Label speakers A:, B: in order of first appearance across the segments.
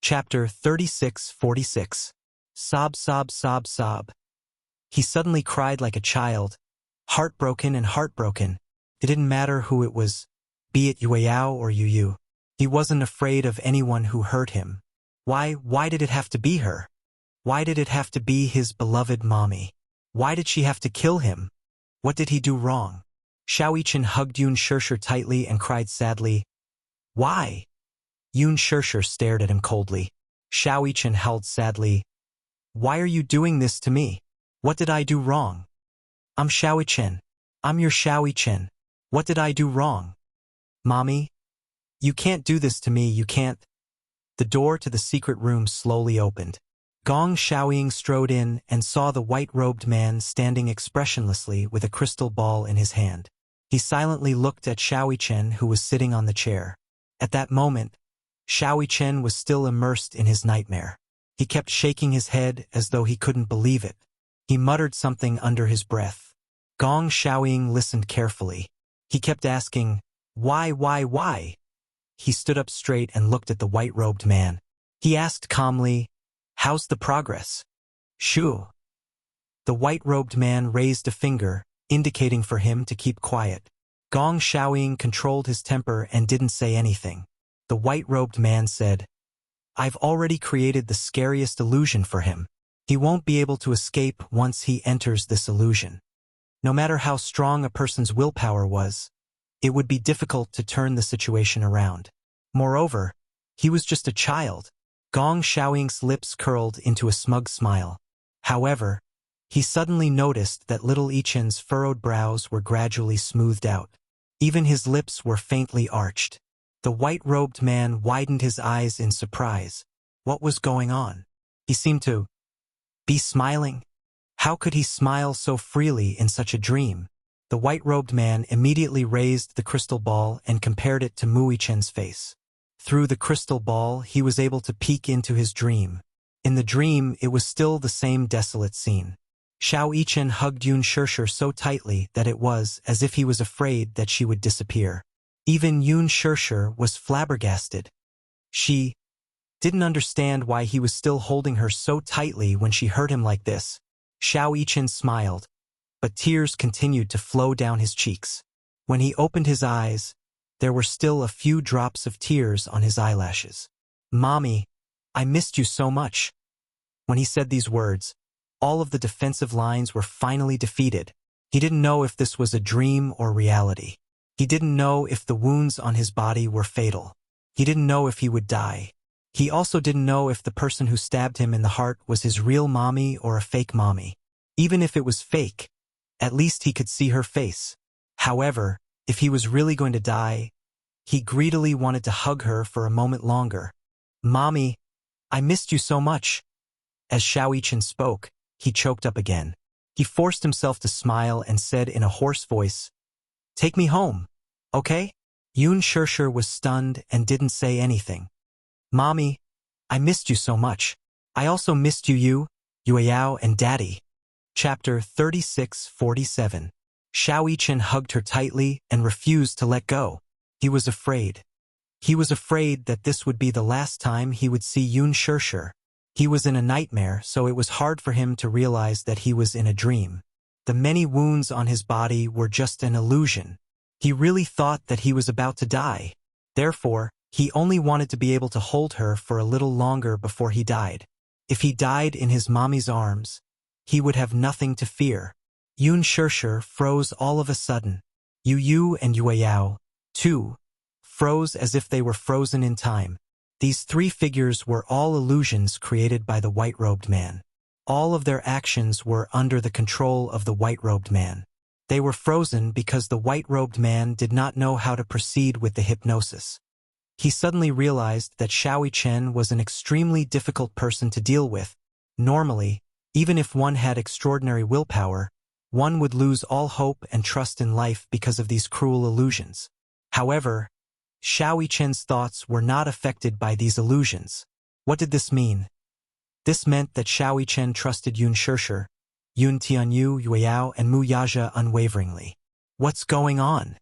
A: Chapter 36:46. Sob, sob, sob, sob. He suddenly cried like a child, heartbroken and heartbroken. It didn't matter who it was, be it Yueyao or Yu. He wasn't afraid of anyone who hurt him. Why did it have to be her? Why did it have to be his beloved mommy? Why did she have to kill him? What did he do wrong? Xiao Yichen hugged Yun Shirshir tightly and cried sadly, "Why?" Yun Shirshir stared at him coldly. Xiao Yichen howled sadly, "Why are you doing this to me? What did I do wrong? I'm Xiao Yichen. I'm your Xiao Yichen. What did I do wrong? Mommy? You can't do this to me, you can't." The door to the secret room slowly opened. Gong Xiaoying strode in and saw the white-robed man standing expressionlessly with a crystal ball in his hand. He silently looked at Xiao Yichen, who was sitting on the chair. At that moment, Xiao Yichen was still immersed in his nightmare. He kept shaking his head as though he couldn't believe it. He muttered something under his breath. Gong Xiaoying listened carefully. He kept asking, Why? He stood up straight and looked at the white-robed man. He asked calmly, "How's the progress?" "Shoo." The white-robed man raised a finger, indicating for him to keep quiet. Gong Xiaoying controlled his temper and didn't say anything. The white-robed man said, "I've already created the scariest illusion for him. He won't be able to escape once he enters this illusion. No matter how strong a person's willpower was, it would be difficult to turn the situation around. Moreover, he was just a child." Gong Xiaoying's lips curled into a smug smile. However, he suddenly noticed that little Yichen's furrowed brows were gradually smoothed out. Even his lips were faintly arched. The white-robed man widened his eyes in surprise. What was going on? He seemed to be smiling. How could he smile so freely in such a dream? The white-robed man immediately raised the crystal ball and compared it to Mu Yichen's face. Through the crystal ball, he was able to peek into his dream. In the dream, it was still the same desolate scene. Xiao Yichen hugged Yun Shirshir so tightly that it was as if he was afraid that she would disappear. Even Yun Shirshir was flabbergasted. She didn't understand why he was still holding her so tightly when she hurt him like this. Xiao Yichen smiled, but tears continued to flow down his cheeks. When he opened his eyes, there were still a few drops of tears on his eyelashes. "Mommy, I missed you so much." When he said these words, all of the defensive lines were finally defeated. He didn't know if this was a dream or reality. He didn't know if the wounds on his body were fatal. He didn't know if he would die. He also didn't know if the person who stabbed him in the heart was his real mommy or a fake mommy. Even if it was fake, at least he could see her face. However, if he was really going to die, he greedily wanted to hug her for a moment longer. "Mommy, I missed you so much." As Xiao Yichen spoke, he choked up again. He forced himself to smile and said in a hoarse voice, "Take me home, okay?" Yun Shirshir was stunned and didn't say anything. "Mommy, I missed you so much. I also missed you, Yueyao and Daddy." Chapter 36:47. Xiao Yichen hugged her tightly and refused to let go. He was afraid. He was afraid that this would be the last time he would see Yun Shirshir. He was in a nightmare, so it was hard for him to realize that he was in a dream. The many wounds on his body were just an illusion. He really thought that he was about to die. Therefore, he only wanted to be able to hold her for a little longer before he died. If he died in his mommy's arms, he would have nothing to fear. Yun Shirshir froze all of a sudden. Yu and Yueyao, too, froze as if they were frozen in time. These three figures were all illusions created by the white-robed man. All of their actions were under the control of the white-robed man. They were frozen because the white-robed man did not know how to proceed with the hypnosis. He suddenly realized that Xiao Yichen was an extremely difficult person to deal with. Normally, even if one had extraordinary willpower, one would lose all hope and trust in life because of these cruel illusions. However, Xiao Yichen's thoughts were not affected by these illusions. What did this mean? This meant that Xiao Yichen trusted Yun Shirshir, Yun Tianyu, Yueyao, and Mu Yaja unwaveringly. What's going on?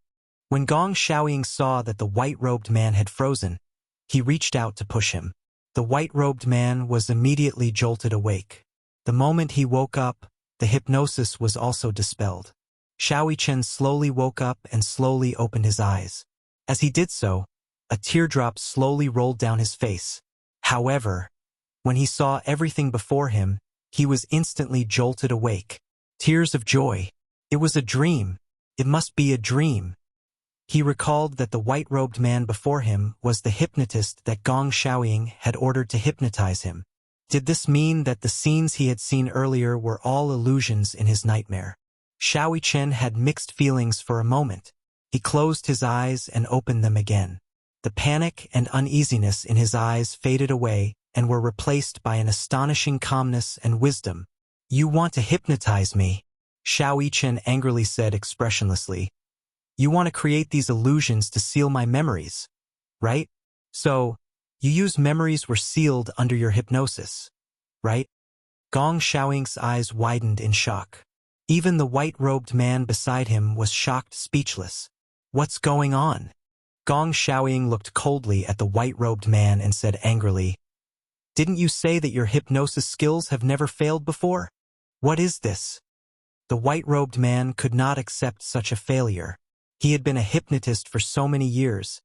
A: When Gong Xiaoying saw that the white-robed man had frozen, he reached out to push him. The white-robed man was immediately jolted awake. The moment he woke up, the hypnosis was also dispelled. Xiao Chen slowly woke up and slowly opened his eyes. As he did so, a teardrop slowly rolled down his face. However, when he saw everything before him, he was instantly jolted awake. Tears of joy. It was a dream. It must be a dream. He recalled that the white-robed man before him was the hypnotist that Gong Xiaoying had ordered to hypnotize him. Did this mean that the scenes he had seen earlier were all illusions in his nightmare? Xiao Chen had mixed feelings for a moment. He closed his eyes and opened them again. The panic and uneasiness in his eyes faded away and were replaced by an astonishing calmness and wisdom. "You want to hypnotize me?" Xiao Chen angrily said expressionlessly. "You want to create these illusions to seal my memories, right? So, you use memories were sealed under your hypnosis, right?" Gong Xiaoying's eyes widened in shock. Even the white-robed man beside him was shocked, speechless. "What's going on?" Gong Xiaoying looked coldly at the white-robed man and said angrily, "Didn't you say that your hypnosis skills have never failed before? What is this?" The white-robed man could not accept such a failure. He had been a hypnotist for so many years,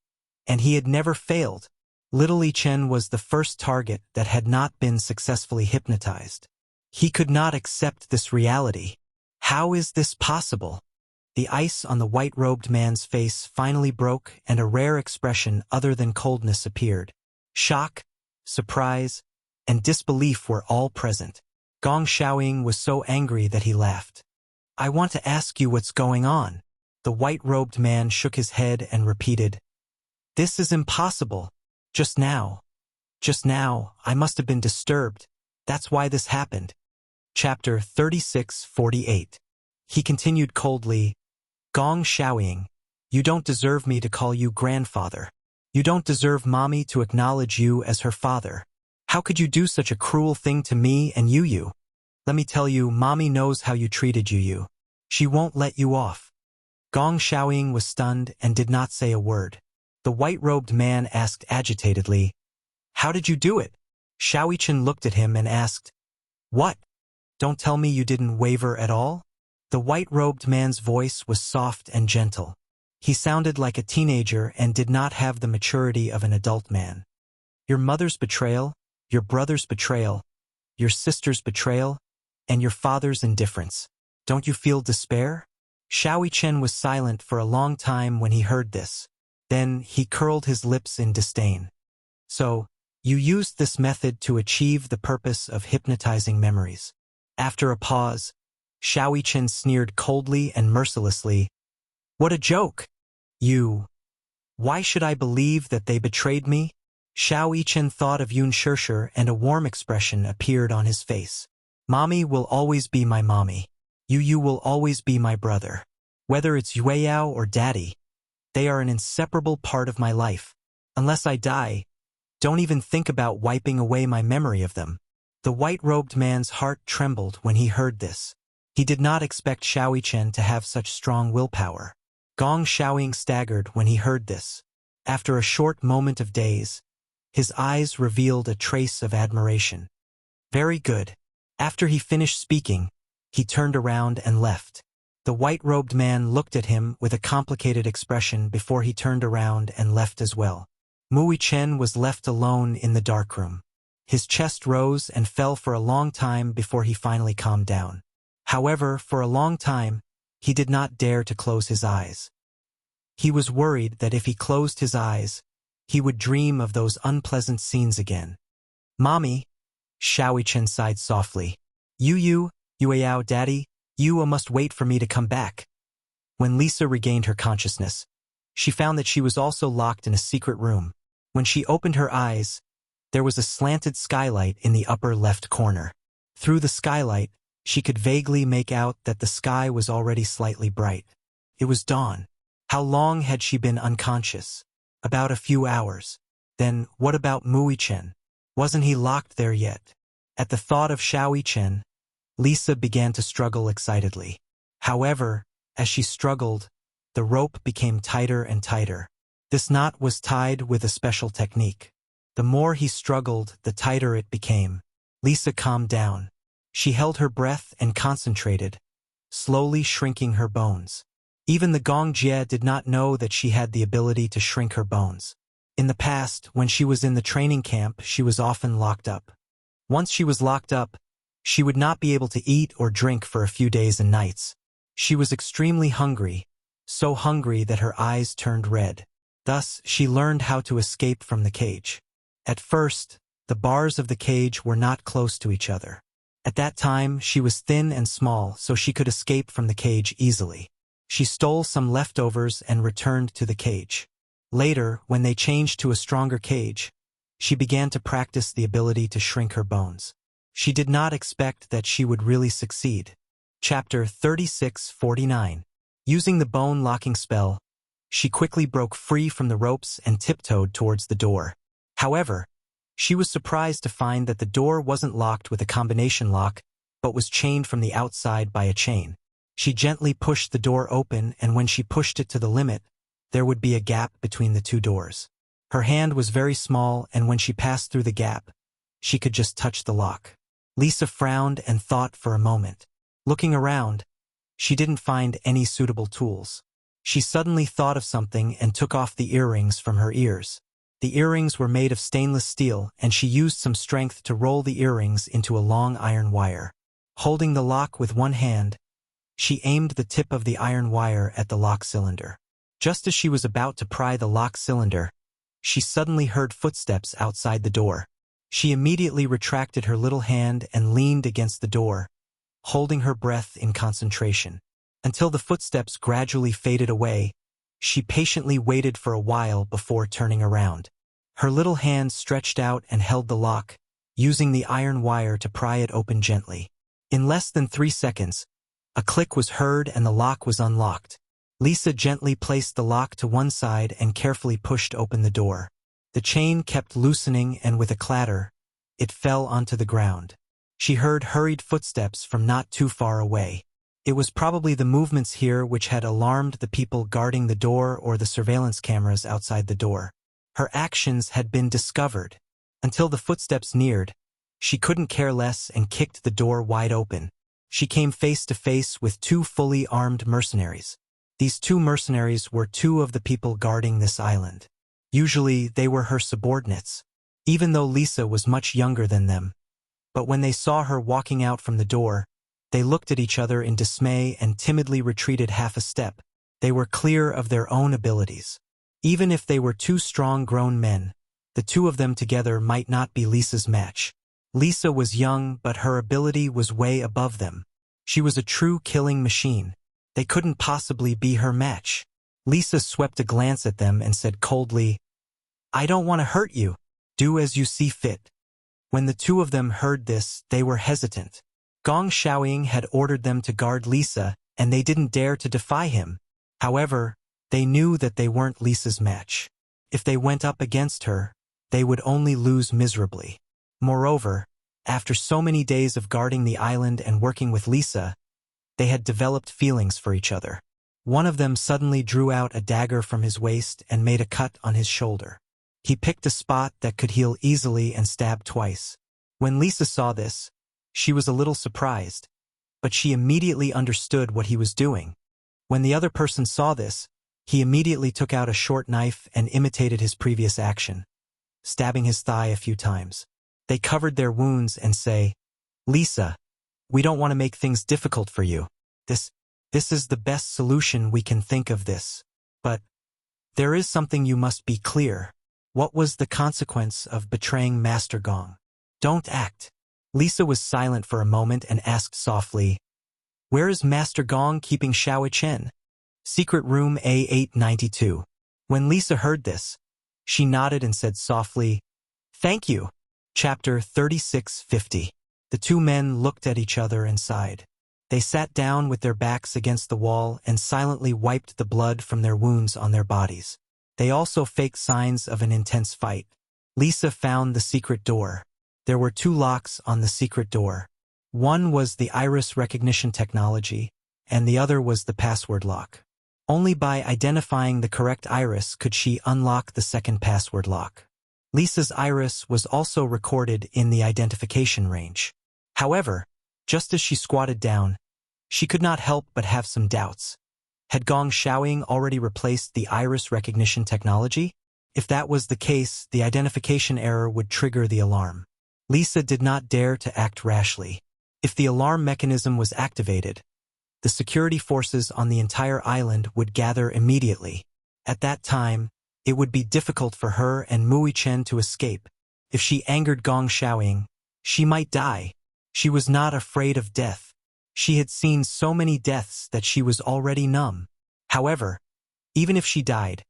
A: and he had never failed. Little Li Chen was the first target that had not been successfully hypnotized. He could not accept this reality. How is this possible? The ice on the white-robed man's face finally broke and a rare expression other than coldness appeared. Shock, surprise, and disbelief were all present. Gong Xiaoying was so angry that he laughed. "I want to ask you what's going on." The white-robed man shook his head and repeated, "This is impossible. Just now, I must have been disturbed. That's why this happened." Chapter 36:48. He continued coldly, "Gong Xiaoying, you don't deserve me to call you grandfather. You don't deserve mommy to acknowledge you as her father. How could you do such a cruel thing to me and you? Let me tell you, mommy knows how you treated you. She won't let you off." Gong Xiaoying was stunned and did not say a word. The white-robed man asked agitatedly, "How did you do it?" Xiao Chen looked at him and asked, "What? Don't tell me you didn't waver at all?" The white-robed man's voice was soft and gentle. He sounded like a teenager and did not have the maturity of an adult man. "Your mother's betrayal, your brother's betrayal, your sister's betrayal, and your father's indifference. Don't you feel despair?" Xiao Chen was silent for a long time when he heard this. Then he curled his lips in disdain. "So, you used this method to achieve the purpose of hypnotizing memories." After a pause, Xiao Chen sneered coldly and mercilessly. "What a joke! Why should I believe that they betrayed me?" Xiao Chen thought of Yun Shishir and a warm expression appeared on his face. "Mommy will always be my mommy. You will always be my brother. Whether it's Yueyao or Daddy, they are an inseparable part of my life. Unless I die, don't even think about wiping away my memory of them." The white-robed man's heart trembled when he heard this. He did not expect Xiao Chen to have such strong willpower. Gong Xiaoying staggered when he heard this. After a short moment of daze, his eyes revealed a trace of admiration. "Very good." After he finished speaking, he turned around and left. The white-robed man looked at him with a complicated expression before he turned around and left as well. Mui Chen was left alone in the darkroom. His chest rose and fell for a long time before he finally calmed down. However, for a long time, he did not dare to close his eyes. He was worried that if he closed his eyes, he would dream of those unpleasant scenes again. "Mommy," Xiao Chen sighed softly. Yueyao, Daddy, you must wait for me to come back." When Lisa regained her consciousness, she found that she was also locked in a secret room. When she opened her eyes, there was a slanted skylight in the upper left corner. Through the skylight, she could vaguely make out that the sky was already slightly bright. It was dawn. How long had she been unconscious? About a few hours. Then, what about Mui Chen? Wasn't he locked there yet? At the thought of Xiao Chen, Lisa began to struggle excitedly. However, as she struggled, the rope became tighter and tighter. This knot was tied with a special technique. The more he struggled, the tighter it became. Lisa calmed down. She held her breath and concentrated, slowly shrinking her bones. Even the Gong Jie did not know that she had the ability to shrink her bones. In the past, when she was in the training camp, she was often locked up. Once she was locked up, she would not be able to eat or drink for a few days and nights. She was extremely hungry, so hungry that her eyes turned red. Thus, she learned how to escape from the cage. At first, the bars of the cage were not close to each other. At that time, she was thin and small, so she could escape from the cage easily. She stole some leftovers and returned to the cage. Later, when they changed to a stronger cage, she began to practice the ability to shrink her bones. She did not expect that she would really succeed. Chapter 36:49. Using the bone-locking spell, she quickly broke free from the ropes and tiptoed towards the door. However, she was surprised to find that the door wasn't locked with a combination lock, but was chained from the outside by a chain. She gently pushed the door open, and when she pushed it to the limit, there would be a gap between the two doors. Her hand was very small, and when she passed through the gap, she could just touch the lock. Lisa frowned and thought for a moment. Looking around, she didn't find any suitable tools. She suddenly thought of something and took off the earrings from her ears. The earrings were made of stainless steel, and she used some strength to roll the earrings into a long iron wire. Holding the lock with one hand, she aimed the tip of the iron wire at the lock cylinder. Just as she was about to pry the lock cylinder, she suddenly heard footsteps outside the door. She immediately retracted her little hand and leaned against the door, holding her breath in concentration. Until the footsteps gradually faded away, she patiently waited for a while before turning around. Her little hand stretched out and held the lock, using the iron wire to pry it open gently. In less than 3 seconds, a click was heard and the lock was unlocked. Lisa gently placed the lock to one side and carefully pushed open the door. The chain kept loosening, and with a clatter, it fell onto the ground. She heard hurried footsteps from not too far away. It was probably the movements here which had alarmed the people guarding the door or the surveillance cameras outside the door. Her actions had been discovered. Until the footsteps neared, she couldn't care less and kicked the door wide open. She came face to face with 2 fully armed mercenaries. These 2 mercenaries were 2 of the people guarding this island. Usually, they were her subordinates, even though Lisa was much younger than them. But when they saw her walking out from the door, they looked at each other in dismay and timidly retreated half a step. They were clear of their own abilities. Even if they were 2 strong grown men, the 2 of them together might not be Lisa's match. Lisa was young, but her ability was way above them. She was a true killing machine. They couldn't possibly be her match. Lisa swept a glance at them and said coldly, "I don't want to hurt you. Do as you see fit." When the 2 of them heard this, they were hesitant. Gong Xiaoying had ordered them to guard Lisa, and they didn't dare to defy him. However, they knew that they weren't Lisa's match. If they went up against her, they would only lose miserably. Moreover, after so many days of guarding the island and working with Lisa, they had developed feelings for each other. One of them suddenly drew out a dagger from his waist and made a cut on his shoulder. He picked a spot that could heal easily and stabbed twice. When Lisa saw this, she was a little surprised, but she immediately understood what he was doing. When the other person saw this, he immediately took out a short knife and imitated his previous action, stabbing his thigh a few times. They covered their wounds and say, "Lisa, we don't want to make things difficult for you. This is the best solution we can think of this. But there is something you must be clear. What was the consequence of betraying Master Gong? Don't act." Lisa was silent for a moment and asked softly, "Where is Master Gong keeping Xiao Chen?" Secret room A892. When Lisa heard this, she nodded and said softly, "Thank you." Chapter 36:50. The 2 men looked at each other and sighed. They sat down with their backs against the wall and silently wiped the blood from their wounds on their bodies. They also faked signs of an intense fight. Lisa found the secret door. There were 2 locks on the secret door. One was the iris recognition technology, and the other was the password lock. Only by identifying the correct iris could she unlock the second password lock. Lisa's iris was also recorded in the identification range. However, just as she squatted down, she could not help but have some doubts. Had Gong Xiaoying already replaced the iris recognition technology? If that was the case, the identification error would trigger the alarm. Lisa did not dare to act rashly. If the alarm mechanism was activated, the security forces on the entire island would gather immediately. At that time, it would be difficult for her and Mui Chen to escape. If she angered Gong Xiaoying, she might die. She was not afraid of death. She had seen so many deaths that she was already numb. However, even if she died,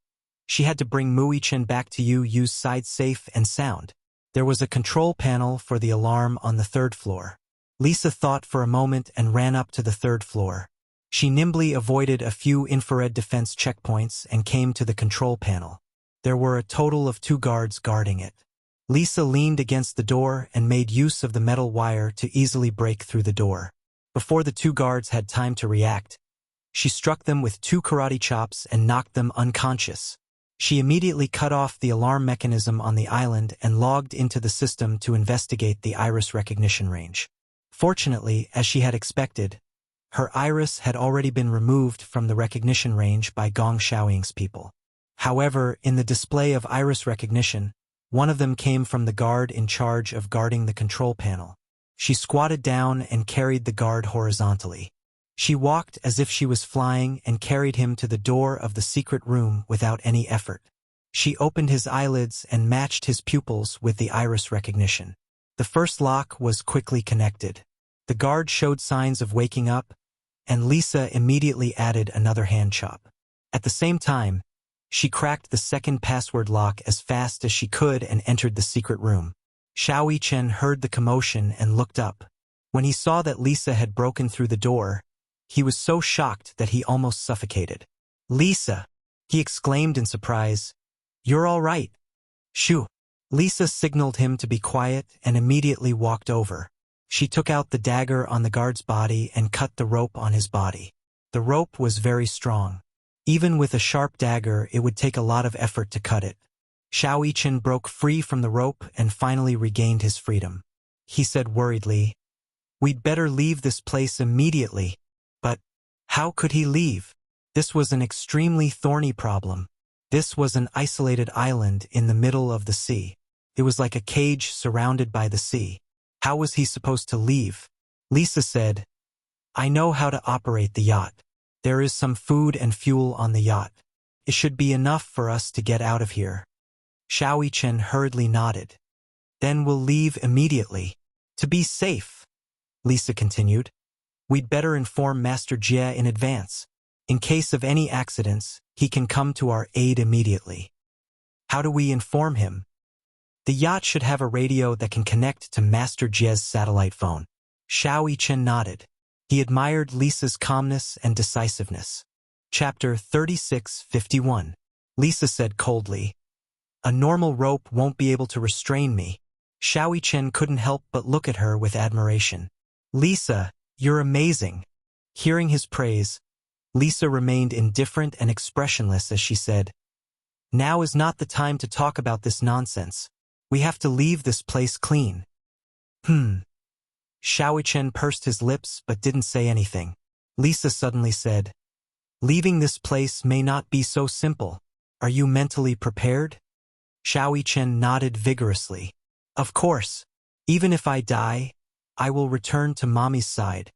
A: she had to bring Mui Chen back to use side safe and sound. There was a control panel for the alarm on the 3rd floor. Lisa thought for a moment and ran up to the 3rd floor. She nimbly avoided a few infrared defense checkpoints and came to the control panel. There were a total of 2 guards guarding it. Lisa leaned against the door and made use of the metal wire to easily break through the door. Before the 2 guards had time to react, she struck them with 2 karate chops and knocked them unconscious. She immediately cut off the alarm mechanism on the island and logged into the system to investigate the iris recognition range. Fortunately, as she had expected, her iris had already been removed from the recognition range by Gong Xiaoying's people. However, in the display of iris recognition, one of them came from the guard in charge of guarding the control panel. She squatted down and carried the guard horizontally. She walked as if she was flying and carried him to the door of the secret room without any effort. She opened his eyelids and matched his pupils with the iris recognition. The first lock was quickly connected. The guard showed signs of waking up, and Lisa immediately added another hand chop. At the same time, she cracked the second password lock as fast as she could and entered the secret room. Xiao Chen heard the commotion and looked up. When he saw that Lisa had broken through the door, he was so shocked that he almost suffocated. "Lisa!" he exclaimed in surprise. "You're all right." "Shoo!" Lisa signaled him to be quiet and immediately walked over. She took out the dagger on the guard's body and cut the rope on his body. The rope was very strong. Even with a sharp dagger, it would take a lot of effort to cut it. Xiao Chen broke free from the rope and finally regained his freedom. He said worriedly, "We'd better leave this place immediately." But how could he leave? This was an extremely thorny problem. This was an isolated island in the middle of the sea. It was like a cage surrounded by the sea. How was he supposed to leave? Lisa said, "I know how to operate the yacht. There is some food and fuel on the yacht. It should be enough for us to get out of here." Xiao Chen hurriedly nodded. "Then we'll leave immediately. To be safe," Lisa continued, "we'd better inform Master Jie in advance. In case of any accidents, he can come to our aid immediately." "How do we inform him?" "The yacht should have a radio that can connect to Master Jie's satellite phone." Xiao Chen nodded. He admired Lisa's calmness and decisiveness. Chapter 36:51. Lisa said coldly, "A normal rope won't be able to restrain me." Xiao Chen couldn't help but look at her with admiration. "Lisa, you're amazing." Hearing his praise, Lisa remained indifferent and expressionless as she said, "Now is not the time to talk about this nonsense. We have to leave this place clean." Xiao Chen pursed his lips but didn't say anything. Lisa suddenly said, "Leaving this place may not be so simple. Are you mentally prepared?" Xiao Chen nodded vigorously. "Of course. Even if I die, I will return to Mommy's side."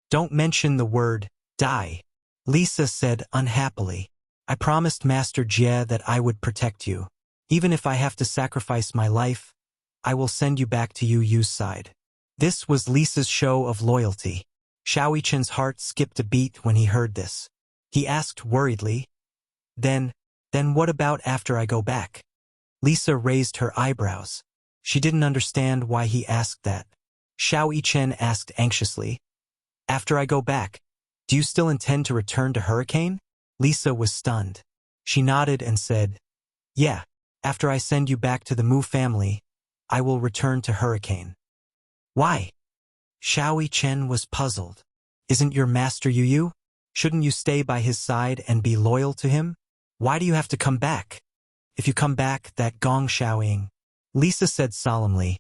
A: "Don't mention the word, die," Lisa said unhappily. "I promised Master Jie that I would protect you. Even if I have to sacrifice my life, I will send you back to Yu's side." This was Lisa's show of loyalty. Xiao Chen's heart skipped a beat when he heard this. He asked worriedly, Then what about after I go back?" Lisa raised her eyebrows. She didn't understand why he asked that. Xiao Chen asked anxiously, "After I go back, do you still intend to return to Hurricane?" Lisa was stunned. She nodded and said, "Yeah, after I send you back to the Mu family, I will return to Hurricane." "Why?" Xiao Chen was puzzled. "Isn't your master Yu? Shouldn't you stay by his side and be loyal to him? Why do you have to come back?" If you come back, that gong Xiaoying. Lisa said solemnly.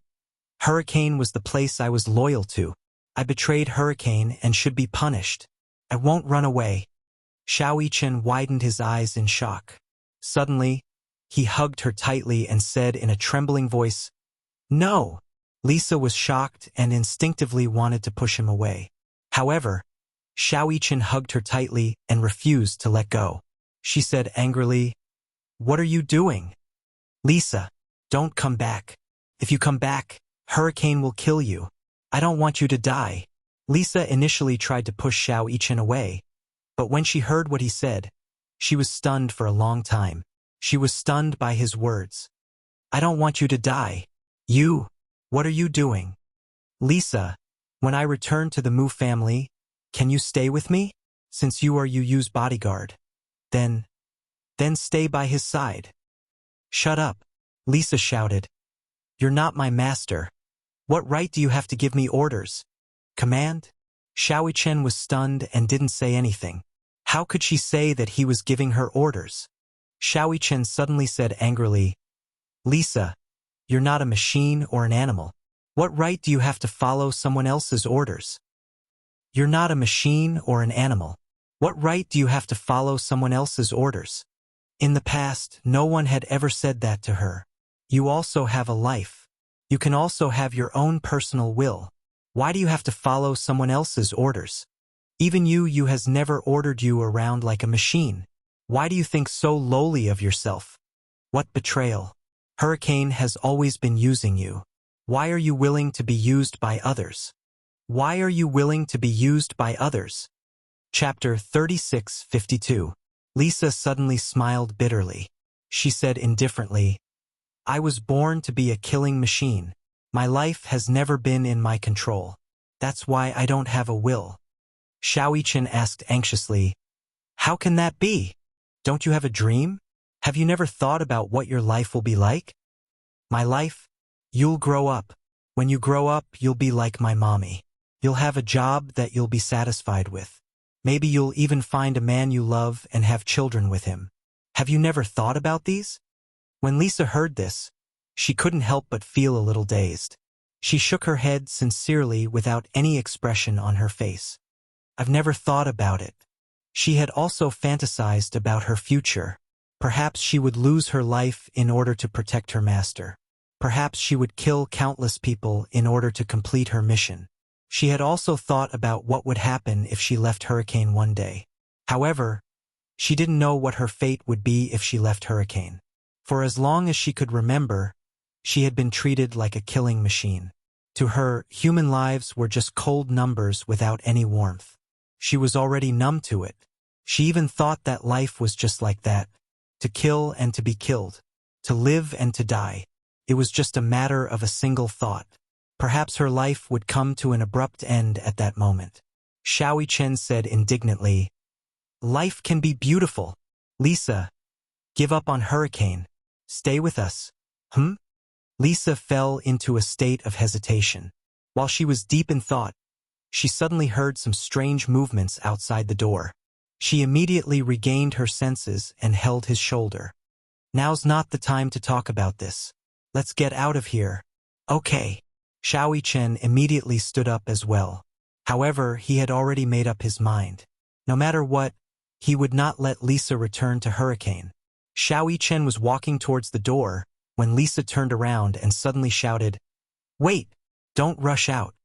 A: Hurricane was the place I was loyal to. I betrayed Hurricane and should be punished. I won't run away. Xiao Yichen widened his eyes in shock. Suddenly, he hugged her tightly and said in a trembling voice, "No!" Lisa was shocked and instinctively wanted to push him away. However, Xiao Yichen hugged her tightly and refused to let go. She said angrily, "What are you doing? Lisa, don't come back. If you come back, Hurricane will kill you. I don't want you to die." Lisa initially tried to push Xiao Yichen away, but when she heard what he said, she was stunned for a long time. She was stunned by his words. "I don't want you to die. What are you doing? Lisa, when I return to the Mu family, can you stay with me? Since you are Yu's bodyguard. Then stay by his side." "Shut up," Lisa shouted. "You're not my master. What right do you have to give me orders? Command?" Xiao Yichen was stunned and didn't say anything. How could she say that he was giving her orders? Xiao Yichen suddenly said angrily, "Lisa, you're not a machine or an animal. What right do you have to follow someone else's orders? You're not a machine or an animal. What right do you have to follow someone else's orders?" In the past, no one had ever said that to her. You also have a life. You can also have your own personal will. Why do you have to follow someone else's orders? Even you has never ordered you around like a machine. Why do you think so lowly of yourself? What betrayal! Hurricane has always been using you. Why are you willing to be used by others? Why are you willing to be used by others? Chapter 36:52. Lisa suddenly smiled bitterly. She said indifferently, "I was born to be a killing machine. My life has never been in my control. That's why I don't have a will." Xiao Yichen asked anxiously, "How can that be? Don't you have a dream? Have you never thought about what your life will be like?" "My life? You'll grow up. When you grow up, you'll be like my mommy. You'll have a job that you'll be satisfied with. Maybe you'll even find a man you love and have children with him. Have you never thought about these?" When Lisa heard this, she couldn't help but feel a little dazed. She shook her head sincerely without any expression on her face. "I've never thought about it." She had also fantasized about her future. Perhaps she would lose her life in order to protect her master. Perhaps she would kill countless people in order to complete her mission. She had also thought about what would happen if she left Hurricane one day. However, she didn't know what her fate would be if she left Hurricane. For as long as she could remember, she had been treated like a killing machine. To her, human lives were just cold numbers without any warmth. She was already numb to it. She even thought that life was just like that. To kill and to be killed. To live and to die. It was just a matter of a single thought. Perhaps her life would come to an abrupt end at that moment. Xiao Yichen said indignantly, "Life can be beautiful. Lisa, give up on Hurricane. Stay with us." Lisa fell into a state of hesitation. While she was deep in thought, she suddenly heard some strange movements outside the door. She immediately regained her senses and held his shoulder. "Now's not the time to talk about this. Let's get out of here." "Okay." Xiao Yichen immediately stood up as well. However, he had already made up his mind. No matter what, he would not let Lisa return to Hurricane. Xiao Yichen was walking towards the door when Lisa turned around and suddenly shouted, "Wait! Don't rush out."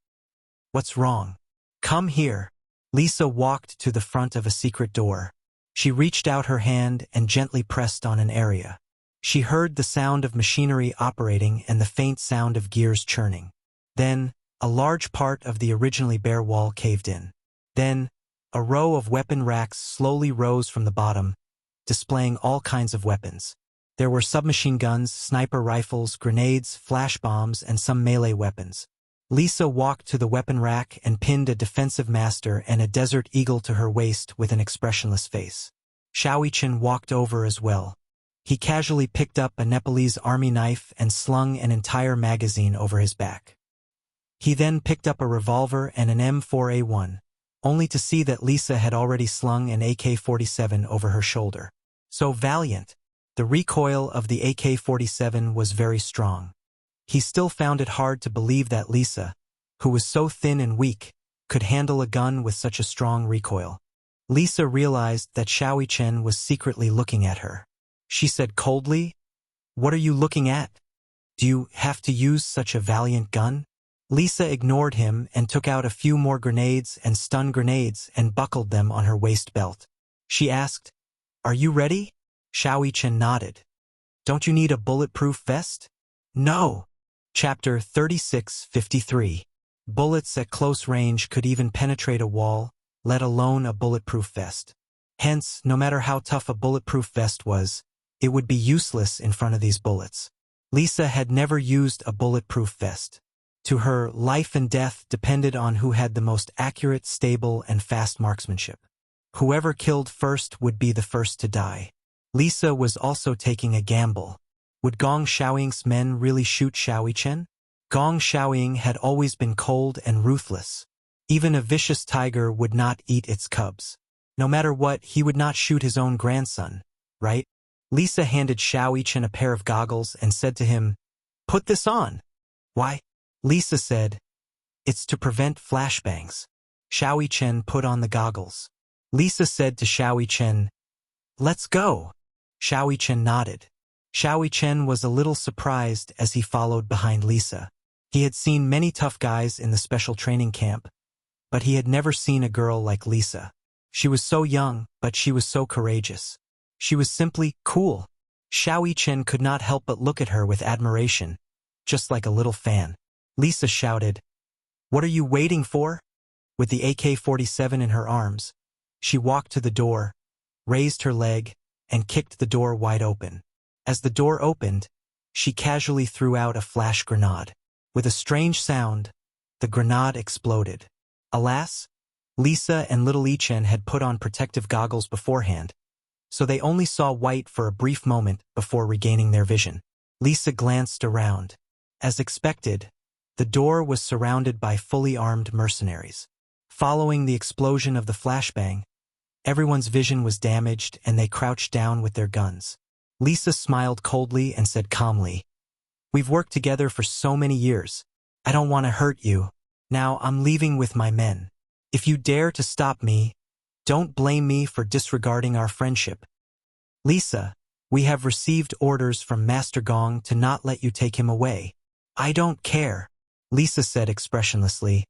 A: "What's wrong? Come here." Lisa walked to the front of a secret door. She reached out her hand and gently pressed on an area. She heard the sound of machinery operating and the faint sound of gears churning. Then, a large part of the originally bare wall caved in. Then, a row of weapon racks slowly rose from the bottom, displaying all kinds of weapons. There were submachine guns, sniper rifles, grenades, flash bombs, and some melee weapons. Lisa walked to the weapon rack and pinned a defensive master and a desert eagle to her waist with an expressionless face. Xiao Yichen walked over as well. He casually picked up a Nepalese army knife and slung an entire magazine over his back. He then picked up a revolver and an M4A1, only to see that Lisa had already slung an AK-47 over her shoulder. "So valiant. The recoil of the AK-47 was very strong. He still found it hard to believe that Lisa, who was so thin and weak, could handle a gun with such a strong recoil. Lisa realized that Xiao Chen was secretly looking at her. She said coldly, "What are you looking at? Do you have to use such a valiant gun?" Lisa ignored him and took out a few more grenades and stun grenades and buckled them on her waist belt. She asked, "Are you ready?" Xiao Chen nodded. "Don't you need a bulletproof vest?" "No." Chapter 36:53. Bullets at close range could even penetrate a wall, let alone a bulletproof vest. Hence, no matter how tough a bulletproof vest was, it would be useless in front of these bullets. Lisa had never used a bulletproof vest. To her, life and death depended on who had the most accurate, stable, and fast marksmanship. Whoever killed first would be the first to die. Lisa was also taking a gamble. Would Gong Xiaoying's men really shoot Xiao Chen? Gong Xiaoying had always been cold and ruthless. Even a vicious tiger would not eat its cubs. No matter what, he would not shoot his own grandson, right? Lisa handed Xiao Chen a pair of goggles and said to him, "Put this on." "Why?" Lisa said, "It's to prevent flashbangs." Xiao Chen put on the goggles. Lisa said to Xiao Chen, "Let's go." Xiao Chen nodded. Xiao Chen was a little surprised as he followed behind Lisa. He had seen many tough guys in the special training camp, but he had never seen a girl like Lisa. She was so young, but she was so courageous. She was simply cool. Xiao Chen could not help but look at her with admiration, just like a little fan. Lisa shouted, "What are you waiting for?" With the AK-47 in her arms, she walked to the door, raised her leg, and kicked the door wide open. As the door opened, she casually threw out a flash grenade. With a strange sound, the grenade exploded. Alas, Lisa and little Chen had put on protective goggles beforehand, so they only saw white for a brief moment before regaining their vision. Lisa glanced around. As expected, the door was surrounded by fully armed mercenaries. Following the explosion of the flashbang, everyone's vision was damaged and they crouched down with their guns. Lisa smiled coldly and said calmly, "We've worked together for so many years. I don't want to hurt you. Now I'm leaving with my men. If you dare to stop me, don't blame me for disregarding our friendship." "Lisa, we have received orders from Master Gong to not let you take him away." "I don't care," Lisa said expressionlessly.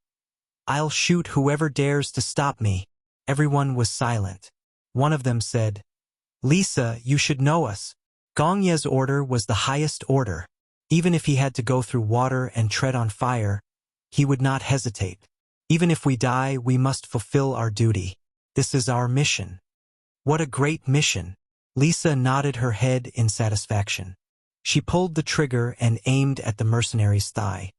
A: "I'll shoot whoever dares to stop me." Everyone was silent. One of them said, "Lisa, you should know us. Gong Ye's order was the highest order. Even if he had to go through water and tread on fire, he would not hesitate. Even if we die, we must fulfill our duty. This is our mission." "What a great mission." Lisa nodded her head in satisfaction. She pulled the trigger and aimed at the mercenary's thigh.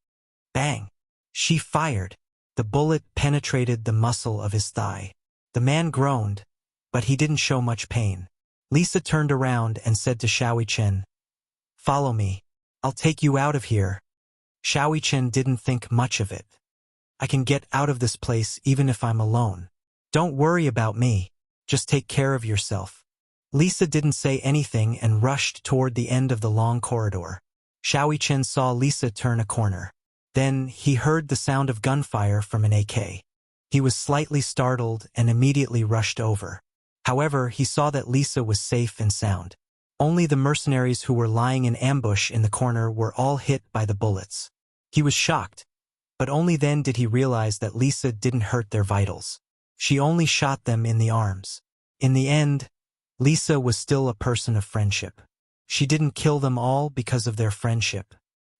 A: Bang! She fired. The bullet penetrated the muscle of his thigh. The man groaned, but he didn't show much pain. Lisa turned around and said to Xiao Chen, "Follow me. I'll take you out of here." Xiao Chen didn't think much of it. "I can get out of this place even if I'm alone. Don't worry about me. Just take care of yourself." Lisa didn't say anything and rushed toward the end of the long corridor. Xiao Chen saw Lisa turn a corner. Then he heard the sound of gunfire from an AK. He was slightly startled and immediately rushed over. However, he saw that Lisa was safe and sound. Only the mercenaries who were lying in ambush in the corner were all hit by the bullets. He was shocked, but only then did he realize that Lisa didn't hurt their vitals. She only shot them in the arms. In the end, Lisa was still a person of friendship. She didn't kill them all because of their friendship.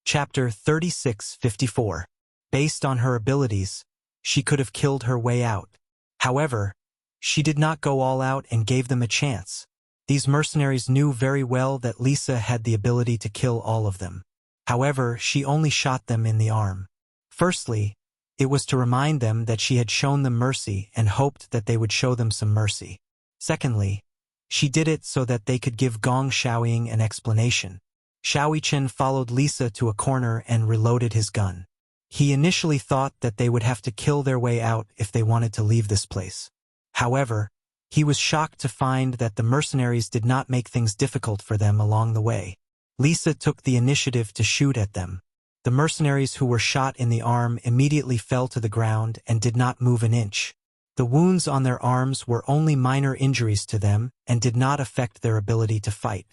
A: Chapter 36:54. Based on her abilities, she could have killed her way out. However, she did not go all out and gave them a chance. These mercenaries knew very well that Lisa had the ability to kill all of them. However, she only shot them in the arm. Firstly, it was to remind them that she had shown them mercy and hoped that they would show them some mercy. Secondly, she did it so that they could give Gong Xiaoying an explanation. Xiao Chen followed Lisa to a corner and reloaded his gun. He initially thought that they would have to kill their way out if they wanted to leave this place. However, He was shocked to find that the mercenaries did not make things difficult for them along the way. Lisa took the initiative to shoot at them. The mercenaries who were shot in the arm immediately fell to the ground and did not move an inch. The wounds on their arms were only minor injuries to them and did not affect their ability to fight.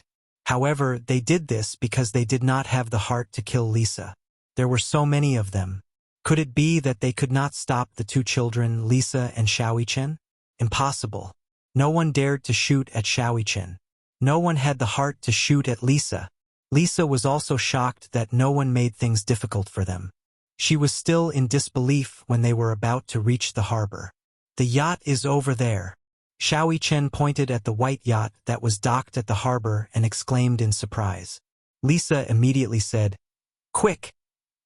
A: However, they did this because they did not have the heart to kill Lisa. There were so many of them. Could it be that they could not stop the two children, Lisa and Xiaoyichen? Impossible. No one dared to shoot at Xiaoyichen. No one had the heart to shoot at Lisa. Lisa was also shocked that no one made things difficult for them. She was still in disbelief when they were about to reach the harbor. The yacht is over there. Xiaoyichen pointed at the white yacht that was docked at the harbor and exclaimed in surprise. Lisa immediately said, "Quick!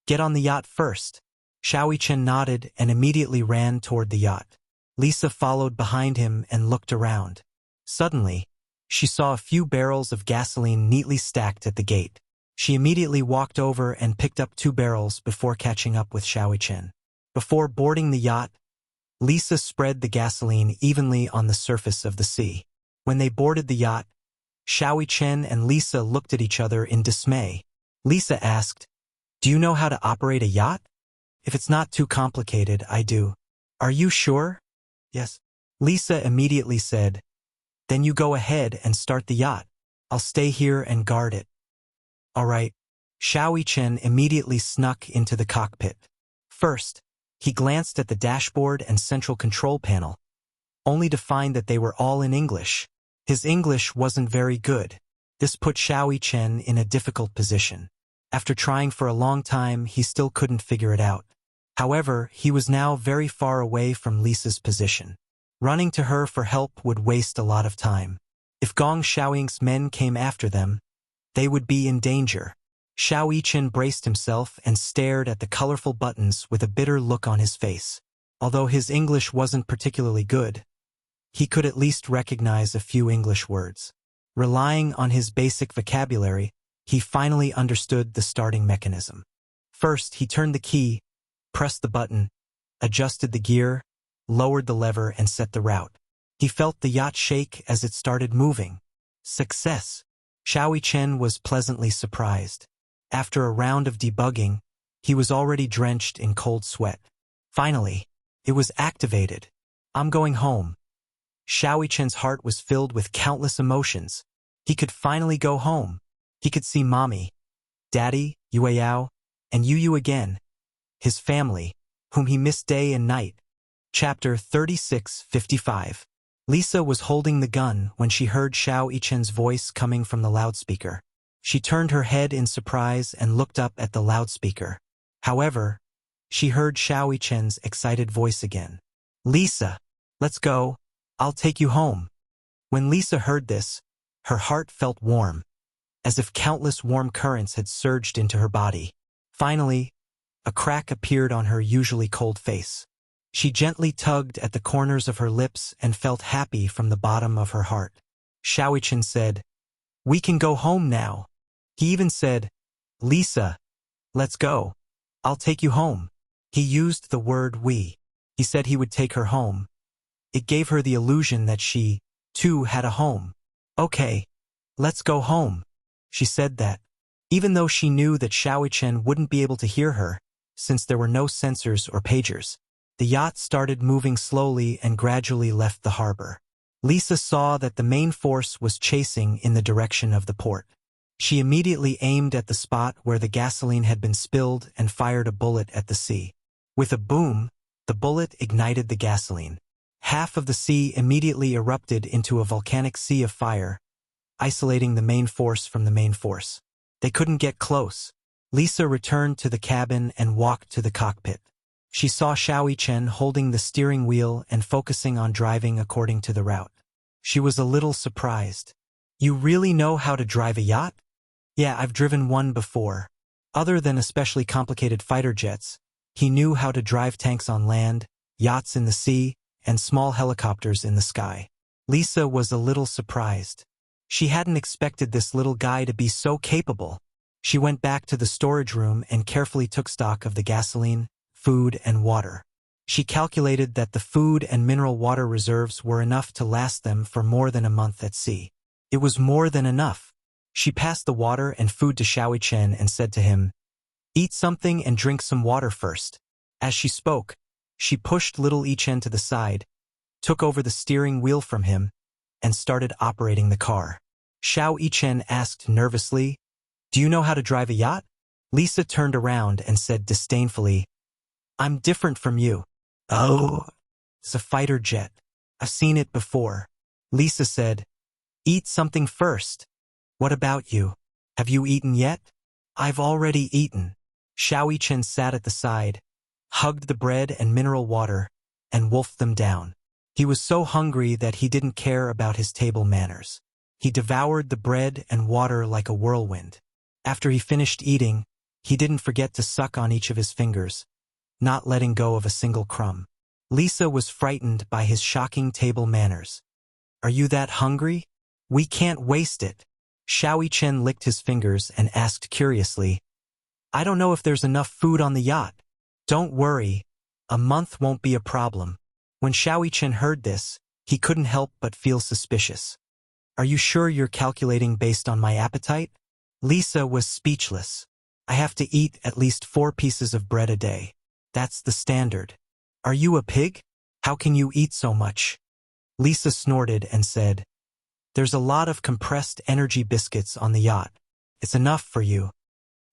A: Get on the yacht first." Xiaoyichen nodded and immediately ran toward the yacht. Lisa followed behind him and looked around. Suddenly, she saw a few barrels of gasoline neatly stacked at the gate. She immediately walked over and picked up 2 barrels before catching up with Xiaoyichen. Before boarding the yacht, Lisa spread the gasoline evenly on the surface of the sea. When they boarded the yacht, Xiaoyichen and Lisa looked at each other in dismay. Lisa asked, "Do you know how to operate a yacht?" "If it's not too complicated, I do." "Are you sure?" "Yes." Lisa immediately said, "Then you go ahead and start the yacht. I'll stay here and guard it." "All right." Xiaoyichen immediately snuck into the cockpit. First, he glanced at the dashboard and central control panel, only to find that they were all in English. His English wasn't very good. This put Xiaoyichen in a difficult position. After trying for a long time, he still couldn't figure it out. However, he was now very far away from Lisa's position. Running to her for help would waste a lot of time. If Gong Xiaoying's men came after them, they would be in danger. Xiaoyichen braced himself and stared at the colorful buttons with a bitter look on his face. Although his English wasn't particularly good, he could at least recognize a few English words. Relying on his basic vocabulary, he finally understood the starting mechanism. First, he turned the key, pressed the button, adjusted the gear, lowered the lever, and set the route. He felt the yacht shake as it started moving. Success! Xiaoyichen was pleasantly surprised. After a round of debugging, he was already drenched in cold sweat. Finally, it was activated. "I'm going home." Xiaoyichen's heart was filled with countless emotions. He could finally go home. He could see Mommy, Daddy, Yueyao, and Yu again. His family, whom he missed day and night. Chapter 36:55. Lisa was holding the gun when she heard Xiaoyichen's voice coming from the loudspeaker. She turned her head in surprise and looked up at the loudspeaker. However, she heard Xiaoyichen's excited voice again. "Lisa, let's go. I'll take you home." When Lisa heard this, her heart felt warm, as if countless warm currents had surged into her body. Finally, a crack appeared on her usually cold face. She gently tugged at the corners of her lips and felt happy from the bottom of her heart. Xiaoyichen said, "We can go home now." He even said, "Lisa, let's go. I'll take you home." He used the word we. He said he would take her home. It gave her the illusion that she, too, had a home. "Okay, let's go home." She said that, even though she knew that Xiaoyichen wouldn't be able to hear her, since there were no sensors or pagers. The yacht started moving slowly and gradually left the harbor. Lisa saw that the main force was chasing in the direction of the port. She immediately aimed at the spot where the gasoline had been spilled and fired a bullet at the sea. With a boom, the bullet ignited the gasoline. Half of the sea immediately erupted into a volcanic sea of fire, isolating the main force from the main force. They couldn't get close. Lisa returned to the cabin and walked to the cockpit. She saw Xiaoyichen holding the steering wheel and focusing on driving according to the route. She was a little surprised. "You really know how to drive a yacht?" "Yeah, I've driven one before." Other than especially complicated fighter jets, he knew how to drive tanks on land, yachts in the sea, and small helicopters in the sky. Lisa was a little surprised. She hadn't expected this little guy to be so capable. She went back to the storage room and carefully took stock of the gasoline, food, and water. She calculated that the food and mineral water reserves were enough to last them for more than a month at sea. It was more than enough. She passed the water and food to Xiao Chen and said to him, "Eat something and drink some water first." As she spoke, she pushed little Chen to the side, took over the steering wheel from him, and started operating the car. Xiao Chen asked nervously, "Do you know how to drive a yacht?" Lisa turned around and said disdainfully, "I'm different from you." "Oh, it's a fighter jet. I've seen it before." Lisa said, "Eat something first." "What about you? Have you eaten yet?" "I've already eaten." Xiao Chen sat at the side, hugged the bread and mineral water, and wolfed them down. He was so hungry that he didn't care about his table manners. He devoured the bread and water like a whirlwind. After he finished eating, he didn't forget to suck on each of his fingers, not letting go of a single crumb. Lisa was frightened by his shocking table manners. "Are you that hungry? We can't waste it." Xiao Chen licked his fingers and asked curiously, "I don't know if there's enough food on the yacht." "Don't worry, a month won't be a problem." When Xiao Chen heard this, he couldn't help but feel suspicious. "Are you sure you're calculating based on my appetite?" Lisa was speechless. "I have to eat at least 4 pieces of bread a day. That's the standard." "Are you a pig? How can you eat so much?" Lisa snorted and said, "There's a lot of compressed energy biscuits on the yacht. It's enough for you."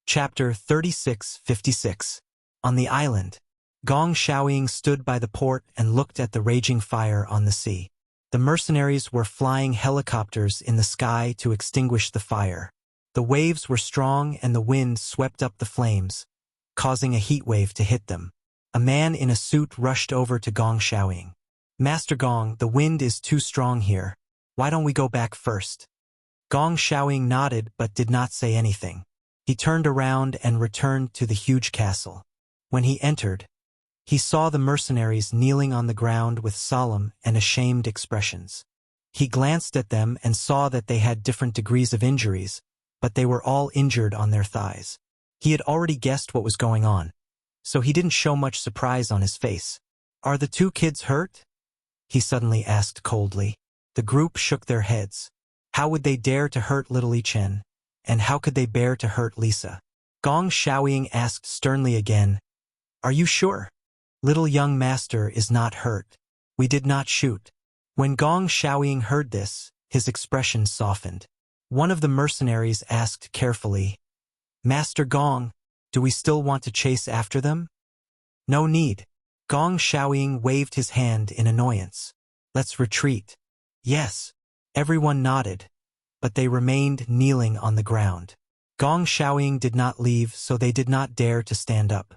A: Chapter 36:56. On the island, Gong Xiaoying stood by the port and looked at the raging fire on the sea. The mercenaries were flying helicopters in the sky to extinguish the fire. The waves were strong and the wind swept up the flames, causing a heat wave to hit them. A man in a suit rushed over to Gong Xiaoying. "Master Gong, the wind is too strong here. Why don't we go back first?" Gong Xiaoying nodded but did not say anything. He turned around and returned to the huge castle. When he entered, he saw the mercenaries kneeling on the ground with solemn and ashamed expressions. He glanced at them and saw that they had different degrees of injuries, but they were all injured on their thighs. He had already guessed what was going on, so he didn't show much surprise on his face. "Are the 2 kids hurt?" he suddenly asked coldly. The group shook their heads. How would they dare to hurt little Chen? And how could they bear to hurt Lisa? Gong Xiaoying asked sternly again, "Are you sure? Little young master is not hurt. We did not shoot." When Gong Xiaoying heard this, his expression softened. One of the mercenaries asked carefully, "Master Gong, do we still want to chase after them?" "No need." Gong Xiaoying waved his hand in annoyance. "Let's retreat." "Yes." Everyone nodded, but they remained kneeling on the ground. Gong Xiaoying did not leave, so they did not dare to stand up.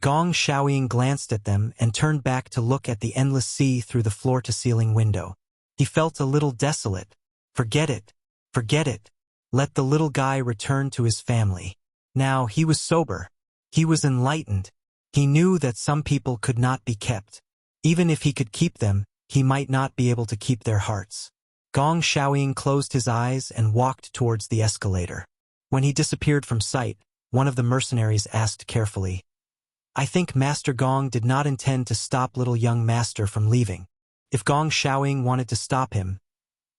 A: Gong Xiaoying glanced at them and turned back to look at the endless sea through the floor-to-ceiling window. He felt a little desolate. Forget it. Forget it. Let the little guy return to his family. Now he was sober. He was enlightened. He knew that some people could not be kept. Even if he could keep them, he might not be able to keep their hearts. Gong Xiaoying closed his eyes and walked towards the escalator. When he disappeared from sight, one of the mercenaries asked carefully, "I think Master Gong did not intend to stop little young master from leaving. If Gong Xiaoying wanted to stop him,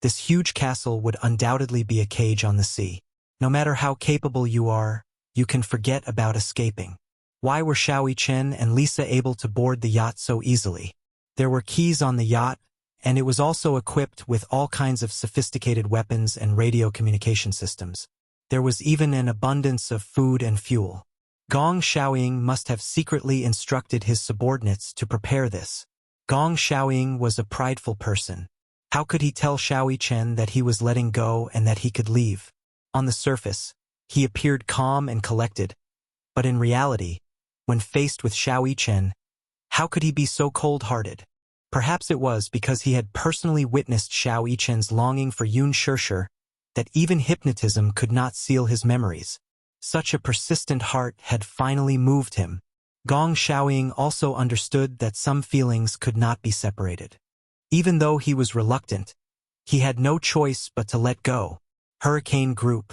A: this huge castle would undoubtedly be a cage on the sea. No matter how capable you are, you can forget about escaping." Why were Xiao Chen and Lisa able to board the yacht so easily? There were keys on the yacht, and it was also equipped with all kinds of sophisticated weapons and radio communication systems. There was even an abundance of food and fuel. Gong Xiaoying must have secretly instructed his subordinates to prepare this. Gong Xiaoying was a prideful person. How could he tell Xiao Chen that he was letting go and that he could leave? On the surface, he appeared calm and collected, but in reality, when faced with Xiao Chen, how could he be so cold-hearted? Perhaps it was because he had personally witnessed Xiao Chen's longing for Yun Shishir that even hypnotism could not seal his memories. Such a persistent heart had finally moved him. Gong Xiaoying also understood that some feelings could not be separated. Even though he was reluctant, he had no choice but to let go. Hurricane Group.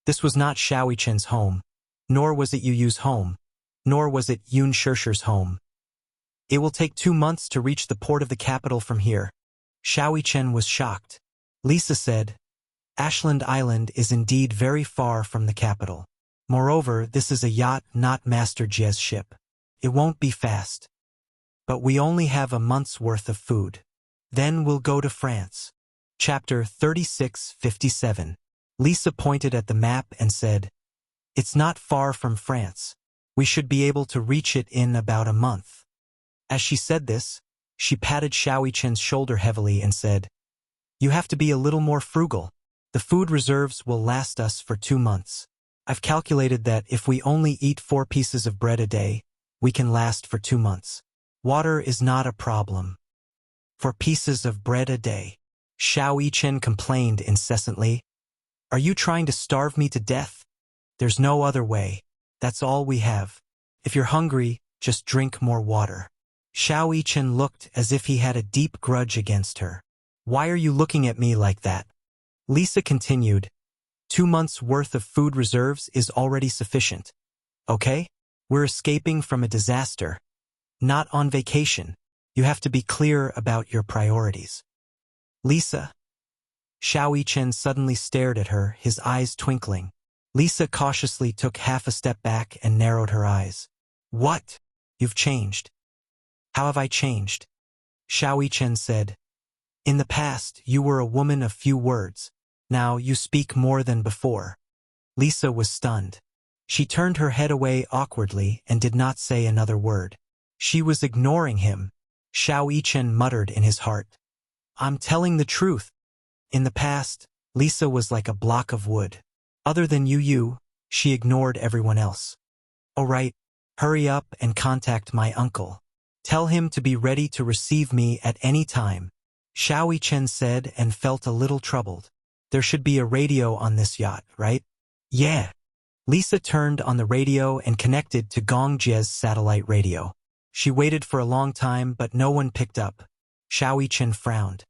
A: This was not Xiao Chen's home, nor was it Yu Yu's home, nor was it Yun Shishir's home. It will take 2 months to reach the port of the capital from here. Xiao Chen was shocked. Lisa said, Ashland Island is indeed very far from the capital. Moreover, this is a yacht, not Master Jie's ship. It won't be fast. But we only have a month's worth of food. Then we'll go to France. Chapter 36:57. Lisa pointed at the map and said, It's not far from France. We should be able to reach it in about a month. As she said this, she patted Xiao Chen's shoulder heavily and said, You have to be a little more frugal. The food reserves will last us for 2 months. I've calculated that if we only eat 4 pieces of bread a day, we can last for 2 months. Water is not a problem. 4 pieces of bread a day. Xiao Chen complained incessantly. Are you trying to starve me to death? There's no other way. That's all we have. If you're hungry, just drink more water. Xiao Chen looked as if he had a deep grudge against her. Why are you looking at me like that? Lisa continued, 2 months' worth of food reserves is already sufficient. Okay? We're escaping from a disaster. Not on vacation. You have to be clear about your priorities. Lisa. Xiao Chen suddenly stared at her, his eyes twinkling. Lisa cautiously took half a step back and narrowed her eyes. What? You've changed. How have I changed? Xiao Chen said. In the past, you were a woman of few words. Now you speak more than before. Lisa was stunned. She turned her head away awkwardly and did not say another word. She was ignoring him. Xiao Chen muttered in his heart. I'm telling the truth. In the past, Lisa was like a block of wood. Other than you, she ignored everyone else. All right, hurry up and contact my uncle. Tell him to be ready to receive me at any time. Xiao Chen said and felt a little troubled. There should be a radio on this yacht, right? Yeah. Lisa turned on the radio and connected to Gong Jie's satellite radio. She waited for a long time, but no one picked up. Xiao Chen frowned.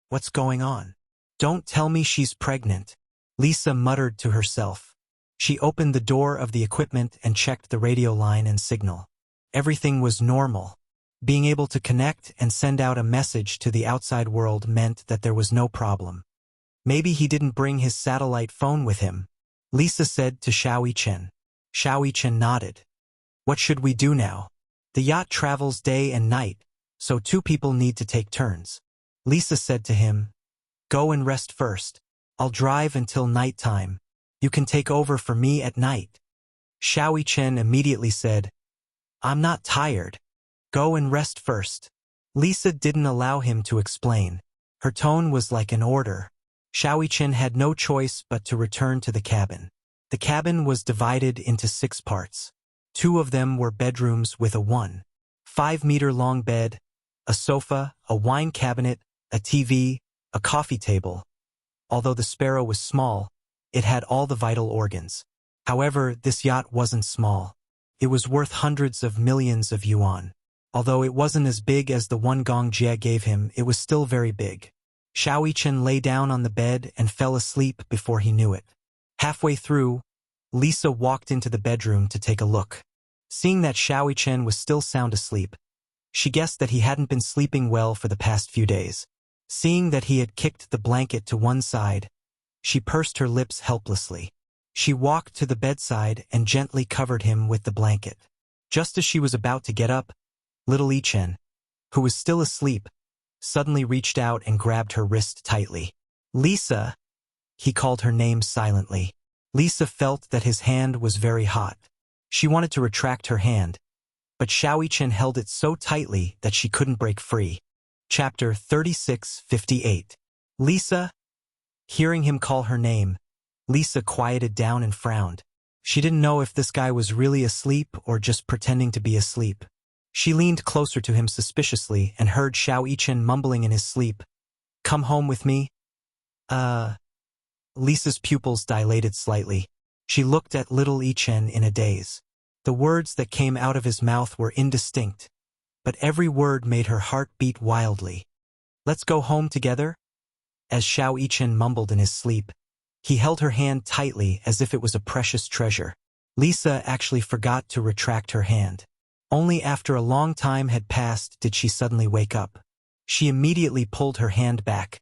A: What's going on? Don't tell me she's pregnant. Lisa muttered to herself. She opened the door of the equipment and checked the radio line and signal. Everything was normal. Being able to connect and send out a message to the outside world meant that there was no problem. Maybe he didn't bring his satellite phone with him, Lisa said to Xiao Chen. Xiao Chen nodded. What should we do now? The yacht travels day and night, so 2 people need to take turns. Lisa said to him, Go and rest first. I'll drive until nighttime. You can take over for me at night. Xiao Chen immediately said, I'm not tired. Go and rest first. Lisa didn't allow him to explain. Her tone was like an order. Xiao Chen had no choice but to return to the cabin. The cabin was divided into 6 parts. 2 of them were bedrooms with a 1.5-meter-long bed, a sofa, a wine cabinet, a TV, a coffee table. Although the Sparrow was small, it had all the vital organs. However, this yacht wasn't small. It was worth hundreds of millions of yuan. Although it wasn't as big as the one Gong Jie gave him, it was still very big. Xiao Chen lay down on the bed and fell asleep before he knew it. Halfway through, Lisa walked into the bedroom to take a look. Seeing that Xiao Chen was still sound asleep, she guessed that he hadn't been sleeping well for the past few days. Seeing that he had kicked the blanket to one side, she pursed her lips helplessly. She walked to the bedside and gently covered him with the blanket. Just as she was about to get up, little Chen, who was still asleep, suddenly reached out and grabbed her wrist tightly. Lisa! He called her name silently. Lisa felt that his hand was very hot. She wanted to retract her hand, but Xiao Chen held it so tightly that she couldn't break free. Chapter 36:58. Lisa! Hearing him call her name, Lisa quieted down and frowned. She didn't know if this guy was really asleep or just pretending to be asleep. She leaned closer to him suspiciously and heard Xiao Chen mumbling in his sleep, Come home with me? Lisa's pupils dilated slightly. She looked at little Chen in a daze. The words that came out of his mouth were indistinct, but every word made her heart beat wildly. Let's go home together? As Xiao Chen mumbled in his sleep, he held her hand tightly as if it was a precious treasure. Lisa actually forgot to retract her hand. Only after a long time had passed did she suddenly wake up. She immediately pulled her hand back,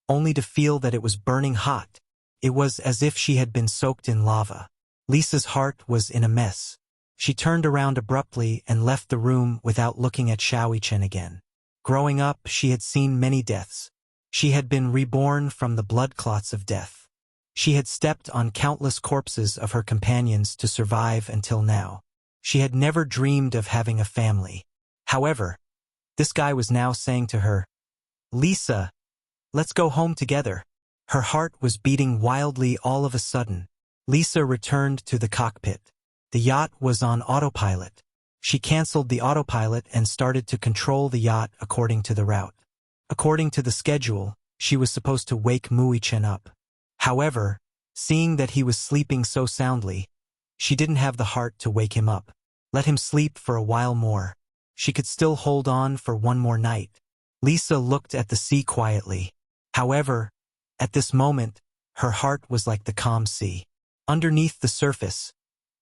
A: only to feel that it was burning hot. It was as if she had been soaked in lava. Lisa's heart was in a mess. She turned around abruptly and left the room without looking at Xiaoyichen again. Growing up, she had seen many deaths. She had been reborn from the blood clots of death. She had stepped on countless corpses of her companions to survive until now. She had never dreamed of having a family. However, this guy was now saying to her, "Lisa, let's go home together." Her heart was beating wildly all of a sudden. Lisa returned to the cockpit. The yacht was on autopilot. She canceled the autopilot and started to control the yacht according to the route. According to the schedule, she was supposed to wake Muichen up. However, seeing that he was sleeping so soundly, she didn't have the heart to wake him up. Let him sleep for a while more. She could still hold on for one more night. Lisa looked at the sea quietly. However, at this moment, her heart was like the calm sea. Underneath the surface,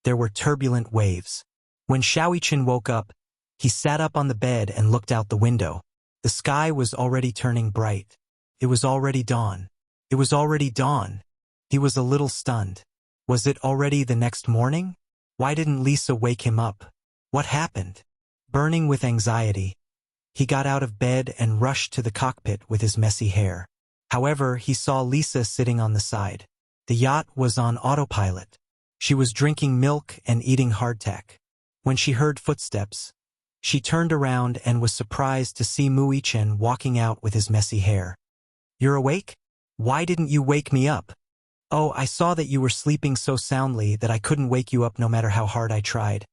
A: there were turbulent waves. When Xiaoyichen woke up, he sat up on the bed and looked out the window. The sky was already turning bright. It was already dawn. It was already dawn. He was a little stunned. Was it already the next morning? Why didn't Lisa wake him up? What happened? Burning with anxiety, he got out of bed and rushed to the cockpit with his messy hair. However, he saw Lisa sitting on the side. The yacht was on autopilot. She was drinking milk and eating hardtack. When she heard footsteps, she turned around and was surprised to see Muichen walking out with his messy hair. "You're awake? Why didn't you wake me up?" "Oh, I saw that you were sleeping so soundly that I couldn't wake you up no matter how hard I tried.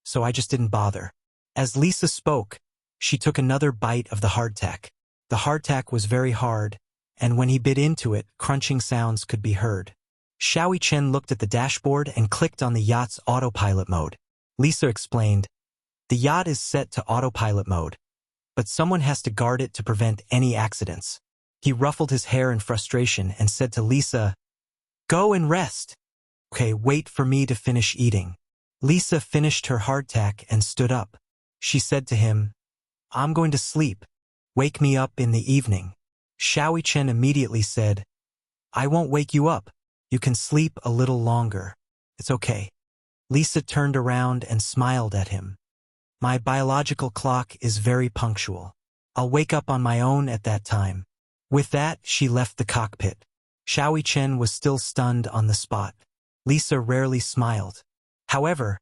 A: So I just didn't bother." As Lisa spoke, she took another bite of the hardtack. The hardtack was very hard, and when he bit into it, crunching sounds could be heard. Xiaoyichen looked at the dashboard and clicked on the yacht's autopilot mode. Lisa explained, "The yacht is set to autopilot mode, but someone has to guard it to prevent any accidents." He ruffled his hair in frustration and said to Lisa, "Go and rest. Okay, wait for me to finish eating." Lisa finished her hardtack and stood up. She said to him, "I'm going to sleep. Wake me up in the evening." Xiaoyichen immediately said, "I won't wake you up. You can sleep a little longer. It's okay." Lisa turned around and smiled at him. "My biological clock is very punctual. I'll wake up on my own at that time." With that, she left the cockpit. Xiaoyichen was still stunned on the spot. Lisa rarely smiled. However,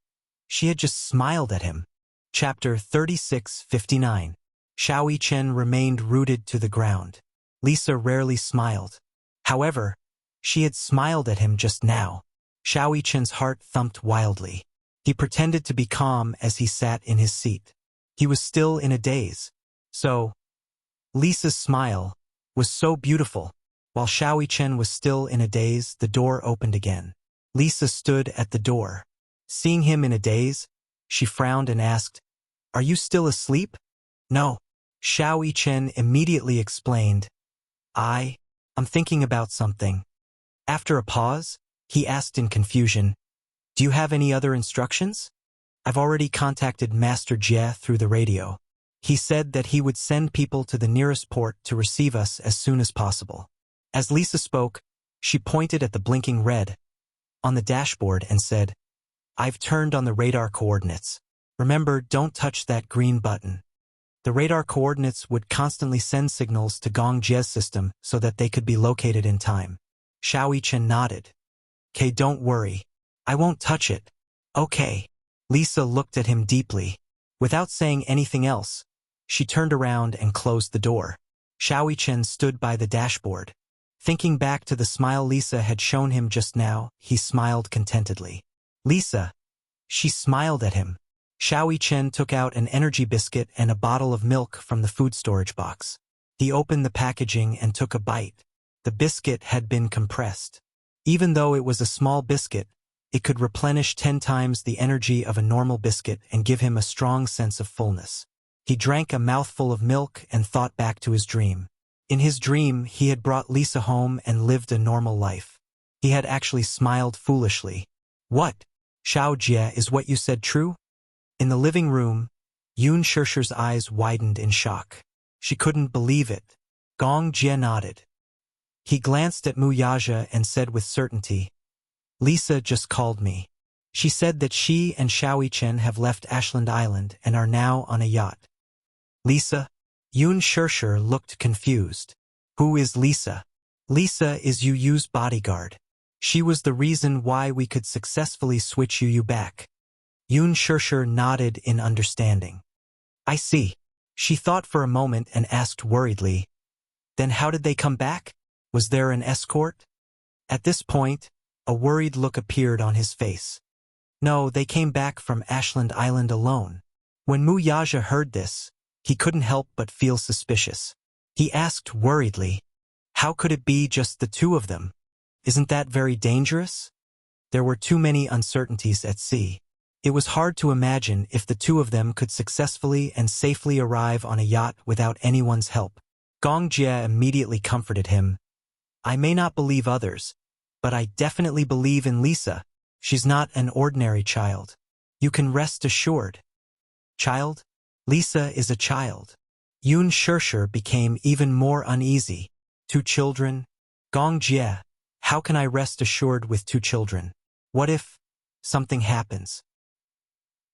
A: she had just smiled at him. Chapter 36:59. Xiaoyichen remained rooted to the ground. Lisa rarely smiled. However, she had smiled at him just now. Xiaoyichen's heart thumped wildly. He pretended to be calm as he sat in his seat. He was still in a daze. So, Lisa's smile was so beautiful. While Xiaoyichen was still in a daze, the door opened again. Lisa stood at the door. Seeing him in a daze, she frowned and asked, "Are you still asleep?" "No." Xiaoyichen immediately explained, I'm thinking about something." After a pause, he asked in confusion, "Do you have any other instructions?" "I've already contacted Master Jie through the radio. He said that he would send people to the nearest port to receive us as soon as possible." As Lisa spoke, she pointed at the blinking red on the dashboard and said, "I've turned on the radar coordinates. Remember, don't touch that green button." The radar coordinates would constantly send signals to Gong Jie's system so that they could be located in time. Xiaoyichen nodded. "Okay, don't worry. I won't touch it." "Okay." Lisa looked at him deeply. Without saying anything else, she turned around and closed the door. Xiaoyichen stood by the dashboard. Thinking back to the smile Lisa had shown him just now, he smiled contentedly. "Lisa." She smiled at him. Xiaoyichen took out an energy biscuit and a bottle of milk from the food storage box. He opened the packaging and took a bite. The biscuit had been compressed. Even though it was a small biscuit, it could replenish 10 times the energy of a normal biscuit and give him a strong sense of fullness. He drank a mouthful of milk and thought back to his dream. In his dream, he had brought Lisa home and lived a normal life. He had actually smiled foolishly. "What? Xiao Jie, is what you said true?" In the living room, Yun Shirshi's eyes widened in shock. She couldn't believe it. Gong Jie nodded. He glanced at Mu Yaja and said with certainty, Lisa just called me. She said that she and Xiao Chen have left Ashland Island and are now on a yacht. Lisa? Yun Shirshir looked confused. Who is Lisa? Lisa is Yu Yu's bodyguard. She was the reason why we could successfully switch Yu Yu back. Yun Shirshir nodded in understanding. I see. She thought for a moment and asked worriedly, Then how did they come back? Was there an escort? At this point, a worried look appeared on his face. No, they came back from Ashland Island alone. When Mu Yaja heard this, he couldn't help but feel suspicious. He asked worriedly, How could it be just the two of them? Isn't that very dangerous? There were too many uncertainties at sea. It was hard to imagine if the two of them could successfully and safely arrive on a yacht without anyone's help. Gong Jie immediately comforted him. I may not believe others, but I definitely believe in Lisa. She's not an ordinary child. You can rest assured. Child? Lisa is a child. Yun Shirshir became even more uneasy. 2 children? Gong Jie, how can I rest assured with 2 children? What if something happens?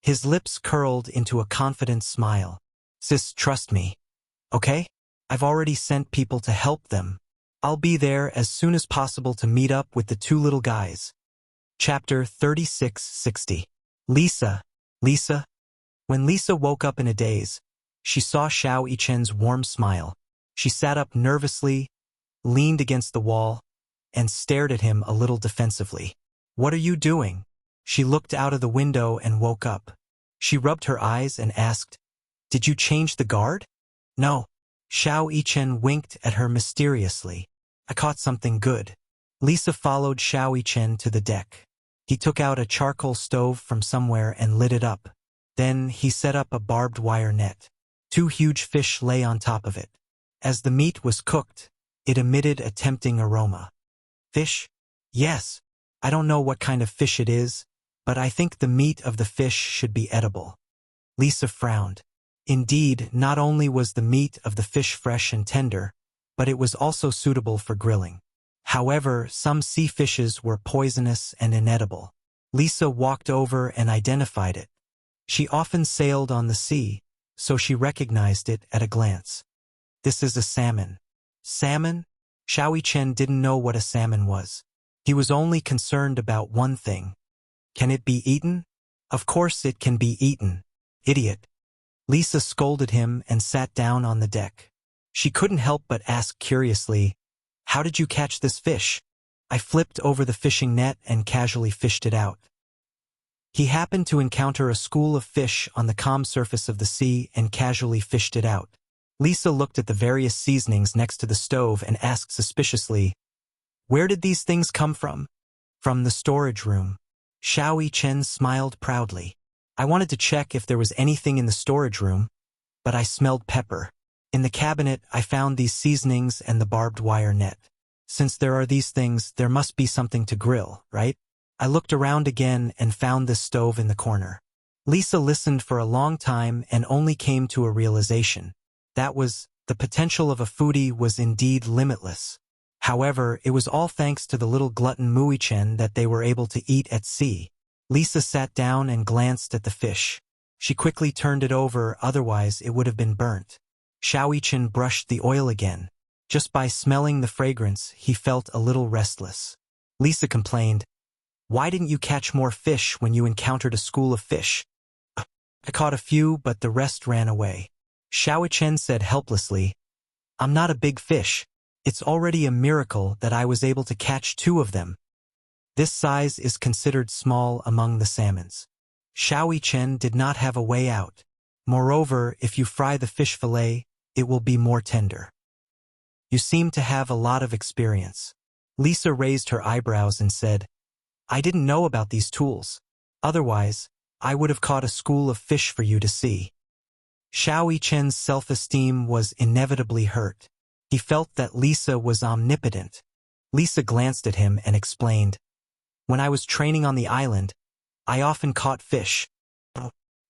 A: His lips curled into a confident smile. Sis, trust me. Okay? I've already sent people to help them. I'll be there as soon as possible to meet up with the 2 little guys. Chapter 3660. Lisa. Lisa? When Lisa woke up in a daze, she saw Xiao Yichen's warm smile. She sat up nervously, leaned against the wall, and stared at him a little defensively. What are you doing? She looked out of the window and woke up. She rubbed her eyes and asked, Did you change the guard? No. Xiao Yichen winked at her mysteriously. I caught something good. Lisa followed Xiao Yichen to the deck. He took out a charcoal stove from somewhere and lit it up. Then he set up a barbed wire net. 2 huge fish lay on top of it. As the meat was cooked, it emitted a tempting aroma. Fish? Yes. I don't know what kind of fish it is, but I think the meat of the fish should be edible. Lisa frowned. Indeed, not only was the meat of the fish fresh and tender, but it was also suitable for grilling. However, some sea fishes were poisonous and inedible. Lisa walked over and identified it. She often sailed on the sea, so she recognized it at a glance. This is a salmon. Salmon? Xiao Yichen didn't know what a salmon was. He was only concerned about one thing. Can it be eaten? Of course it can be eaten. Idiot. Lisa scolded him and sat down on the deck. She couldn't help but ask curiously, How did you catch this fish? I flipped over the fishing net and casually fished it out. He happened to encounter a school of fish on the calm surface of the sea and casually fished it out. Lisa looked at the various seasonings next to the stove and asked suspiciously, Where did these things come from? From the storage room. Xiao Yichen smiled proudly. I wanted to check if there was anything in the storage room, but I smelled pepper. In the cabinet, I found these seasonings and the barbed wire net. Since there are these things, there must be something to grill, right? I looked around again and found this stove in the corner. Lisa listened for a long time and only came to a realization. That was, the potential of a foodie was indeed limitless. However, it was all thanks to the little glutton Mu Yichen that they were able to eat at sea. Lisa sat down and glanced at the fish. She quickly turned it over, otherwise it would have been burnt. Xiao Yichen brushed the oil again. Just by smelling the fragrance, he felt a little restless. Lisa complained, Why didn't you catch more fish when you encountered a school of fish? I caught a few, but the rest ran away. Xiao Yichen said helplessly, I'm not a big fish. It's already a miracle that I was able to catch 2 of them. This size is considered small among the salmons. Xiao Yichen did not have a way out. Moreover, if you fry the fish fillet, it will be more tender. You seem to have a lot of experience. Lisa raised her eyebrows and said, I didn't know about these tools. Otherwise, I would have caught a school of fish for you to see. Xiao Yichen's self-esteem was inevitably hurt. He felt that Lisa was omnipotent. Lisa glanced at him and explained, When I was training on the island, I often caught fish.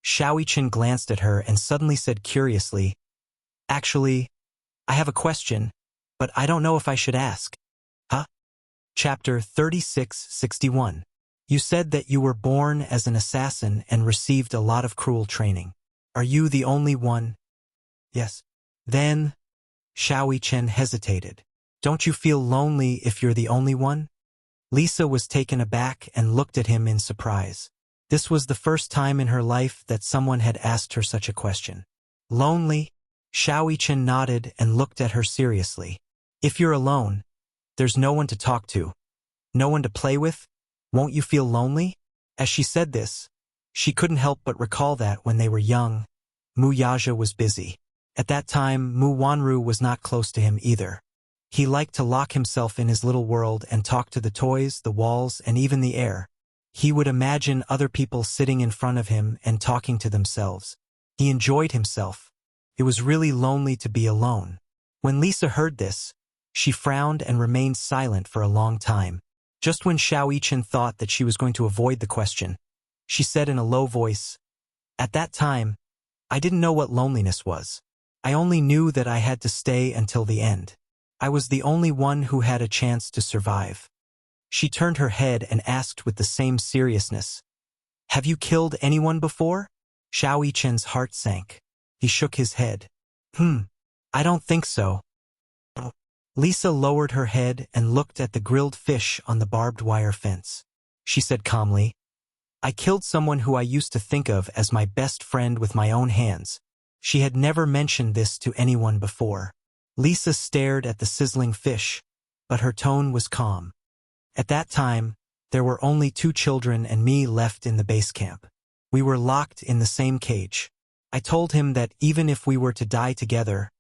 A: Xiaoqian glanced at her and suddenly said curiously, "Actually, I have a question, but I don't know if I should ask." Huh? Chapter 3661. You said that you were born as an assassin and received a lot of cruel training. Are you the only one? Yes. Then, Xiaoqian hesitated. Don't you feel lonely if you're the only one? Lisa was taken aback and looked at him in surprise. This was the first time in her life that someone had asked her such a question. Lonely? Xiaoqian nodded and looked at her seriously. If you're alone, there's no one to talk to, no one to play with, won't you feel lonely? As she said this, she couldn't help but recall that when they were young, Mu Yaja was busy. At that time, Mu Wanru was not close to him either. He liked to lock himself in his little world and talk to the toys, the walls, and even the air. He would imagine other people sitting in front of him and talking to themselves. He enjoyed himself. It was really lonely to be alone. When Lisa heard this, she frowned and remained silent for a long time. Just when Xiaoqian thought that she was going to avoid the question, she said in a low voice, "At that time, I didn't know what loneliness was. I only knew that I had to stay until the end. I was the only one who had a chance to survive." She turned her head and asked with the same seriousness, "Have you killed anyone before?" Xiaoqian's heart sank. He shook his head. I don't think so." Lisa lowered her head and looked at the grilled fish on the barbed wire fence. She said calmly, "I killed someone who I used to think of as my best friend with my own hands." She had never mentioned this to anyone before. Lisa stared at the sizzling fish, but her tone was calm. At that time, there were only 2 children and me left in the base camp. We were locked in the same cage. I told him that even if we were to die together,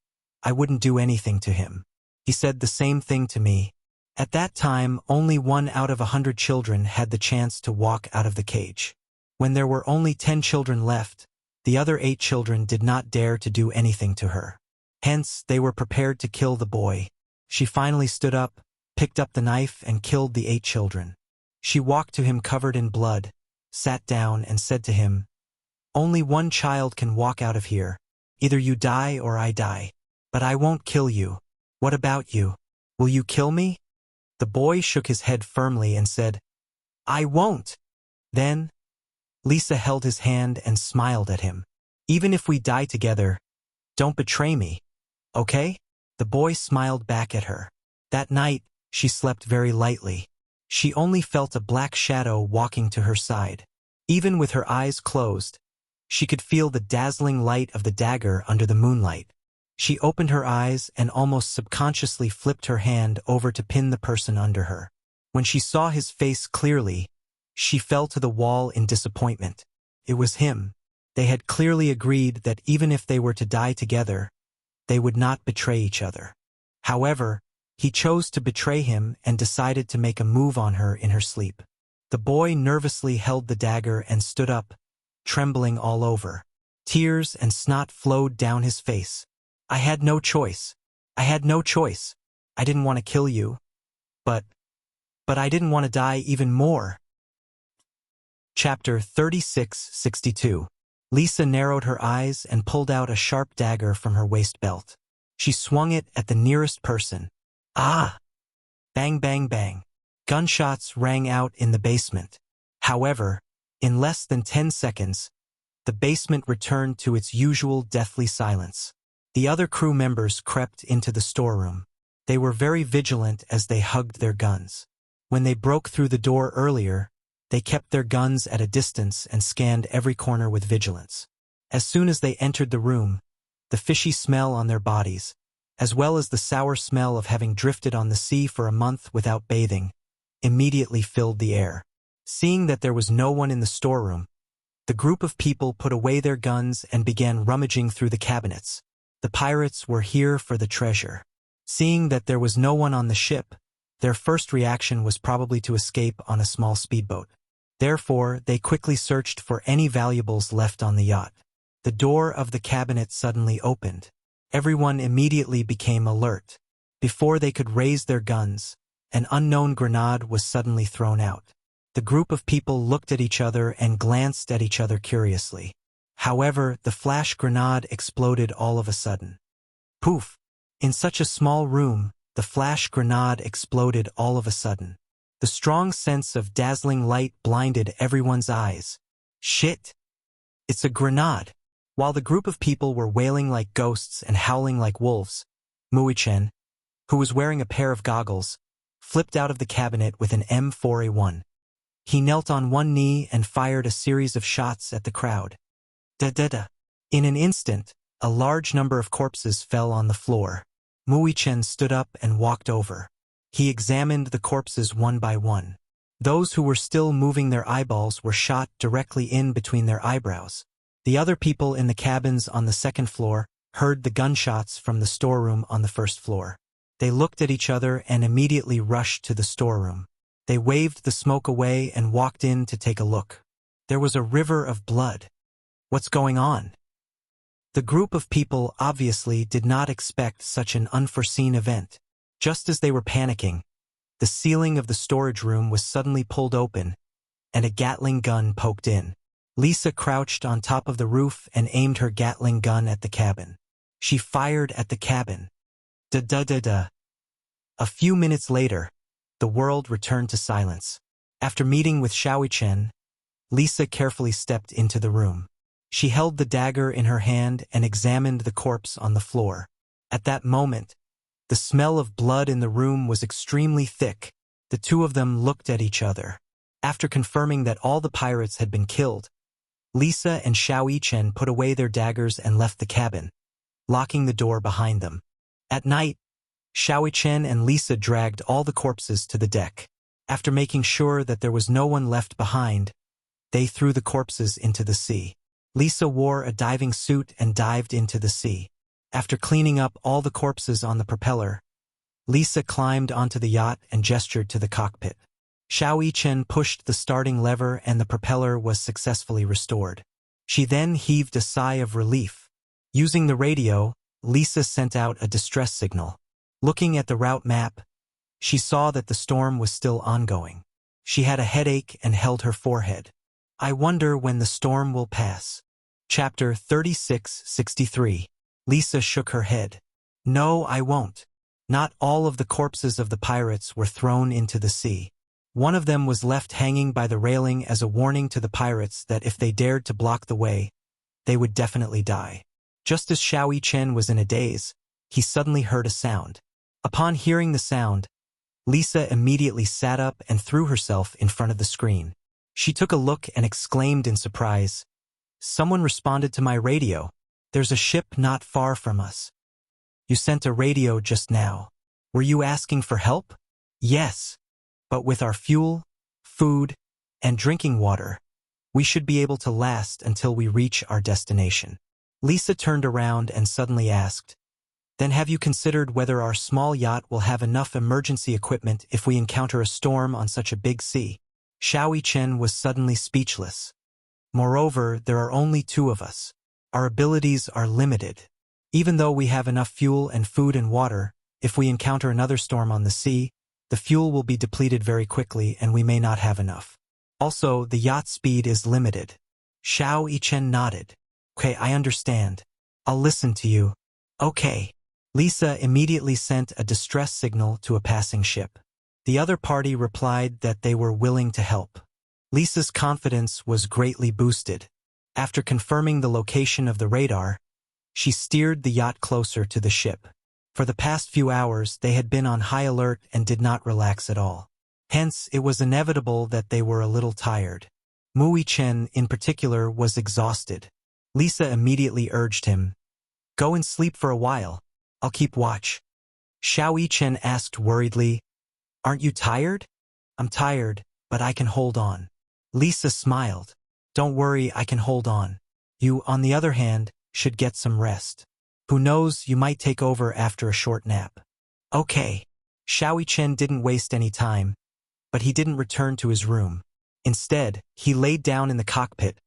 A: I wouldn't do anything to him. He said the same thing to me. At that time, only 1 out of 100 children had the chance to walk out of the cage. When there were only 10 children left, the other 8 children did not dare to do anything to her. Hence, they were prepared to kill the boy. She finally stood up, picked up the knife, and killed the 8 children. She walked to him covered in blood, sat down, and said to him, "Only 1 child can walk out of here. Either you die or I die. But I won't kill you. What about you? Will you kill me?" The boy shook his head firmly and said, "I won't." Then, Lisa held his hand and smiled at him. "Even if we die together, don't betray me, okay?" The boy smiled back at her. That night, she slept very lightly. She only felt a black shadow walking to her side. Even with her eyes closed, she could feel the dazzling light of the dagger under the moonlight. She opened her eyes and almost subconsciously flipped her hand over to pin the person under her. When she saw his face clearly, she fell to the wall in disappointment. It was him. They had clearly agreed that even if they were to die together, they would not betray each other. However, he chose to betray him and decided to make a move on her in her sleep. The boy nervously held the dagger and stood up, trembling all over. Tears and snot flowed down his face. "I had no choice. I had no choice. I didn't want to kill you. But I didn't want to die even more." Chapter 3662. Lisa narrowed her eyes and pulled out a sharp dagger from her waist belt. She swung it at the nearest person. Ah! Bang, bang, bang. Gunshots rang out in the basement. However, in less than 10 seconds, the basement returned to its usual deathly silence. The other crew members crept into the storeroom. They were very vigilant as they hugged their guns. When they broke through the door earlier, they kept their guns at a distance and scanned every corner with vigilance. As soon as they entered the room, the fishy smell on their bodies, as well as the sour smell of having drifted on the sea for a month without bathing, immediately filled the air. Seeing that there was no one in the storeroom, the group of people put away their guns and began rummaging through the cabinets. The pirates were here for the treasure. Seeing that there was no one on the ship, their first reaction was probably to escape on a small speedboat. Therefore, they quickly searched for any valuables left on the yacht. The door of the cabinet suddenly opened. Everyone immediately became alert. Before they could raise their guns, an unknown grenade was suddenly thrown out. The group of people looked at each other and glanced at each other curiously. However, the flash grenade exploded all of a sudden. Poof! In such a small room, the flash grenade exploded all of a sudden. The strong sense of dazzling light blinded everyone's eyes. Shit! It's a grenade! While the group of people were wailing like ghosts and howling like wolves, Wuxia, who was wearing a pair of goggles, flipped out of the cabinet with an M4A1. He knelt on one knee and fired a series of shots at the crowd. Da-da-da. In an instant, a large number of corpses fell on the floor. Wuxia stood up and walked over. He examined the corpses one by one. Those who were still moving their eyeballs were shot directly in between their eyebrows. The other people in the cabins on the second floor heard the gunshots from the storeroom on the first floor. They looked at each other and immediately rushed to the storeroom. They waved the smoke away and walked in to take a look. There was a river of blood. What's going on? The group of people obviously did not expect such an unforeseen event. Just as they were panicking, the ceiling of the storage room was suddenly pulled open, and a Gatling gun poked in. Lisa crouched on top of the roof and aimed her Gatling gun at the cabin. She fired at the cabin. Da-da-da-da. A few minutes later, the world returned to silence. After meeting with Wuxia, Lisa carefully stepped into the room. She held the dagger in her hand and examined the corpse on the floor. At that moment, the smell of blood in the room was extremely thick. The two of them looked at each other. After confirming that all the pirates had been killed, Lisa and Wuxia put away their daggers and left the cabin, locking the door behind them. At night, Wuxia and Lisa dragged all the corpses to the deck. After making sure that there was no one left behind, they threw the corpses into the sea. Lisa wore a diving suit and dived into the sea. After cleaning up all the corpses on the propeller, Lisa climbed onto the yacht and gestured to the cockpit. Wuxia pushed the starting lever and the propeller was successfully restored. She then heaved a sigh of relief. Using the radio, Lisa sent out a distress signal. Looking at the route map, she saw that the storm was still ongoing. She had a headache and held her forehead. I wonder when the storm will pass. Chapter 3663. Lisa shook her head. No, I won't. Not all of the corpses of the pirates were thrown into the sea. One of them was left hanging by the railing as a warning to the pirates that if they dared to block the way, they would definitely die. Just as Wuxia was in a daze, he suddenly heard a sound. Upon hearing the sound, Lisa immediately sat up and threw herself in front of the screen. She took a look and exclaimed in surprise, "Someone responded to my radio. There's a ship not far from us. You sent a radio just now. Were you asking for help?" "Yes. But with our fuel, food, and drinking water, we should be able to last until we reach our destination." Lisa turned around and suddenly asked, "Then have you considered whether our small yacht will have enough emergency equipment if we encounter a storm on such a big sea?" Wuxia was suddenly speechless. Moreover, there are only two of us. Our abilities are limited. Even though we have enough fuel and food and water, if we encounter another storm on the sea, the fuel will be depleted very quickly and we may not have enough. Also, the yacht's speed is limited. Wuxia nodded. "Okay, I understand. I'll listen to you." "Okay." Lisa immediately sent a distress signal to a passing ship. The other party replied that they were willing to help. Lisa's confidence was greatly boosted. After confirming the location of the radar, she steered the yacht closer to the ship. For the past few hours, they had been on high alert and did not relax at all. Hence, it was inevitable that they were a little tired. Wuxia, in particular, was exhausted. Lisa immediately urged him, "Go and sleep for a while. I'll keep watch." Wuxia asked worriedly, "Aren't you tired?" "I'm tired, but I can hold on." Lisa smiled. "Don't worry, I can hold on. You, on the other hand, should get some rest. Who knows, you might take over after a short nap." "Okay." Wuxia didn't waste any time, but he didn't return to his room. Instead, he laid down in the cockpit,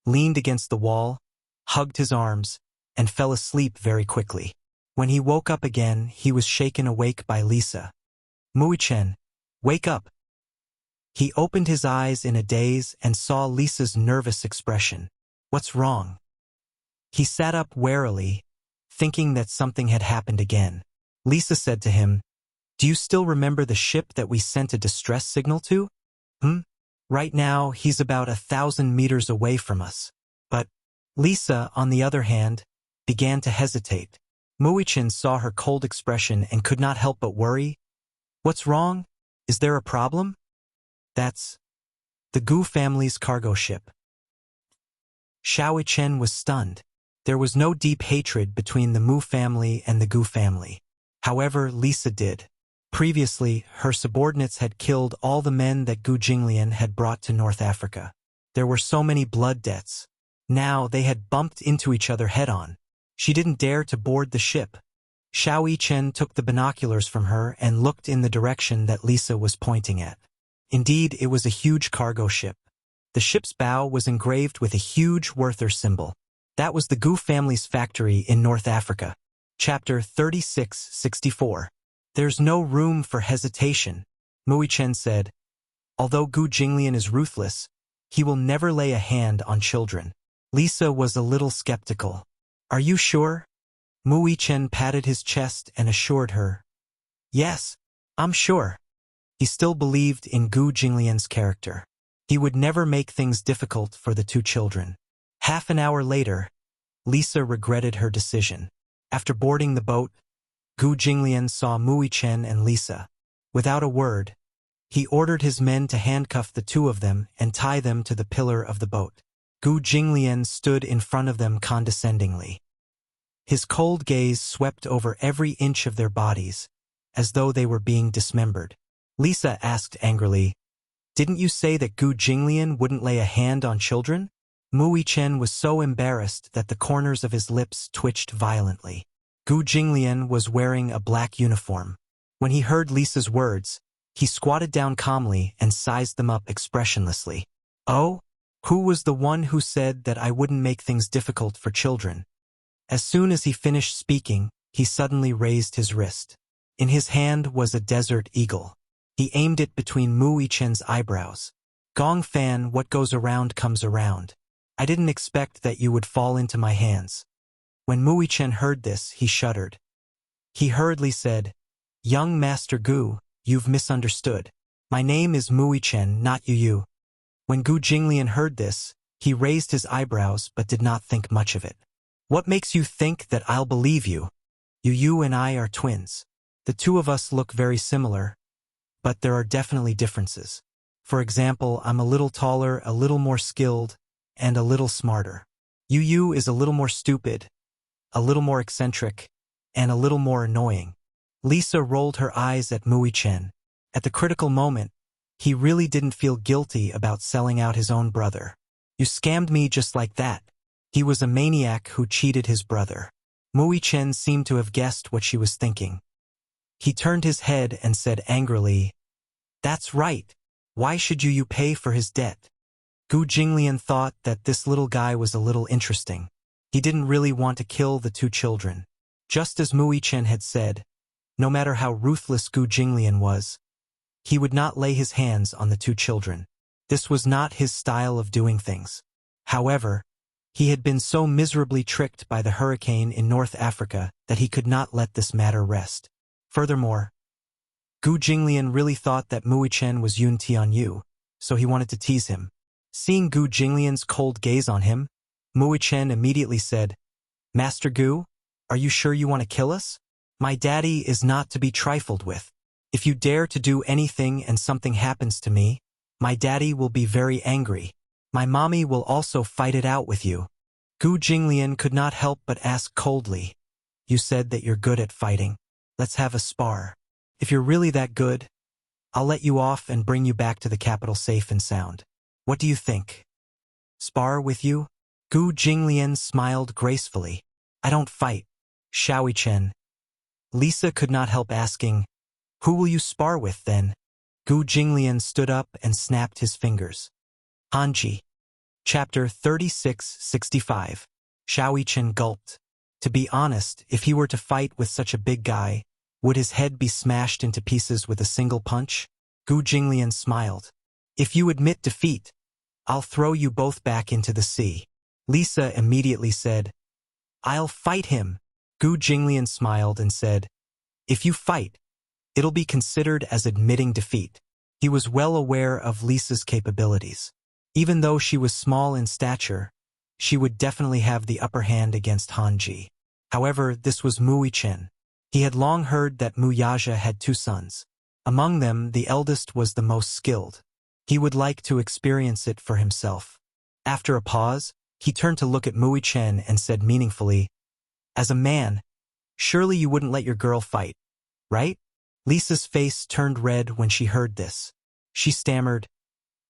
A: leaned against the wall, hugged his arms, and fell asleep very quickly. When he woke up again, he was shaken awake by Lisa. "Wuxia, wake up." He opened his eyes in a daze and saw Lisa's nervous expression. "What's wrong?" He sat up warily, thinking that something had happened again. Lisa said to him, "Do you still remember the ship that we sent a distress signal to? Right now, he's about 1,000 meters away from us." But Lisa, on the other hand, began to hesitate. Muichin saw her cold expression and could not help but worry. "What's wrong? Is there a problem?" "That's the Gu family's cargo ship." Xiao Chen was stunned. There was no deep hatred between the Mu family and the Gu family. However, Lisa did. Previously, her subordinates had killed all the men that Gu Jinglian had brought to North Africa. There were so many blood debts. Now they had bumped into each other head-on. She didn't dare to board the ship. Xiao Chen took the binoculars from her and looked in the direction that Lisa was pointing at. Indeed, it was a huge cargo ship. The ship's bow was engraved with a huge Werther symbol. That was the Gu family's factory in North Africa. Chapter 3664. "There's no room for hesitation," Muichin said. "Although Gu Jinglian is ruthless, he will never lay a hand on children." Lisa was a little skeptical. "Are you sure?" Muichin patted his chest and assured her. "Yes, I'm sure." He still believed in Gu Jinglian's character. He would never make things difficult for the two children. Half an hour later, Lisa regretted her decision. After boarding the boat, Gu Jinglian saw Muichin and Lisa. Without a word, he ordered his men to handcuff the two of them and tie them to the pillar of the boat. Gu Jinglian stood in front of them condescendingly. His cold gaze swept over every inch of their bodies, as though they were being dismembered. Lisa asked angrily, "Didn't you say that Gu Jinglian wouldn't lay a hand on children?" Muichin was so embarrassed that the corners of his lips twitched violently. Gu Jinglian was wearing a black uniform. When he heard Lisa's words, he squatted down calmly and sized them up expressionlessly. "Oh? Who was the one who said that I wouldn't make things difficult for children?" As soon as he finished speaking, he suddenly raised his wrist. In his hand was a desert eagle. He aimed it between Muichin's eyebrows. "Gong Fan, what goes around comes around. I didn't expect that you would fall into my hands." When Muichin heard this, he shuddered. He hurriedly said, "Young Master Gu, you've misunderstood. My name is Muichin, not Yu. When Gu Jinglian heard this, he raised his eyebrows but did not think much of it. "What makes you think that I'll believe you? Yu and I are twins. The two of us look very similar, but there are definitely differences. For example, I'm a little taller, a little more skilled, and a little smarter. Yu is a little more stupid, a little more eccentric, and a little more annoying." Lisa rolled her eyes at Muichin. At the critical moment, he really didn't feel guilty about selling out his own brother. "You scammed me just like that." He was a maniac who cheated his brother. Muichin seemed to have guessed what she was thinking. He turned his head and said angrily, "That's right. Why should you pay for his debt?" Gu Jinglian thought that this little guy was a little interesting. He didn't really want to kill the two children. Just as Muichin had said, no matter how ruthless Gu Jinglian was, he would not lay his hands on the two children. This was not his style of doing things. However, he had been so miserably tricked by the hurricane in North Africa that he could not let this matter rest. Furthermore, Gu Jinglian really thought that Muichin was Yun Tianyu, so he wanted to tease him. Seeing Gu Jinglian's cold gaze on him, Muichin immediately said, "Master Gu, are you sure you want to kill us? My daddy is not to be trifled with. If you dare to do anything and something happens to me, my daddy will be very angry. My mommy will also fight it out with you." Gu Jinglian could not help but ask coldly, "You said that you're good at fighting. Let's have a spar. If you're really that good, I'll let you off and bring you back to the capital safe and sound. What do you think? Spar with you?" Gu Jinglian smiled gracefully. "I don't fight." Xiao Chen. Lisa could not help asking, "Who will you spar with then?" Gu Jinglian stood up and snapped his fingers. Hanji. Chapter 3665. Xiao Chen gulped. To be honest, if he were to fight with such a big guy, would his head be smashed into pieces with a single punch? Gu Jinglian smiled. "If you admit defeat, I'll throw you both back into the sea." Lisa immediately said, I'll fight him. Gu Jinglian smiled and said, if you fight, it'll be considered as admitting defeat. He was well aware of Lisa's capabilities. Even though she was small in stature, she would definitely have the upper hand against Hanji. However, this was Mui Chen. He had long heard that Mu Yaja had 2 sons. Among them, the eldest was the most skilled. He would like to experience it for himself. After a pause, he turned to look at Mui Chen and said meaningfully, as a man, surely you wouldn't let your girl fight, right? Lisa's face turned red when she heard this. She stammered,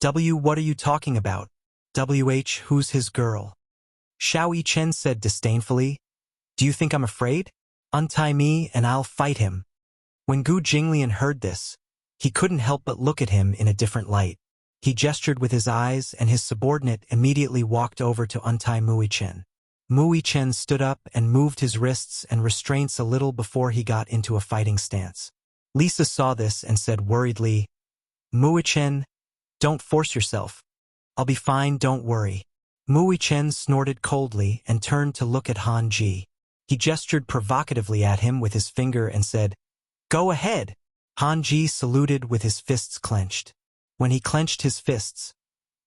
A: what are you talking about? Who's his girl? Xiao Chen said disdainfully, do you think I'm afraid? Untie me and I'll fight him. When Gu Jinglian heard this, he couldn't help but look at him in a different light. He gestured with his eyes and his subordinate immediately walked over to untie Mui Chen. Mui Chen stood up and moved his wrists and restraints a little before he got into a fighting stance. Lisa saw this and said worriedly, Mui Chen, don't force yourself. I'll be fine, don't worry. Mui Chen snorted coldly and turned to look at Han Ji. He gestured provocatively at him with his finger and said, go ahead. Han Ji saluted with his fists clenched. When he clenched his fists,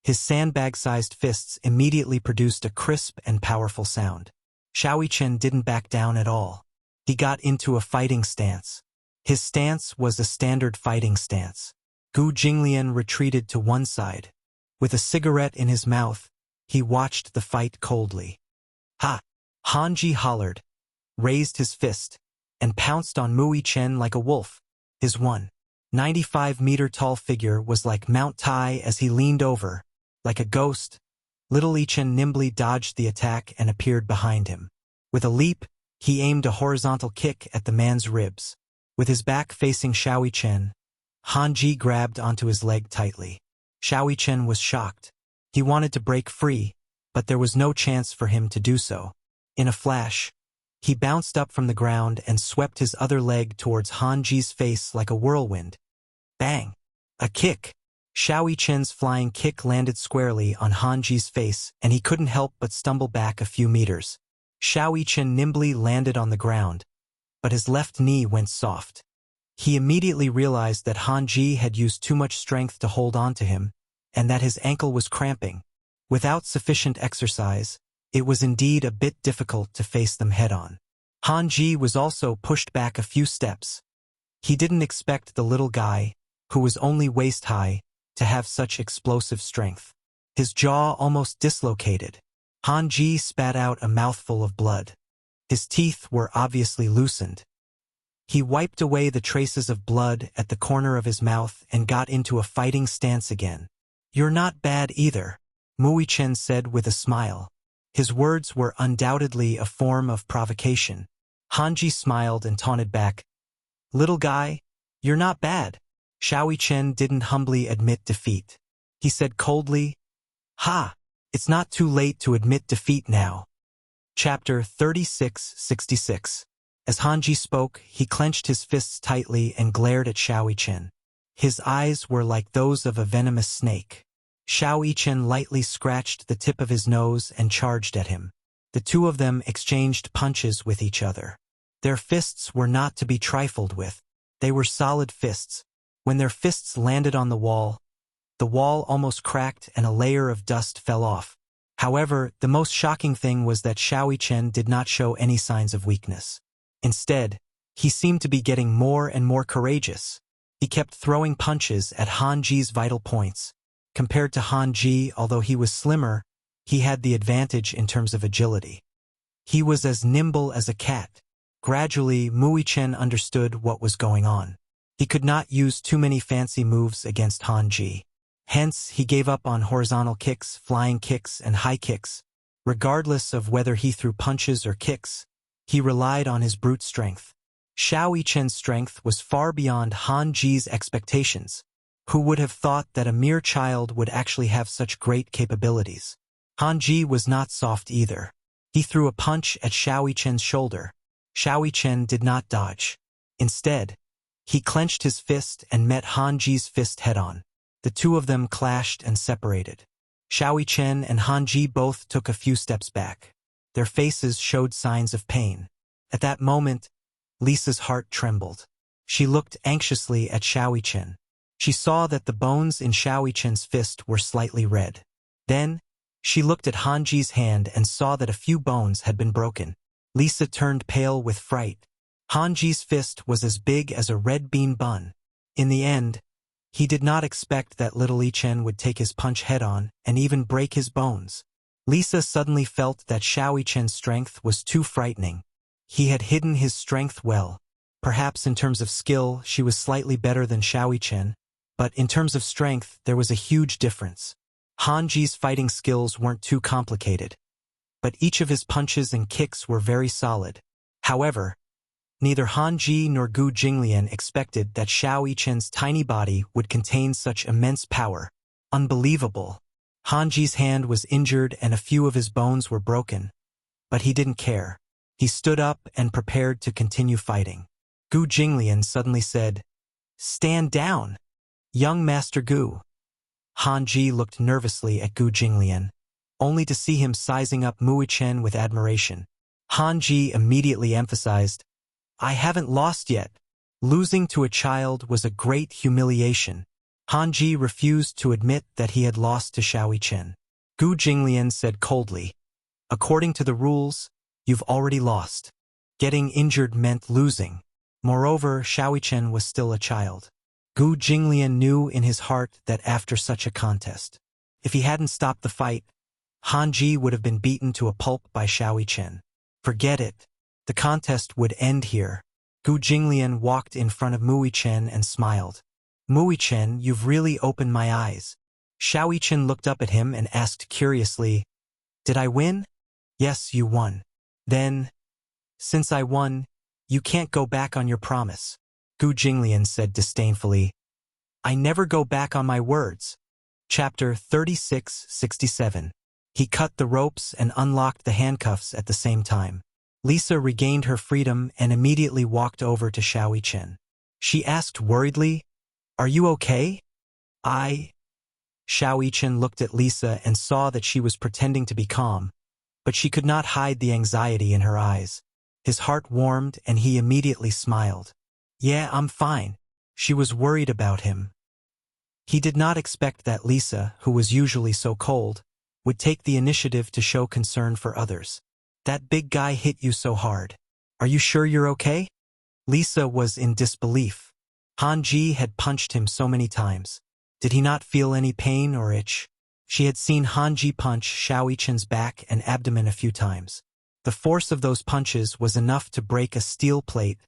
A: his sandbag-sized fists immediately produced a crisp and powerful sound. Xiao Chen didn't back down at all. He got into a fighting stance. His stance was a standard fighting stance. Gu Jinglian retreated to one side. With a cigarette in his mouth, he watched the fight coldly. Ha! Hanji hollered, raised his fist, and pounced on Mui Chen like a wolf. His 195-meter-tall figure was like Mount Tai as he leaned over. Like a ghost, little Li Chen nimbly dodged the attack and appeared behind him. With a leap, he aimed a horizontal kick at the man's ribs. With his back facing Xiao Chen, Hanji grabbed onto his leg tightly. Xiao Chen was shocked. He wanted to break free, but there was no chance for him to do so. In a flash, he bounced up from the ground and swept his other leg towards Hanji's face like a whirlwind. Bang! A kick! Xiao Chen's flying kick landed squarely on Hanji's face and he couldn't help but stumble back a few meters. Xiao Chen nimbly landed on the ground, but his left knee went soft. He immediately realized that Hanji had used too much strength to hold on to him, and that his ankle was cramping. Without sufficient exercise, it was indeed a bit difficult to face them head-on. Hanji was also pushed back a few steps. He didn't expect the little guy, who was only waist-high, to have such explosive strength. His jaw almost dislocated. Hanji spat out a mouthful of blood. His teeth were obviously loosened. He wiped away the traces of blood at the corner of his mouth and got into a fighting stance again. You're not bad either, Mui Chen said with a smile. His words were undoubtedly a form of provocation. Hanji smiled and taunted back, little guy, you're not bad. Xiao Chen didn't humbly admit defeat. He said coldly, ha, it's not too late to admit defeat now. Chapter 3666. As Hanji spoke, he clenched his fists tightly and glared at Xiao Chen. His eyes were like those of a venomous snake. Xiao Chen lightly scratched the tip of his nose and charged at him. The two of them exchanged punches with each other. Their fists were not to be trifled with. They were solid fists. When their fists landed on the wall almost cracked and a layer of dust fell off. However, the most shocking thing was that Xiao Chen did not show any signs of weakness. Instead, he seemed to be getting more and more courageous. He kept throwing punches at Hanji's vital points. Compared to Hanji, although he was slimmer, he had the advantage in terms of agility. He was as nimble as a cat. Gradually, Mui Chen understood what was going on. He could not use too many fancy moves against Hanji. Hence, he gave up on horizontal kicks, flying kicks, and high kicks. Regardless of whether he threw punches or kicks, he relied on his brute strength. Xiao Chen's strength was far beyond Hanji's expectations. Who would have thought that a mere child would actually have such great capabilities? Hanji was not soft either. He threw a punch at Xiao Chen's shoulder. Xiao Chen did not dodge. Instead, he clenched his fist and met Hanji's fist head-on. The two of them clashed and separated. Xiao Chen and Hanji both took a few steps back. Their faces showed signs of pain. At that moment, Lisa's heart trembled. She looked anxiously at Xiaoyichen. She saw that the bones in Xiaoyichen's fist were slightly red. Then, she looked at Hanji's hand and saw that a few bones had been broken. Lisa turned pale with fright. Hanji's fist was as big as a red bean bun. In the end, he did not expect that little Yichen would take his punch head-on and even break his bones. Lisa suddenly felt that Xiaoyichen's strength was too frightening. He had hidden his strength well. Perhaps in terms of skill, she was slightly better than Xiaoyichen, but in terms of strength, there was a huge difference. Hanji's fighting skills weren't too complicated, but each of his punches and kicks were very solid. However, neither Hanji nor Gu Jinglian expected that Xiaoyichen's tiny body would contain such immense power. Unbelievable. Hanji's hand was injured and a few of his bones were broken, but he didn't care. He stood up and prepared to continue fighting. Gu Jinglian suddenly said, "Stand down, young Master Gu." Hanji looked nervously at Gu Jinglian, only to see him sizing up Muichen with admiration. Hanji immediately emphasized, "I haven't lost yet." Losing to a child was a great humiliation. Hanji refused to admit that he had lost to Xiaoyichen. Gu Jinglian said coldly, "According to the rules, you've already lost." Getting injured meant losing. Moreover, Xiaoyichen was still a child. Gu Jinglian knew in his heart that after such a contest, if he hadn't stopped the fight, Hanji would have been beaten to a pulp by Xiaoyichen. Forget it. The contest would end here. Gu Jinglian walked in front of Muichen and smiled. "Muichen, you've really opened my eyes." Xiaoyichen looked up at him and asked curiously, "Did I win?" "Yes, you won." "Then, since I won, you can't go back on your promise." Gu Jinglian said disdainfully, "I never go back on my words." Chapter 36-67. He cut the ropes and unlocked the handcuffs at the same time. Lisa regained her freedom and immediately walked over to Xiaoyichen. She asked worriedly, "Are you okay?" Xiaoyichen looked at Lisa and saw that she was pretending to be calm, but she could not hide the anxiety in her eyes. His heart warmed and he immediately smiled. "Yeah, I'm fine." She was worried about him. He did not expect that Lisa, who was usually so cold, would take the initiative to show concern for others. "That big guy hit you so hard. Are you sure you're okay?" Lisa was in disbelief. Hanji had punched him so many times. Did he not feel any pain or itch? She had seen Hanji punch Xiaoyichen's back and abdomen a few times. The force of those punches was enough to break a steel plate,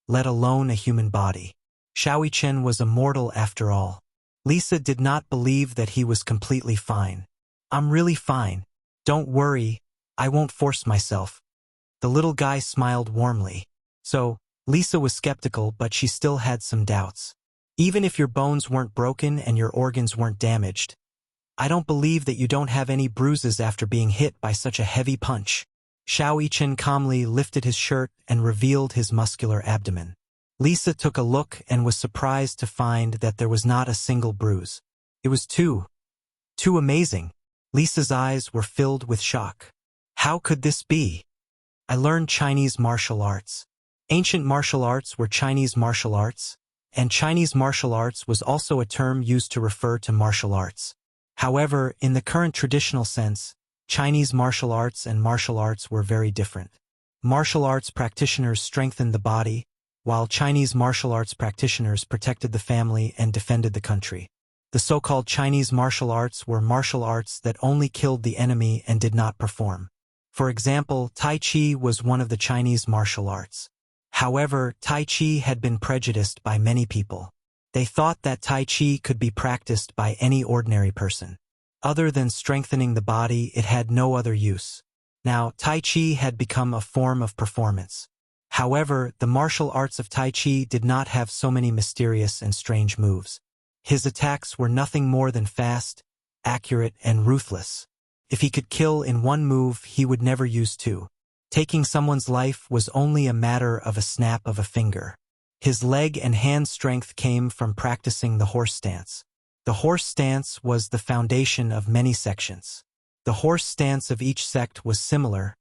A: let alone a human body. Xiaoyichen was a mortal after all. Lisa did not believe that he was completely fine. "I'm really fine. Don't worry, I won't force myself." The little guy smiled warmly. So, Lisa was skeptical, but she still had some doubts. "Even if your bones weren't broken and your organs weren't damaged, I don't believe that you don't have any bruises after being hit by such a heavy punch." Xiaoyichen calmly lifted his shirt and revealed his muscular abdomen. Lisa took a look and was surprised to find that there was not a single bruise. It was too amazing. Lisa's eyes were filled with shock. How could this be? "I learned Chinese martial arts." Ancient martial arts were Chinese martial arts, and Chinese martial arts was also a term used to refer to martial arts. However, in the current traditional sense, Chinese martial arts and martial arts were very different. Martial arts practitioners strengthened the body, while Chinese martial arts practitioners protected the family and defended the country. The so-called Chinese martial arts were martial arts that only killed the enemy and did not perform. For example, Tai Chi was one of the Chinese martial arts. However, Tai Chi had been prejudiced by many people. They thought that Tai Chi could be practiced by any ordinary person. Other than strengthening the body, it had no other use. Now, Tai Chi had become a form of performance. However, the martial arts of Tai Chi did not have so many mysterious and strange moves. His attacks were nothing more than fast, accurate, and ruthless. If he could kill in one move, he would never use two. Taking someone's life was only a matter of a snap of a finger. His leg and hand strength came from practicing the horse stance. The horse stance was the foundation of many sections. The horse stance of each sect was similar,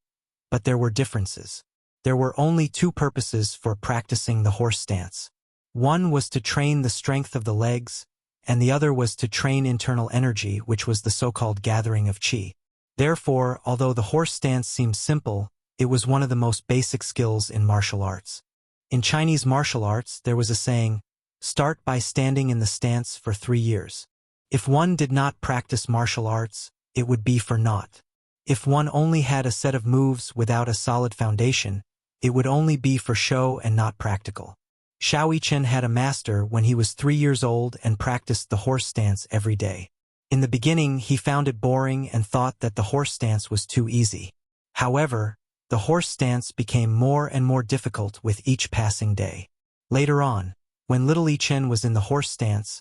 A: But there were differences. There were only two purposes for practicing the horse stance. One was to train the strength of the legs, and the other was to train internal energy, which was the so-called gathering of qi. Therefore, although the horse stance seemed simple, it was one of the most basic skills in martial arts. In Chinese martial arts, there was a saying, "Start by standing in the stance for 3 years." If one did not practice martial arts, it would be for naught. If one only had a set of moves without a solid foundation, it would only be for show and not practical. Xiao Yichen had a master when he was 3 years old and practiced the horse stance every day. In the beginning, he found it boring and thought that the horse stance was too easy. However, the horse stance became more and more difficult with each passing day. Later on, when little Yichen was in the horse stance,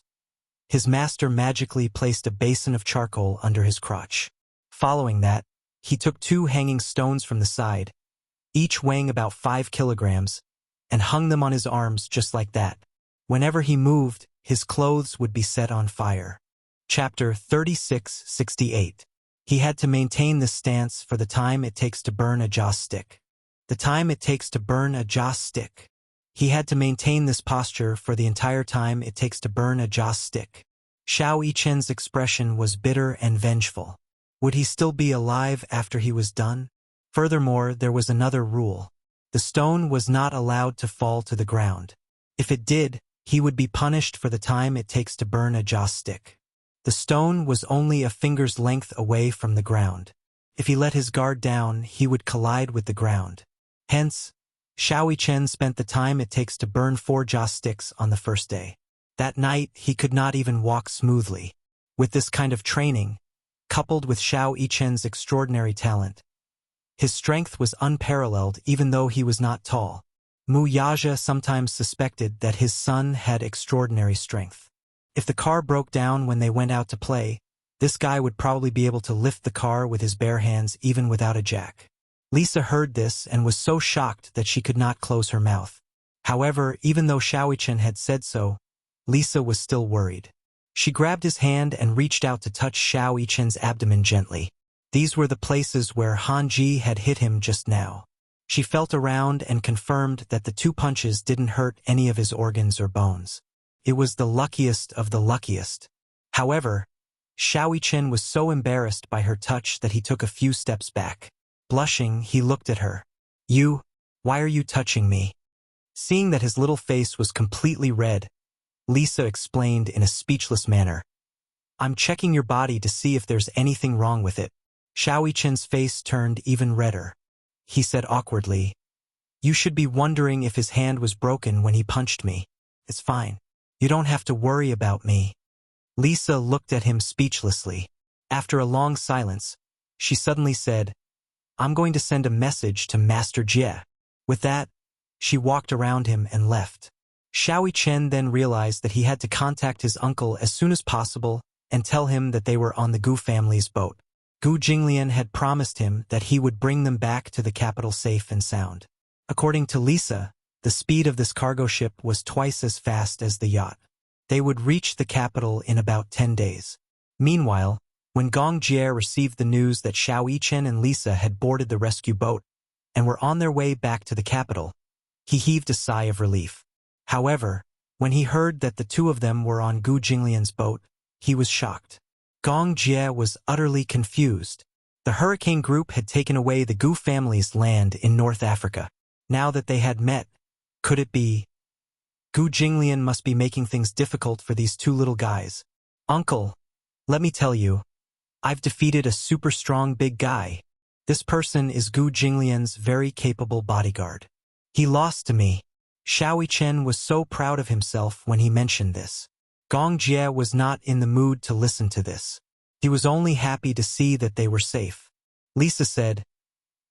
A: his master magically placed a basin of charcoal under his crotch. Following that, he took 2 hanging stones from the side, each weighing about 5 kilograms, and hung them on his arms just like that. Whenever he moved, his clothes would be set on fire. Chapter 3668. He had to maintain this stance for the time it takes to burn a joss stick. The time it takes to burn a joss stick. He had to maintain this posture for the entire time it takes to burn a joss stick. Xiao Yichen's expression was bitter and vengeful. Would he still be alive after he was done? Furthermore, there was another rule. The stone was not allowed to fall to the ground. If it did, he would be punished for the time it takes to burn a joss stick. The stone was only a finger's length away from the ground. If he let his guard down, he would collide with the ground. Hence, Xiao Yichen spent the time it takes to burn 4 joss sticks on the first day. That night, he could not even walk smoothly. With this kind of training, coupled with Xiao Yichen's extraordinary talent, his strength was unparalleled even though he was not tall. Mu Yaja sometimes suspected that his son had extraordinary strength. If the car broke down when they went out to play, this guy would probably be able to lift the car with his bare hands even without a jack. Lisa heard this and was so shocked that she could not close her mouth. However, even though Xiao Yichen had said so, Lisa was still worried. She grabbed his hand and reached out to touch Xiao Yichen's abdomen gently. These were the places where Han Ji had hit him just now. She felt around and confirmed that the 2 punches didn't hurt any of his organs or bones. It was the luckiest of the luckiest. However, Xiao Yichen was so embarrassed by her touch that he took a few steps back. Blushing, he looked at her. Why are you touching me?" Seeing that his little face was completely red, Lisa explained in a speechless manner. "I'm checking your body to see if there's anything wrong with it." Xiao Yichen's face turned even redder. He said awkwardly, "You should be wondering if his hand was broken when he punched me. It's fine. You don't have to worry about me." Lisa looked at him speechlessly. After a long silence, she suddenly said, "I'm going to send a message to Master Jie." With that, she walked around him and left. Xiao Yichen then realized that he had to contact his uncle as soon as possible and tell him that they were on the Gu family's boat. Gu Jinglian had promised him that he would bring them back to the capital safe and sound. According to Lisa, the speed of this cargo ship was twice as fast as the yacht. They would reach the capital in about 10 days. Meanwhile, when Gong Jie received the news that Xiao Yichen and Lisa had boarded the rescue boat and were on their way back to the capital, he heaved a sigh of relief. However, when he heard that the 2 of them were on Gu Jinglian's boat, he was shocked. Gong Jie was utterly confused. The hurricane group had taken away the Gu family's land in North Africa. Now that they had met, could it be? Gu Jinglian must be making things difficult for these 2 little guys. "Uncle, let me tell you, I've defeated a super strong big guy. This person is Gu Jinglian's very capable bodyguard. He lost to me." Xiao Yichen was so proud of himself when he mentioned this. Gong Jie was not in the mood to listen to this. He was only happy to see that they were safe. Lisa said,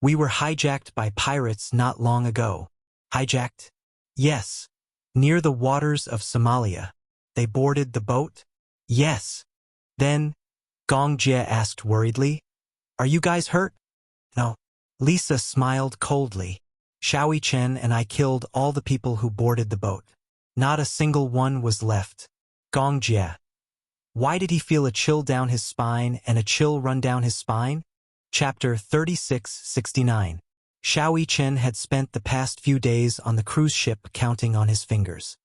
A: "We were hijacked by pirates not long ago." "Hijacked?" "Yes. Near the waters of Somalia. They boarded the boat?" "Yes." "Then," Gong Jie asked worriedly, "are you guys hurt?" "No." Lisa smiled coldly. "Xiao Yichen and I killed all the people who boarded the boat. Not a single one was left." Gong Jie. Why did he feel a chill down his spine and a chill run down his spine? Chapter 3669. Xiao Chen had spent the past few days on the cruise ship counting on his fingers.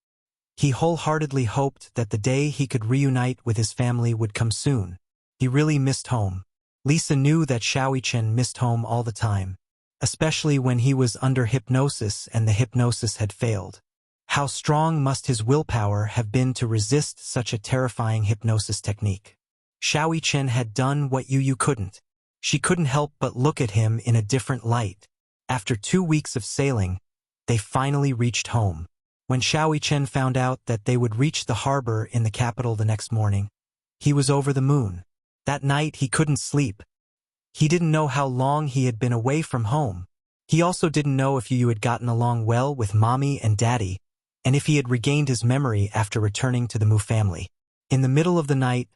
A: He wholeheartedly hoped that the day he could reunite with his family would come soon. He really missed home. Lisa knew that Xiao Chen missed home all the time, especially when he was under hypnosis and the hypnosis had failed. How strong must his willpower have been to resist such a terrifying hypnosis technique? Xiao Chen had done what Yu couldn't. She couldn't help but look at him in a different light. After 2 weeks of sailing, they finally reached home. When Xiao Chen found out that they would reach the harbor in the capital the next morning, he was over the moon. That night he couldn't sleep. He didn't know how long he had been away from home. He also didn't know if Yu had gotten along well with Mommy and Daddy, and if he had regained his memory after returning to the Mu family. In the middle of the night,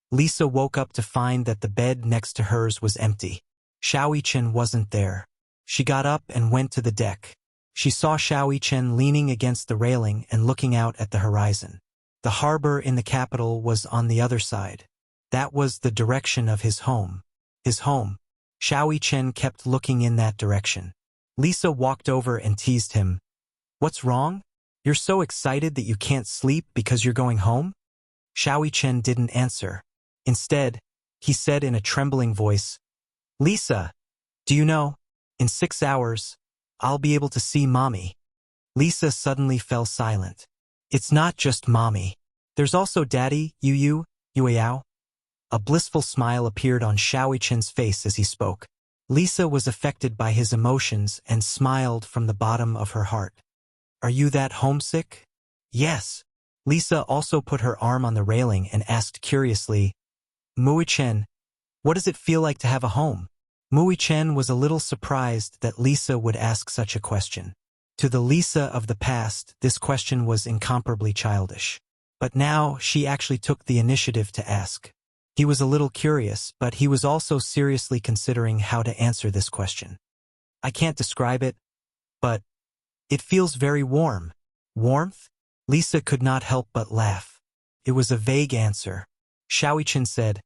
A: Lisa woke up to find that the bed next to hers was empty. Xiao Chen wasn't there. She got up and went to the deck. She saw Xiao Chen leaning against the railing and looking out at the horizon. The harbor in the capital was on the other side. That was the direction of his home. His home. Xiao Chen kept looking in that direction. Lisa walked over and teased him. "What's wrong? You're so excited that you can't sleep because you're going home?" Xiao Chen didn't answer. Instead, he said in a trembling voice, "Lisa, do you know, in 6 hours, I'll be able to see Mommy." Lisa suddenly fell silent. "It's not just Mommy. There's also Daddy, Yu Yao." A blissful smile appeared on Xiao Chen's face as he spoke. Lisa was affected by his emotions and smiled from the bottom of her heart. "Are you that homesick?" "Yes." Lisa also put her arm on the railing and asked curiously, "Mui Chen, what does it feel like to have a home?" Mui Chen was a little surprised that Lisa would ask such a question. To the Lisa of the past, this question was incomparably childish. But now she actually took the initiative to ask. He was a little curious, but he was also seriously considering how to answer this question. "I can't describe it, but it feels very warm." "Warmth?" Lisa could not help but laugh. It was a vague answer. Xiao Chen said,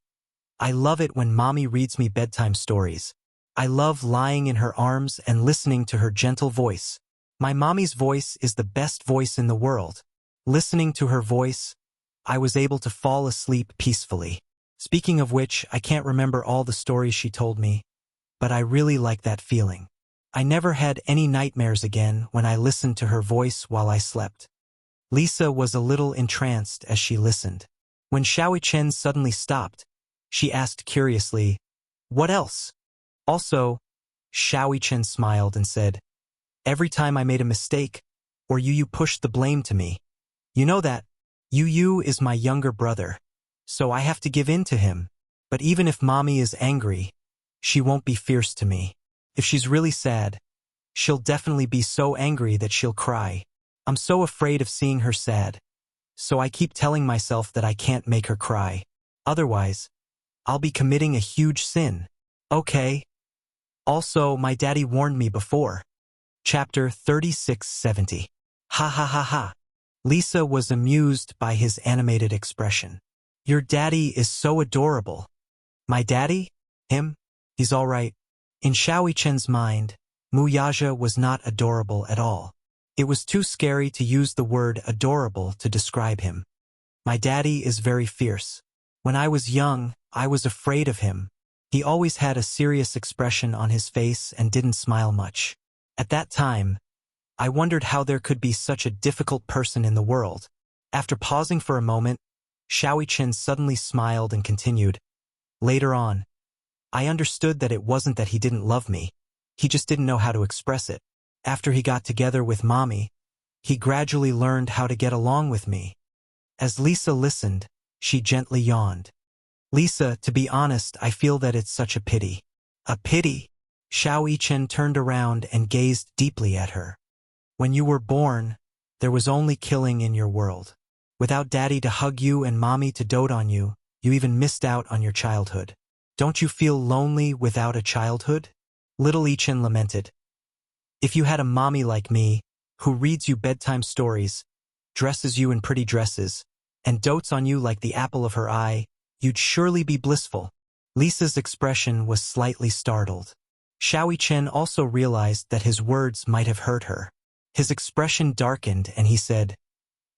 A: "I love it when Mommy reads me bedtime stories. I love lying in her arms and listening to her gentle voice. My mommy's voice is the best voice in the world. Listening to her voice, I was able to fall asleep peacefully. Speaking of which, I can't remember all the stories she told me, but I really like that feeling. I never had any nightmares again when I listened to her voice while I slept." Lisa was a little entranced as she listened. When Xiao Chen suddenly stopped, she asked curiously, "What else?" Also, Xiao Chen smiled and said, "Every time I made a mistake, or Yu pushed the blame to me. You know that Yu is my younger brother, so I have to give in to him. But even if Mommy is angry, she won't be fierce to me. If she's really sad, she'll definitely be so angry that she'll cry. I'm so afraid of seeing her sad, so I keep telling myself that I can't make her cry. Otherwise, I'll be committing a huge sin. Okay. Also, my daddy warned me before." Chapter 3670. Ha ha ha ha. Lisa was amused by his animated expression. "Your daddy is so adorable." "My daddy? Him? He's all right." In Xiao Chen's mind, Mu Yaja was not adorable at all. It was too scary to use the word adorable to describe him. "My daddy is very fierce. When I was young, I was afraid of him. He always had a serious expression on his face and didn't smile much. At that time, I wondered how there could be such a difficult person in the world." After pausing for a moment, Xiao Chen suddenly smiled and continued, "Later on, I understood that it wasn't that he didn't love me. He just didn't know how to express it. After he got together with Mommy, he gradually learned how to get along with me." As Lisa listened, she gently yawned. "Lisa, to be honest, I feel that it's such a pity." "A pity?" Xiao Chen turned around and gazed deeply at her. "When you were born, there was only killing in your world. Without Daddy to hug you and Mommy to dote on you, you even missed out on your childhood. Don't you feel lonely without a childhood?" Little Chen lamented. "If you had a mommy like me, who reads you bedtime stories, dresses you in pretty dresses, and dotes on you like the apple of her eye, you'd surely be blissful." Lisa's expression was slightly startled. Xiao Chen also realized that his words might have hurt her. His expression darkened and he said,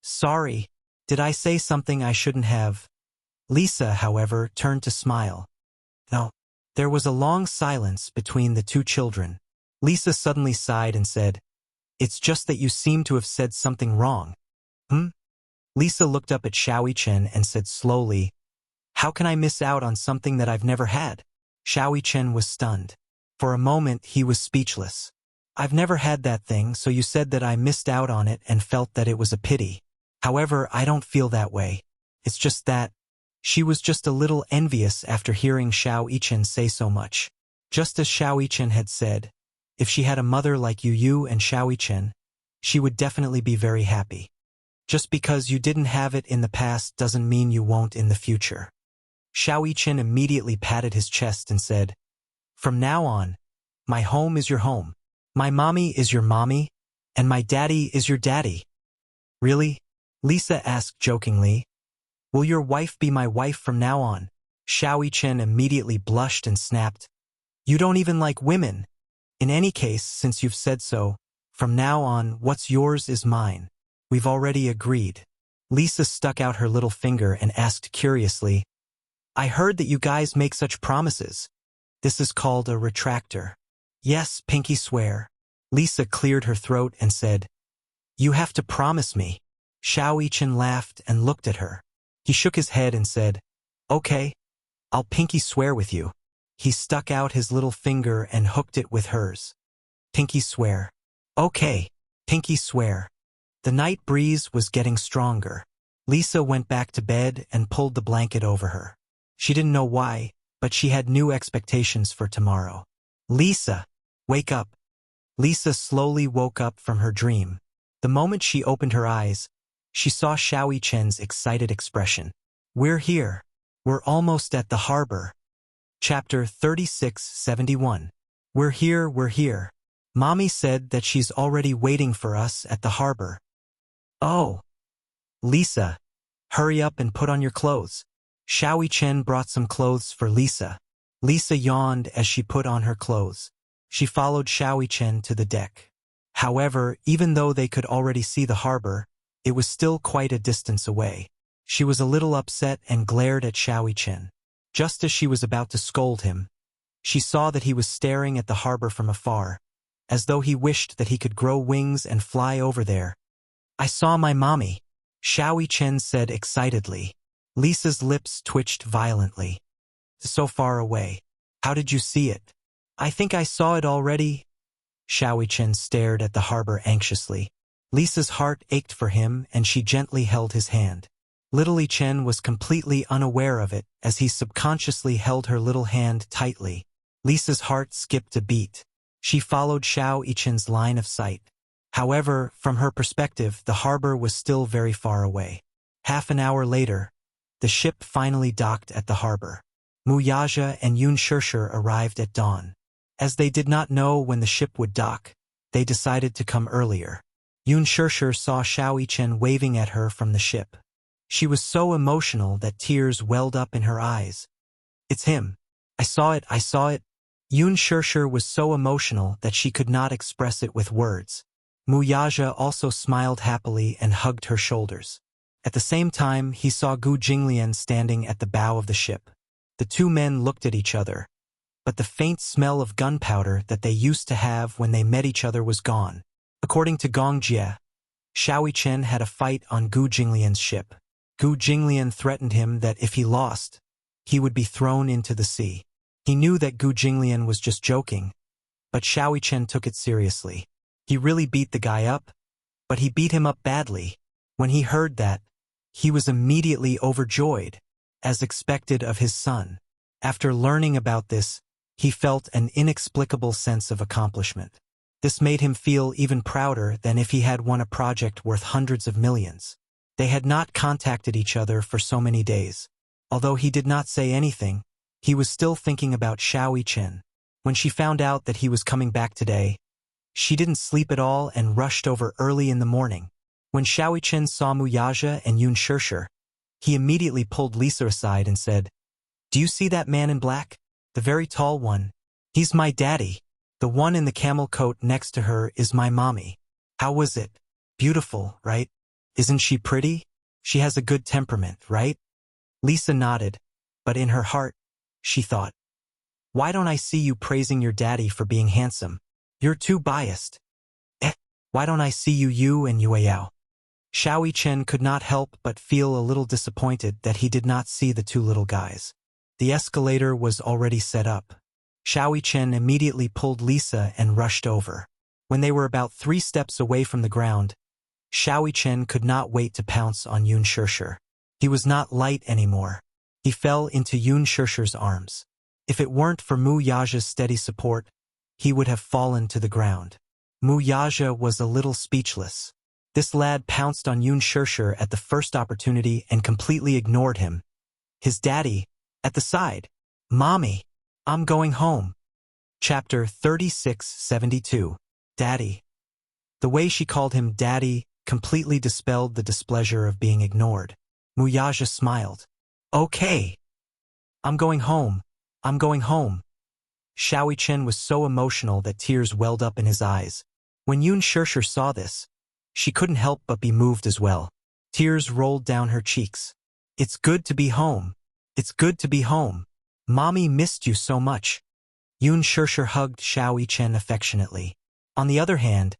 A: "Sorry, did I say something I shouldn't have?" Lisa, however, turned to smile. No. There was a long silence between the two children. Lisa suddenly sighed and said, "It's just that you seem to have said something wrong." Hmm? Lisa looked up at Xiao Chen and said slowly, "How can I miss out on something that I've never had?" Xiao Chen was stunned. For a moment he was speechless. "I've never had that thing, so you said that I missed out on it and felt that it was a pity. However, I don't feel that way. It's just that..." She was just a little envious after hearing Xiao Chen say so much. Just as Xiao Chen had said, if she had a mother like you and Xiao Chen, she would definitely be very happy. Just because you didn't have it in the past doesn't mean you won't in the future. Xiao Chen immediately patted his chest and said, "From now on, my home is your home, my mommy is your mommy, and my daddy is your daddy." "Really?" Lisa asked jokingly. "Will your wife be my wife from now on?" Xiao Chen immediately blushed and snapped, "You don't even like women. In any case, since you've said so, from now on, what's yours is mine. We've already agreed." Lisa stuck out her little finger and asked curiously, "I heard that you guys make such promises. This is called a retractor." "Yes, pinky swear." Lisa cleared her throat and said, "You have to promise me." Xiao Chen laughed and looked at her. He shook his head and said, "Okay, I'll pinky swear with you." He stuck out his little finger and hooked it with hers. "Pinky swear." "Okay, pinky swear." The night breeze was getting stronger. Lisa went back to bed and pulled the blanket over her. She didn't know why, but she had new expectations for tomorrow. "Lisa, wake up." Lisa slowly woke up from her dream. The moment she opened her eyes, she saw Xiao Chen's excited expression. "We're here. We're almost at the harbor." Chapter 3671. We're here, we're here. Mommy said that she's already waiting for us at the harbor. Oh. Lisa, hurry up and put on your clothes. Xiao Chen brought some clothes for Lisa. Lisa yawned as she put on her clothes. She followed Xiao Chen to the deck. However, even though they could already see the harbor, it was still quite a distance away. She was a little upset and glared at Xiao Chen. Just as she was about to scold him, she saw that he was staring at the harbor from afar, as though he wished that he could grow wings and fly over there. "I saw my mommy," Xiao Chen said excitedly. Lisa's lips twitched violently. "So far away. How did you see it?" "I think I saw it already." Xiao Chen stared at the harbor anxiously. Lisa's heart ached for him and she gently held his hand. Little Li Chen was completely unaware of it as he subconsciously held her little hand tightly. Lisa's heart skipped a beat. She followed Xiao Chen's line of sight. However, from her perspective, the harbor was still very far away. Half an hour later, the ship finally docked at the harbor. Mu Yaja and Yun Shishir arrived at dawn. As they did not know when the ship would dock, they decided to come earlier. Yun Shishir saw Xiao Chen waving at her from the ship. She was so emotional that tears welled up in her eyes. "It's him. I saw it, I saw it." Yun Shishir was so emotional that she could not express it with words. Mu Yaja also smiled happily and hugged her shoulders. At the same time, he saw Gu Jinglian standing at the bow of the ship. The two men looked at each other, but the faint smell of gunpowder that they used to have when they met each other was gone. According to Gongjie, Xiao Chen had a fight on Gu Jinglian's ship. Gu Jinglian threatened him that if he lost, he would be thrown into the sea. He knew that Gu Jinglian was just joking, but Xiao Chen took it seriously. He really beat the guy up, but he beat him up badly. When he heard that, he was immediately overjoyed, as expected of his son. After learning about this, he felt an inexplicable sense of accomplishment. This made him feel even prouder than if he had won a project worth hundreds of millions. They had not contacted each other for so many days. Although he did not say anything, he was still thinking about Xiao Chen. When she found out that he was coming back today, she didn't sleep at all and rushed over early in the morning. When Xiao Chen saw Mu Yaja and Yun Shishir, he immediately pulled Lisa aside and said, "Do you see that man in black? The very tall one. He's my daddy." The one in the camel coat next to her is my mommy. How was it? Beautiful, right? Isn't she pretty? She has a good temperament, right? Lisa nodded, but in her heart, she thought, why don't I see you praising your daddy for being handsome? You're too biased. Why don't I see you and Yueyao? Xiao Chen could not help but feel a little disappointed that he did not see the two little guys. The escalator was already set up. Xiao Chen immediately pulled Lisa and rushed over. When they were about 3 steps away from the ground, Xiao Chen could not wait to pounce on Yun Shishir. He was not light anymore. He fell into Yun Shishir's arms. If it weren't for Mu Yaja's steady support, he would have fallen to the ground. Mu Yaja was a little speechless. This lad pounced on Yun Shishir at the first opportunity and completely ignored him. His daddy, at the side. Mommy, I'm going home. Chapter 3672. Daddy. The way she called him daddy completely dispelled the displeasure of being ignored. Mu Yaja smiled. Okay. I'm going home. I'm going home. Xiao Chen was so emotional that tears welled up in his eyes. When Yun Shishir saw this, she couldn't help but be moved as well. Tears rolled down her cheeks. It's good to be home. It's good to be home. Mommy missed you so much. Yun Shishir hugged Xiao Chen affectionately. On the other hand,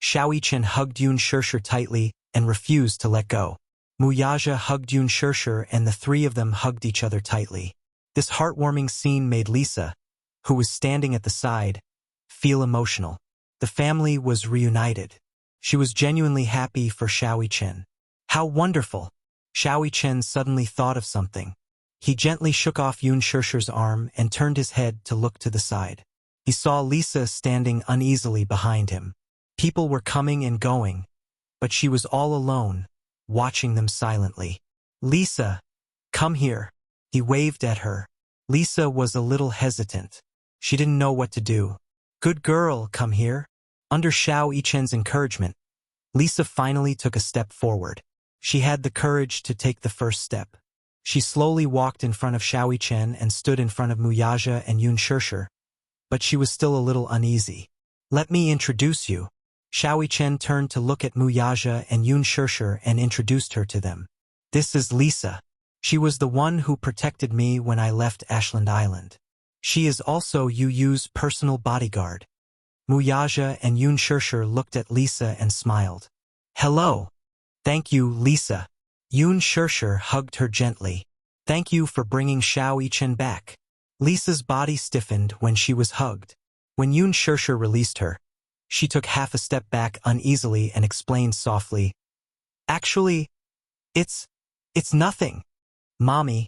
A: Xiao Chen hugged Yun Shishir tightly and refused to let go. Mu Yaja hugged Yun Shishir and the 3 of them hugged each other tightly. This heartwarming scene made Lisa, who was standing at the side, feel emotional. The family was reunited. She was genuinely happy for Xiao Chen. How wonderful! Xiao Chen suddenly thought of something. He gently shook off Yun Shishir's arm and turned his head to look to the side. He saw Lisa standing uneasily behind him. People were coming and going, but she was all alone, watching them silently. Lisa, come here. He waved at her. Lisa was a little hesitant. She didn't know what to do. Good girl, come here. Under Xiao Chen's encouragement, Lisa finally took a step forward. She had the courage to take the first step. She slowly walked in front of Xiao Chen and stood in front of Mu Yaja and Yun Shishir, but she was still a little uneasy. Let me introduce you. Xiao Chen turned to look at Mu Yaja and Yun Shishir and introduced her to them. This is Lisa. She was the one who protected me when I left Ashland Island. She is also Yu Yu's personal bodyguard. Mu Yaja and Yun Shishir looked at Lisa and smiled. Hello. Thank you, Lisa. Yun Shishir hugged her gently. Thank you for bringing Xiao Chen back. Lisa's body stiffened when she was hugged. When Yun Shishir released her, she took half a step back uneasily and explained softly. Actually, it's nothing. Mommy,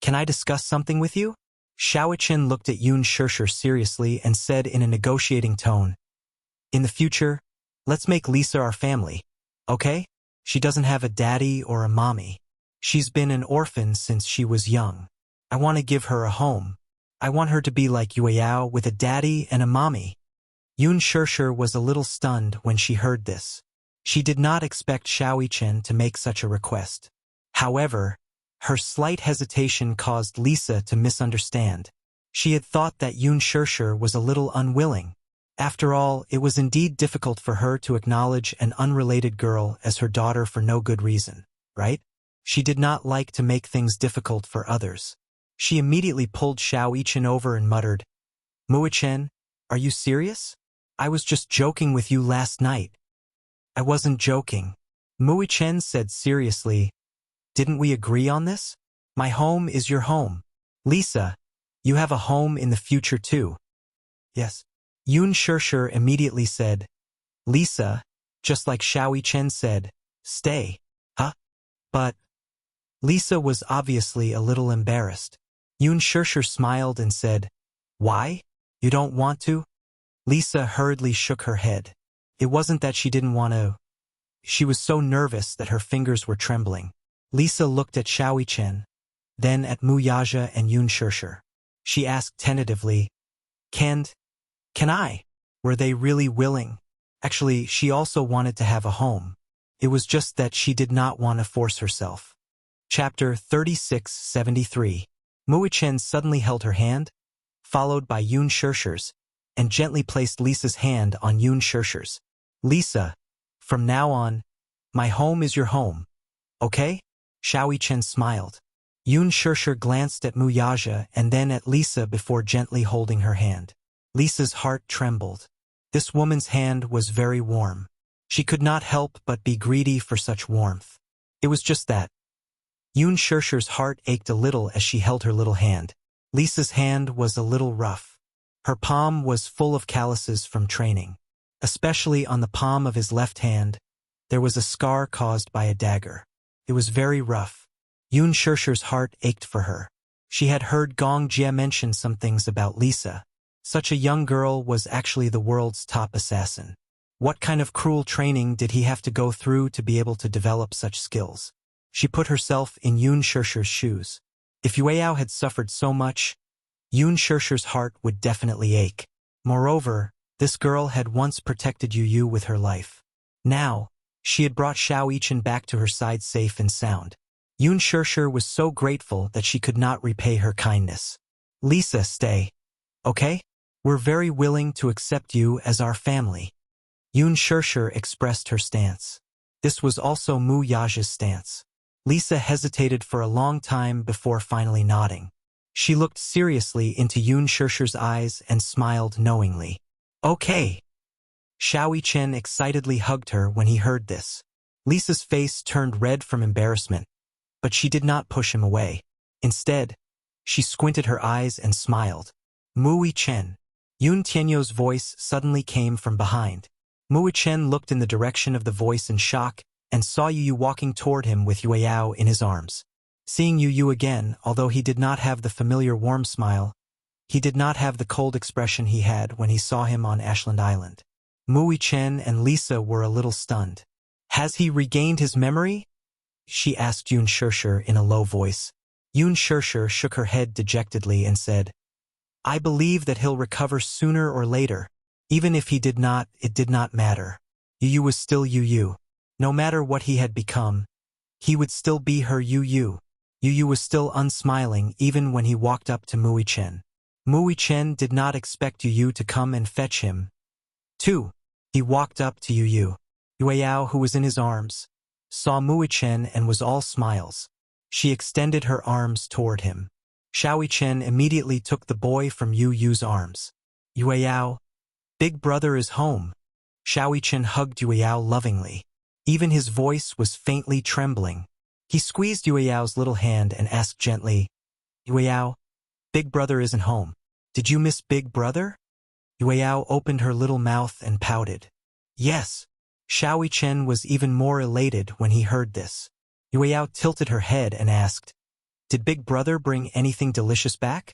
A: can I discuss something with you? Xiao Chen looked at Yun Shishir seriously and said in a negotiating tone, in the future, let's make Lisa our family, okay? She doesn't have a daddy or a mommy. She's been an orphan since she was young. I want to give her a home. I want her to be like Yueyao with a daddy and a mommy. Yun Shishir was a little stunned when she heard this. She did not expect Xiao Chen to make such a request. However, her slight hesitation caused Lisa to misunderstand. She had thought that Yun Shishir was a little unwilling. After all, it was indeed difficult for her to acknowledge an unrelated girl as her daughter for no good reason, right? She did not like to make things difficult for others. She immediately pulled Xiao Chen over and muttered, Mu Chen, are you serious? I was just joking with you last night. I wasn't joking. Mu Chen said seriously, didn't we agree on this? My home is your home. Lisa, you have a home in the future too. Yes. Yun Shishir immediately said, Lisa, just like Xiao Chen said, stay. Huh? But Lisa was obviously a little embarrassed. Yun Shishir smiled and said, why? You don't want to? Lisa hurriedly shook her head. It wasn't that she didn't want to. She was so nervous that her fingers were trembling. Lisa looked at Xiao Chen, then at Mu Yaja and Yun Shishir. She asked tentatively, Can I? Were they really willing? Actually, she also wanted to have a home. It was just that she did not want to force herself. Chapter 3673. Mu Chen suddenly held her hand, followed by Yun Shishir's, and gently placed Lisa's hand on Yun Shirshir's. Lisa, from now on, my home is your home, okay? Xiao Chen smiled. Yun Shirshir glanced at Muyaja and then at Lisa before gently holding her hand. Lisa's heart trembled. This woman's hand was very warm. She could not help but be greedy for such warmth. It was just that. Yun Shirshir's heart ached a little as she held her little hand. Lisa's hand was a little rough. Her palm was full of calluses from training. Especially on the palm of his left hand, there was a scar caused by a dagger. It was very rough. Yun Shirshir's heart ached for her. She had heard Gong Jie mention some things about Lisa. Such a young girl was actually the world's top assassin. What kind of cruel training did he have to go through to be able to develop such skills? She put herself in Yun Shirshir's shoes. If Yueyao had suffered so much, Yun Shirshir's heart would definitely ache. Moreover, this girl had once protected Yu with her life. Now, she had brought Xiao Yichen back to her side safe and sound. Yun Shirshir was so grateful that she could not repay her kindness. Lisa, stay. Okay? We're very willing to accept you as our family. Yun Shirshir expressed her stance. This was also Mu Yaja's stance. Lisa hesitated for a long time before finally nodding. She looked seriously into Yun Shirshir's eyes and smiled knowingly. Okay. Xiao Yichen excitedly hugged her when he heard this. Lisa's face turned red from embarrassment, but she did not push him away. Instead, she squinted her eyes and smiled. Mu Yichen. Yun Tianyou's voice suddenly came from behind. Mu Yichen looked in the direction of the voice in shock and saw Yu walking toward him with Yueyao in his arms. Seeing Yu again, although he did not have the familiar warm smile, he did not have the cold expression he had when he saw him on Ashland Island. Mu Yichen and Lisa were a little stunned. Has he regained his memory? She asked Yun Shirshir in a low voice. Yun Shirshir shook her head dejectedly and said, I believe that he'll recover sooner or later. Even if he did not, it did not matter. Yu was still Yu. No matter what he had become, he would still be her Yu. Yu was still unsmiling even when he walked up to Mu Yichen. Mu Yichen did not expect Yu to come and fetch him. 2. He walked up to Yu. Yueyao, who was in his arms, saw Mu Yichen and was all smiles. She extended her arms toward him. Xiao Yichen immediately took the boy from Yu's arms. Yueyao, big brother is home. Xiao Yichen hugged Yueyao lovingly. Even his voice was faintly trembling. He squeezed Yueyao's little hand and asked gently, Yueyao, big brother isn't home. Did you miss big brother? Yueyao opened her little mouth and pouted. Yes. Xiao Yichen was even more elated when he heard this. Yueyao tilted her head and asked, Did big brother bring anything delicious back?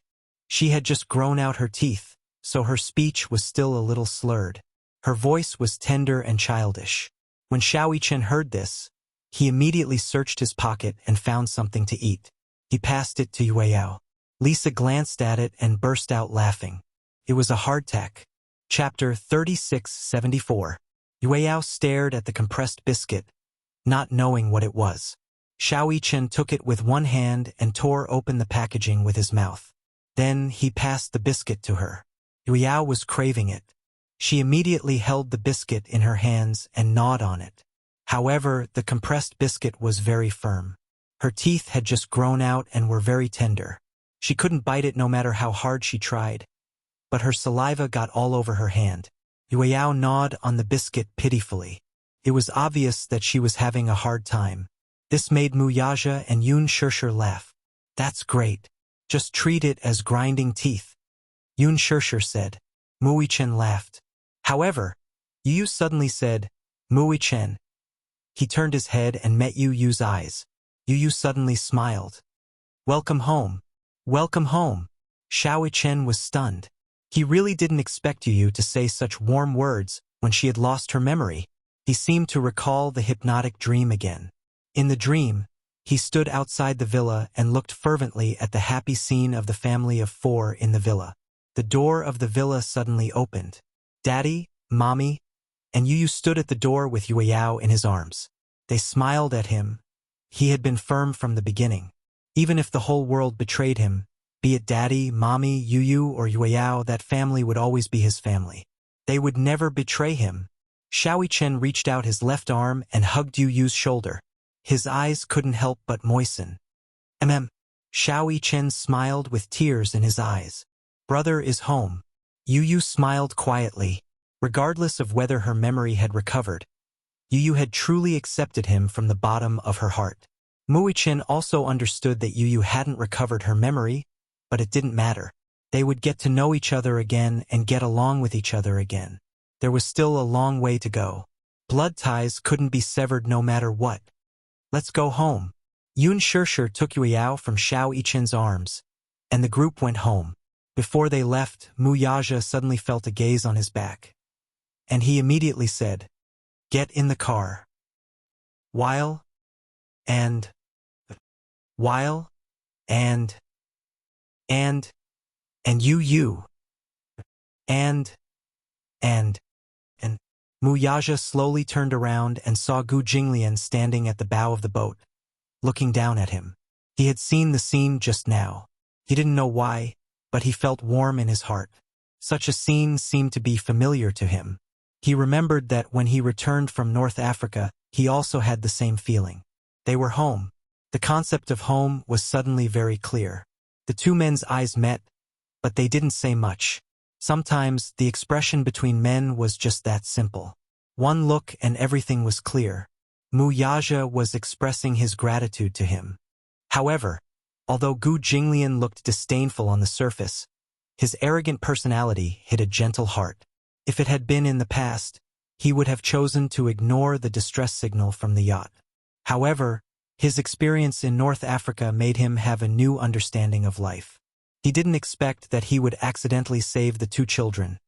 A: She had just grown out her teeth, so her speech was still a little slurred. Her voice was tender and childish. When Xiao Yichen heard this, he immediately searched his pocket and found something to eat. He passed it to Yueyao. Lisa glanced at it and burst out laughing. It was a hardtack. Chapter 3674. Yueyao stared at the compressed biscuit, not knowing what it was. Xiao Yichen took it with one hand and tore open the packaging with his mouth. Then he passed the biscuit to her. Yueyao was craving it. She immediately held the biscuit in her hands and gnawed on it. However, the compressed biscuit was very firm. Her teeth had just grown out and were very tender. She couldn't bite it no matter how hard she tried, but her saliva got all over her hand. Yueyao gnawed on the biscuit pitifully. It was obvious that she was having a hard time. This made Mu Yaja and Yun Shirshir laugh. That's great. Just treat it as grinding teeth. Yun Shirshir said. Mu Yichen laughed. However, Yu suddenly said, Mu Yichen. He turned his head and met Yu's eyes. Yu suddenly smiled. Welcome home. Welcome home. Xiao Yichen was stunned. He really didn't expect Yu to say such warm words when she had lost her memory. He seemed to recall the hypnotic dream again. In the dream, he stood outside the villa and looked fervently at the happy scene of the family of 4 in the villa. The door of the villa suddenly opened. Daddy, Mommy, and Yu stood at the door with Yueyao in his arms. They smiled at him. He had been firm from the beginning. Even if the whole world betrayed him, Be it daddy, mommy, Yu or Yueyao, that family would always be his family. They would never betray him. Xiao Chen reached out his left arm and hugged Yu's shoulder. His eyes couldn't help but moisten. Xiao Chen smiled with tears in his eyes. Brother is home. Yu smiled quietly. Regardless of whether her memory had recovered, Yu had truly accepted him from the bottom of her heart. Muichin also understood that Yu hadn't recovered her memory, but it didn't matter. They would get to know each other again and get along with each other again. There was still a long way to go. Blood ties couldn't be severed no matter what. Let's go home. Yun Shirshir took Yueyao from Xiao Yichen's arms, and the group went home. Before they left, Mu Yaja suddenly felt a gaze on his back. And he immediately said, "Get in the car." While and you and Mu Yaja slowly turned around and saw Gu Jinglian standing at the bow of the boat, looking down at him. He had seen the scene just now. He didn't know why, but he felt warm in his heart. Such a scene seemed to be familiar to him. He remembered that when he returned from North Africa, he also had the same feeling. They were home. The concept of home was suddenly very clear. The two men's eyes met, but they didn't say much. Sometimes the expression between men was just that simple. One look and everything was clear. Mu Yaja was expressing his gratitude to him. However, although Gu Jinglian looked disdainful on the surface, his arrogant personality hid a gentle heart. If it had been in the past, he would have chosen to ignore the distress signal from the yacht. However, his experience in North Africa made him have a new understanding of life. He didn't expect that he would accidentally save the two children,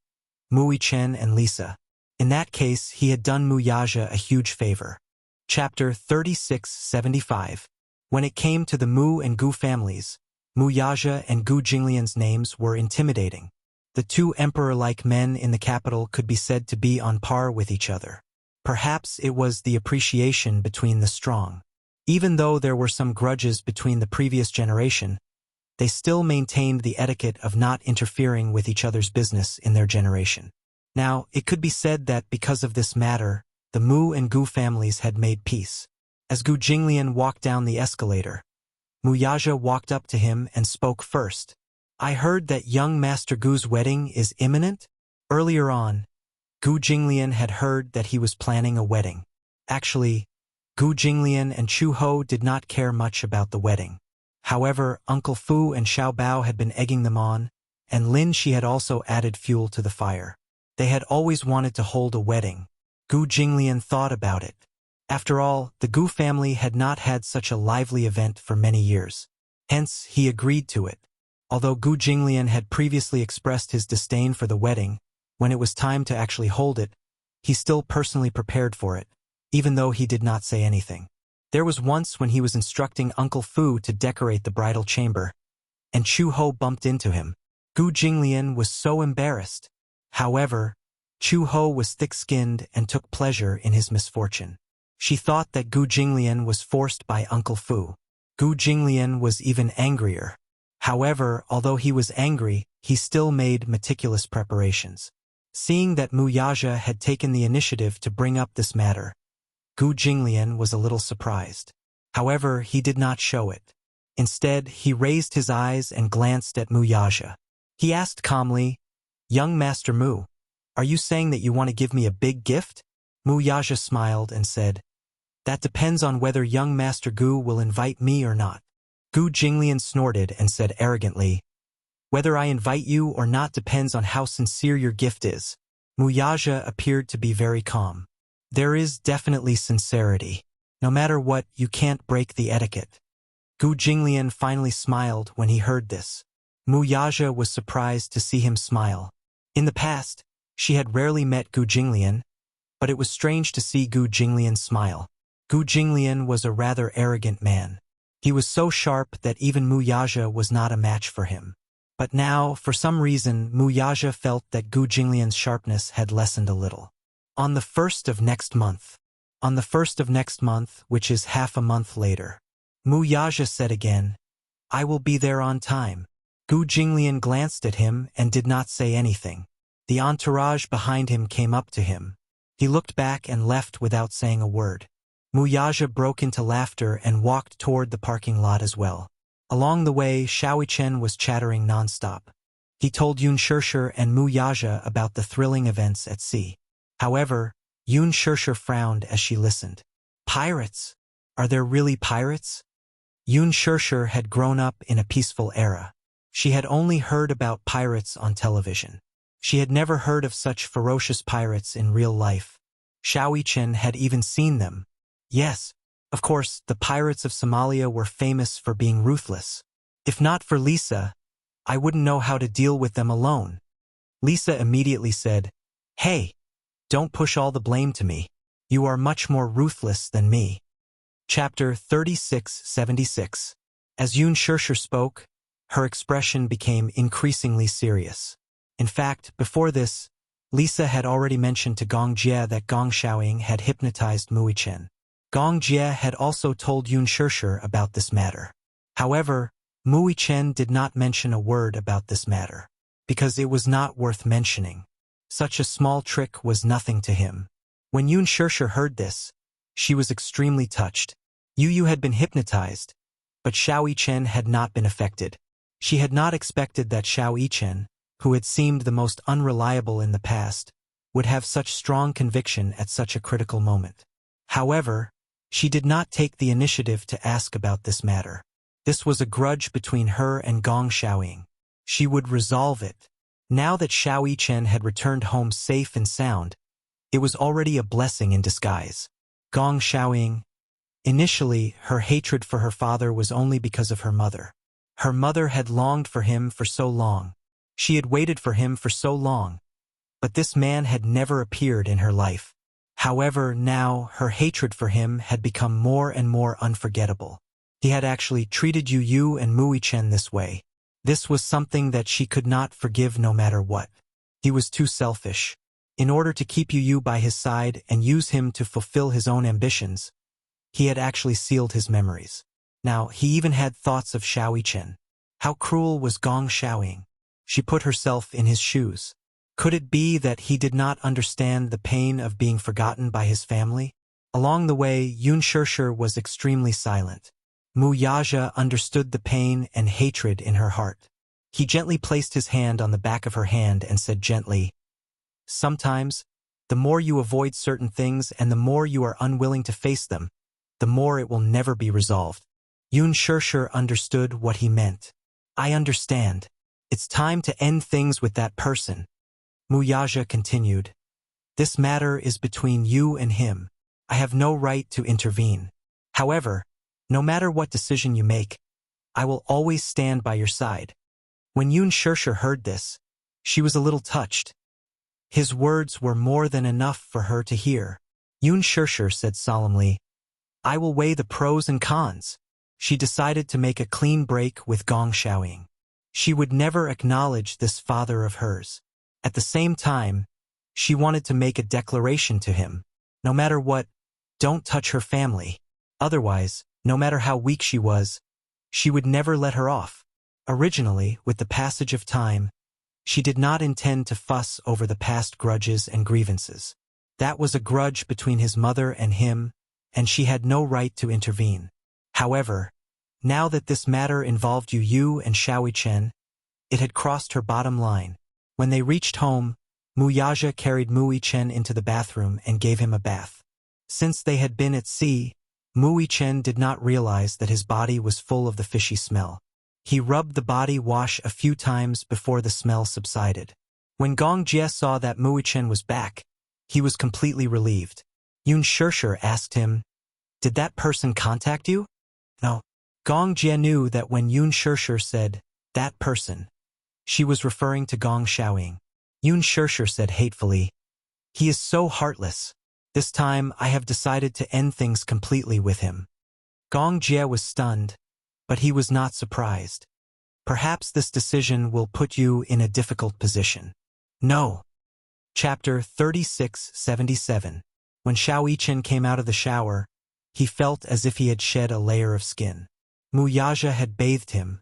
A: Muichen and Lisa. In that case, he had done Mu Yaja a huge favor. Chapter 3675. When it came to the Mu and Gu families, Mu Yaja and Gu Jinglian's names were intimidating. The two emperor-like men in the capital could be said to be on par with each other. Perhaps it was the appreciation between the strong. Even though there were some grudges between the previous generation, they still maintained the etiquette of not interfering with each other's business in their generation. Now, it could be said that because of this matter, the Mu and Gu families had made peace. As Gu Jinglian walked down the escalator, Mu Yaja walked up to him and spoke first. "I heard that young Master Gu's wedding is imminent?" Earlier on, Gu Jinglian had heard that he was planning a wedding. Actually, Gu Jinglian and Chu Ho did not care much about the wedding. However, Uncle Fu and Xiao Bao had been egging them on, and Lin Shi had also added fuel to the fire. They had always wanted to hold a wedding. Gu Jinglian thought about it. After all, the Gu family had not had such a lively event for many years. Hence, he agreed to it. Although Gu Jinglian had previously expressed his disdain for the wedding, when it was time to actually hold it, he still personally prepared for it, even though he did not say anything. There was once when he was instructing Uncle Fu to decorate the bridal chamber, and Chu Ho bumped into him. Gu Jinglian was so embarrassed. However, Chu Ho was thick-skinned and took pleasure in his misfortune. She thought that Gu Jinglian was forced by Uncle Fu. Gu Jinglian was even angrier. However, although he was angry, he still made meticulous preparations. Seeing that Mu Yaja had taken the initiative to bring up this matter, Gu Jinglian was a little surprised. However, he did not show it. Instead, he raised his eyes and glanced at Mu Yaja. He asked calmly, "Young Master Mu, are you saying that you want to give me a big gift?" Mu Yaja smiled and said, "That depends on whether young Master Gu will invite me or not." Gu Jinglian snorted and said arrogantly, "Whether I invite you or not depends on how sincere your gift is." Mu Yaja appeared to be very calm. "There is definitely sincerity. No matter what, you can't break the etiquette." Gu Jinglian finally smiled when he heard this. Mu Yaja was surprised to see him smile. In the past, she had rarely met Gu Jinglian, but it was strange to see Gu Jinglian smile. Gu Jinglian was a rather arrogant man. He was so sharp that even Mu Yaja was not a match for him. But now, for some reason, Mu Yaja felt that Gu Jinglian's sharpness had lessened a little. On the 1st of next month, which is half a month later, Mu Yaja said again, "I will be there on time." Gu Jinglian glanced at him and did not say anything. The entourage behind him came up to him. He looked back and left without saying a word. Mu Yaja broke into laughter and walked toward the parking lot as well. Along the way, Xiaoyichen was chattering nonstop. He told Yun Shirshir and Mu Yaja about the thrilling events at sea. However, Yun Shirshir frowned as she listened. Pirates? Are there really pirates? Yun Shirshir had grown up in a peaceful era. She had only heard about pirates on television. She had never heard of such ferocious pirates in real life. Xiaoyichen had even seen them. Yes, of course, the pirates of Somalia were famous for being ruthless. If not for Lisa, I wouldn't know how to deal with them alone. Lisa immediately said, "Hey, don't push all the blame to me. You are much more ruthless than me." Chapter 3676. As Yun Shirshir spoke, her expression became increasingly serious. In fact, before this, Lisa had already mentioned to Gong Jie that Gong Xiaoying had hypnotized Muichen. Gong Jie had also told Yun Shirshir about this matter. However, Muichen did not mention a word about this matter, because it was not worth mentioning. Such a small trick was nothing to him. When Yun Shirshir heard this, she was extremely touched. Yu had been hypnotized, but Xiaoyichen had not been affected. She had not expected that Xiaoyichen, who had seemed the most unreliable in the past, would have such strong conviction at such a critical moment. However, she did not take the initiative to ask about this matter. This was a grudge between her and Gong Xiaoying. She would resolve it. Now that Xiaoyichen had returned home safe and sound, it was already a blessing in disguise. Gong Xiaoying. Initially, her hatred for her father was only because of her mother. Her mother had longed for him for so long. She had waited for him for so long. But this man had never appeared in her life. However, now, her hatred for him had become more and more unforgettable. He had actually treated Yu and Muichen this way. This was something that she could not forgive no matter what. He was too selfish. In order to keep Yu by his side and use him to fulfill his own ambitions, he had actually sealed his memories. Now, he even had thoughts of Xiaoyichen. How cruel was Gong Xiaoying? She put herself in his shoes. Could it be that he did not understand the pain of being forgotten by his family? Along the way, Yun Shirshir was extremely silent. Mu Yaja understood the pain and hatred in her heart. He gently placed his hand on the back of her hand and said gently, "Sometimes, the more you avoid certain things and the more you are unwilling to face them, the more it will never be resolved." Yun Shirshir understood what he meant. "I understand. It's time to end things with that person." Mu Yaja continued, "This matter is between you and him. I have no right to intervene. However, no matter what decision you make, I will always stand by your side." When Yun Shirshir heard this, she was a little touched. His words were more than enough for her to hear. Yun Shirshir said solemnly, "I will weigh the pros and cons." She decided to make a clean break with Gong Xiaoying. She would never acknowledge this father of hers. At the same time, she wanted to make a declaration to him. No matter what, don't touch her family. Otherwise, no matter how weak she was, she would never let her off. Originally, with the passage of time, she did not intend to fuss over the past grudges and grievances. That was a grudge between his mother and him, and she had no right to intervene. However, now that this matter involved Yu and Xiaoyichen, it had crossed her bottom line. When they reached home, Mu Yaja carried Muichen into the bathroom and gave him a bath. Since they had been at sea, Muichen did not realize that his body was full of the fishy smell. He rubbed the body wash a few times before the smell subsided. When Gong Jie saw that Muichen was back, he was completely relieved. Yun Shirshir asked him, "Did that person contact you?" "No." Gong Jie knew that when Yun Shirshir said, "that person," she was referring to Gong Xiaoying. Yun Shirshir said hatefully, "He is so heartless. This time I have decided to end things completely with him." Gong Jie was stunned, but he was not surprised. "Perhaps this decision will put you in a difficult position." "No." Chapter 3677. When Xiaoyichen came out of the shower, he felt as if he had shed a layer of skin. Mu Yaja had bathed him,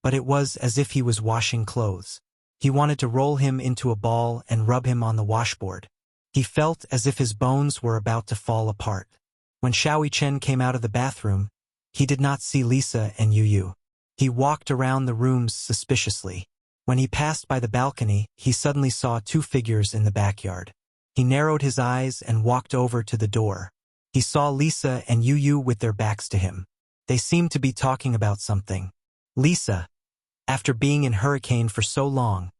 A: but it was as if he was washing clothes. He wanted to roll him into a ball and rub him on the washboard. He felt as if his bones were about to fall apart. When Xiao Chen came out of the bathroom, he did not see Lisa and Yu. He walked around the rooms suspiciously. When he passed by the balcony, he suddenly saw two figures in the backyard. He narrowed his eyes and walked over to the door. He saw Lisa and Yu with their backs to him. They seemed to be talking about something. Lisa, after being in Hurricane for so long,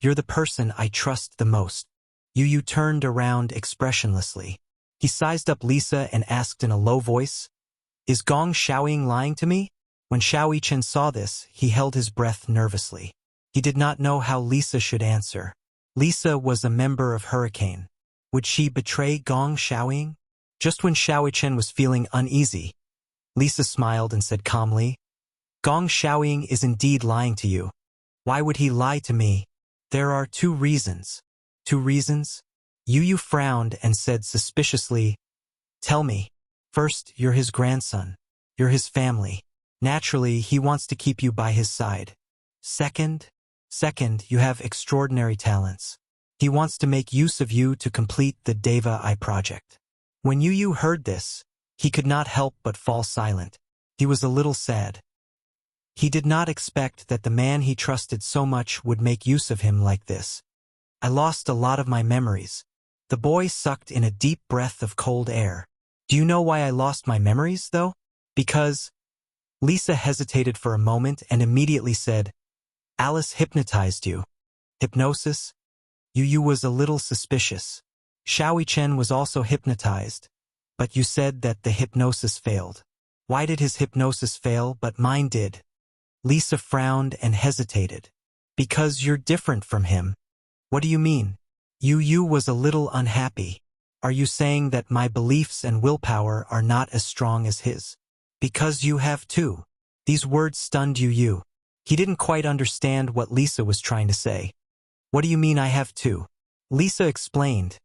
A: you're the person I trust the most. Yu turned around expressionlessly. He sized up Lisa and asked in a low voice, "Is Gong Xiaoying lying to me?" When Xiao Chen saw this, he held his breath nervously. He did not know how Lisa should answer. Lisa was a member of Hurricane. Would she betray Gong Xiaoying? Just when Xiao Chen was feeling uneasy, Lisa smiled and said calmly, "Gong Xiaoying is indeed lying to you. Why would he lie to me? There are two reasons." "Two reasons?" Yu frowned and said suspiciously, "Tell me. First, you're his grandson. You're his family. Naturally, he wants to keep you by his side. Second, you have extraordinary talents. He wants to make use of you to complete the Deva I project." When Yu heard this, he could not help but fall silent. He was a little sad. He did not expect that the man he trusted so much would make use of him like this. "I lost a lot of my memories." The boy sucked in a deep breath of cold air. "Do you know why I lost my memories, though?" "Because—" Lisa hesitated for a moment and immediately said, "Alice hypnotized you." "Hypnosis?" Yu was a little suspicious. Xiao Chen was also hypnotized, but you said that the hypnosis failed. Why did his hypnosis fail but mine did? Lisa frowned and hesitated. "Because you're different from him." "What do you mean?" Yu was a little unhappy. "Are you saying that my beliefs and willpower are not as strong as his?" "Because you have two." These words stunned Yu. He didn't quite understand what Lisa was trying to say. "What do you mean I have two?" Lisa explained.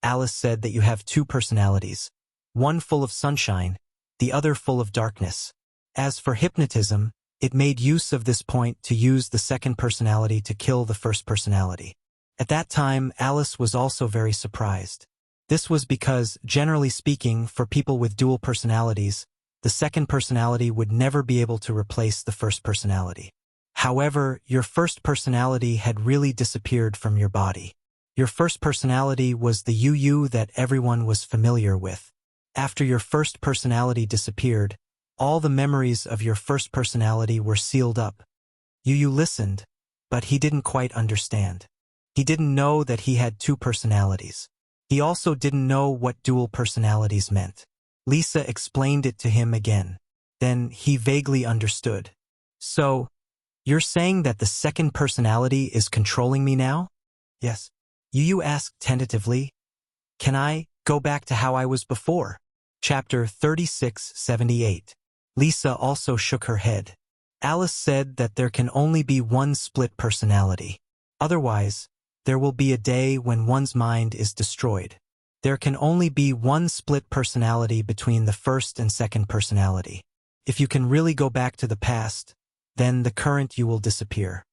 A: "Alice said that you have two personalities, one full of sunshine, the other full of darkness. As for hypnotism, it made use of this point to use the second personality to kill the first personality." At that time, Alice was also very surprised. This was because, generally speaking, for people with dual personalities, the second personality would never be able to replace the first personality. However, your first personality had really disappeared from your body. Your first personality was the Yu that everyone was familiar with. After your first personality disappeared, all the memories of your first personality were sealed up. Yu listened, but he didn't quite understand. He didn't know that he had two personalities. He also didn't know what dual personalities meant. Lisa explained it to him again. Then he vaguely understood. "So, you're saying that the second personality is controlling me now?" "Yes." Yu asked tentatively, "Can I go back to how I was before?" Chapter 3678. Lisa also shook her head. Alice said that there can only be one split personality. Otherwise, there will be a day when one's mind is destroyed. There can only be one split personality between the first and second personality. If you can really go back to the past, then the current you will disappear.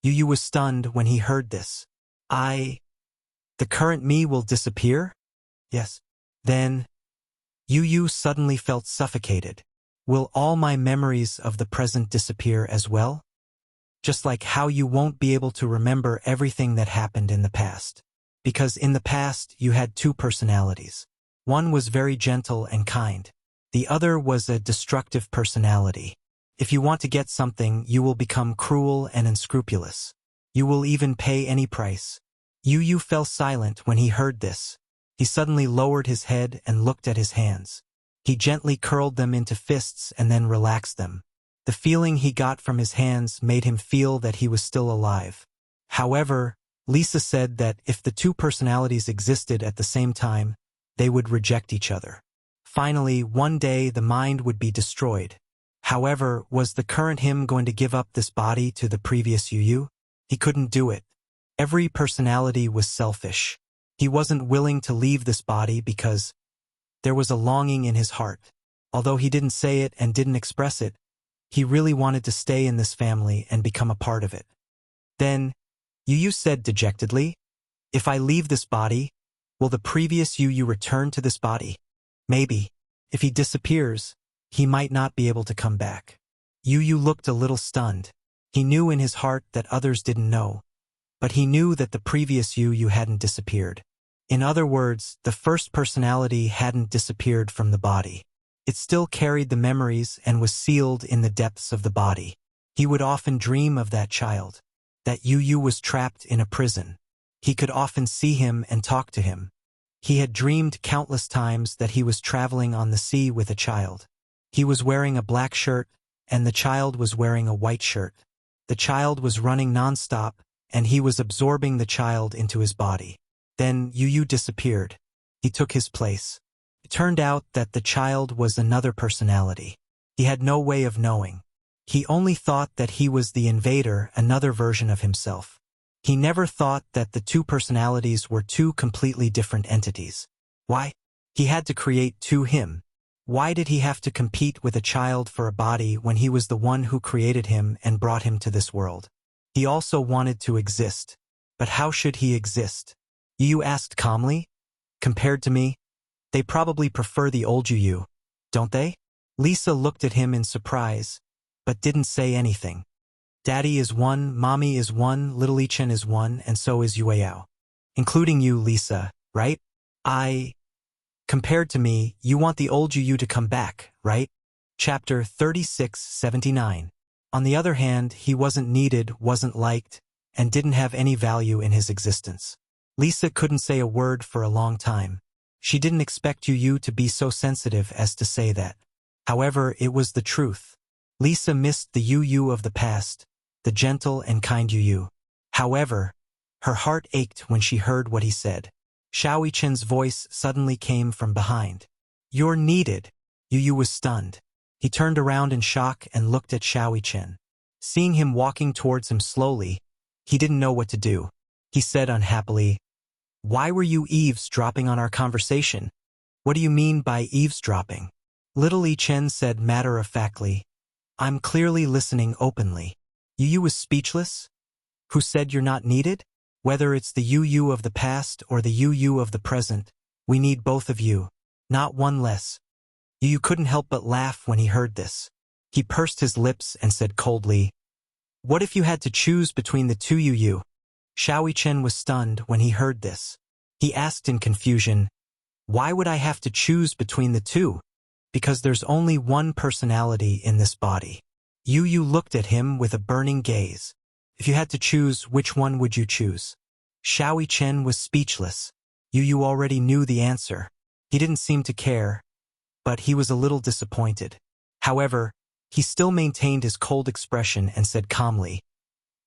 A: Yu was stunned when he heard this. The current me will disappear?" "Yes." "Then—" Yu suddenly felt suffocated. "Will all my memories of the present disappear as well? Just like how you won't be able to remember everything that happened in the past. Because in the past you had two personalities. One was very gentle and kind. The other was a destructive personality. If you want to get something, you will become cruel and unscrupulous. You will even pay any price." Yu fell silent when he heard this. He suddenly lowered his head and looked at his hands. He gently curled them into fists and then relaxed them. The feeling he got from his hands made him feel that he was still alive. However, Lisa said that if the two personalities existed at the same time, they would reject each other. Finally, one day the mind would be destroyed. However, was the current him going to give up this body to the previous Yu? He couldn't do it. Every personality was selfish. He wasn't willing to leave this body because there was a longing in his heart. Although he didn't say it and didn't express it, He really wanted to stay in this family and become a part of it. Then, Yu said dejectedly, "If I leave this body, will the previous Yu return to this body? Maybe. If he disappears, he might not be able to come back." Yu looked a little stunned. He knew in his heart that others didn't know, but he knew that the previous Yu hadn't disappeared. In other words, the first personality hadn't disappeared from the body. It still carried the memories and was sealed in the depths of the body. He would often dream of that child. That Yu was trapped in a prison. He could often see him and talk to him. He had dreamed countless times that he was traveling on the sea with a child. He was wearing a black shirt, and the child was wearing a white shirt. The child was running nonstop, and he was absorbing the child into his body. Then Yu disappeared. He took his place. It turned out that the child was another personality. He had no way of knowing. He only thought that he was the invader, another version of himself. He never thought that the two personalities were two completely different entities. Why? He had to create two him. Why did he have to compete with a child for a body when he was the one who created him and brought him to this world? He also wanted to exist. But how should he exist? Yu asked calmly. Compared to me, they probably prefer the old Yu, don't they? Lisa looked at him in surprise, but didn't say anything. Daddy is one, Mommy is one, Little Chen is one, and so is Yueyao. Including you, Lisa, right? Compared to me, you want the old Yu to come back, right? Chapter 3679. On the other hand, he wasn't needed, wasn't liked, and didn't have any value in his existence. Lisa couldn't say a word for a long time. She didn't expect Yu to be so sensitive as to say that. However, it was the truth. Lisa missed the Yu of the past, the gentle and kind Yu. However, her heart ached when she heard what he said. Xiaoichen's voice suddenly came from behind. "You're needed." Yu was stunned. He turned around in shock and looked at Xiaoichen. Seeing him walking towards him slowly, he didn't know what to do. He said unhappily, "Why were you eavesdropping on our conversation?" "What do you mean by eavesdropping?" Little Chen said matter-of-factly, "I'm clearly listening openly." Yu was speechless. Who said you're not needed? Whether it's the Yu of the past or the Yu of the present, we need both of you, not one less. Yu couldn't help but laugh when he heard this. He pursed his lips and said coldly, "What if you had to choose between the two Yu?" Xiaoichen was stunned when he heard this. He asked in confusion, "Why would I have to choose between the two?" "Because there's only one personality in this body." Yu looked at him with a burning gaze. "If you had to choose, which one would you choose?" Xiaoichen was speechless. Yu already knew the answer. He didn't seem to care, but he was a little disappointed. However, he still maintained his cold expression and said calmly,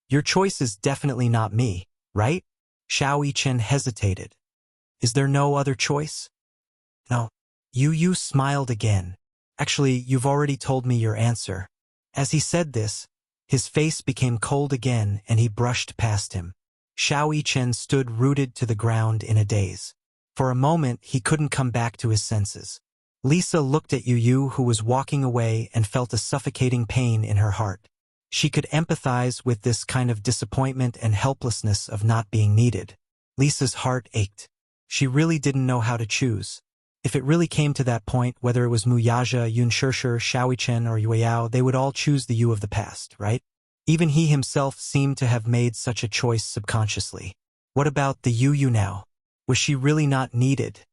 A: "Your choice is definitely not me, right?" Xiaoichen hesitated. "Is there no other choice?" "No." Yu smiled again. "Actually, you've already told me your answer." As he said this, his face became cold again and he brushed past him. Xiaoichen stood rooted to the ground in a daze. For a moment, he couldn't come back to his senses. Lisa looked at Yu, who was walking away, and felt a suffocating pain in her heart. She could empathize with this kind of disappointment and helplessness of not being needed. Lisa's heart ached. She really didn't know how to choose. If it really came to that point, whether it was Muyaja, Yun Shishir, Xiaoichen, or Yueyao, they would all choose the Yu of the past, right? Even he himself seemed to have made such a choice subconsciously. What about the Yu now? Was she really not needed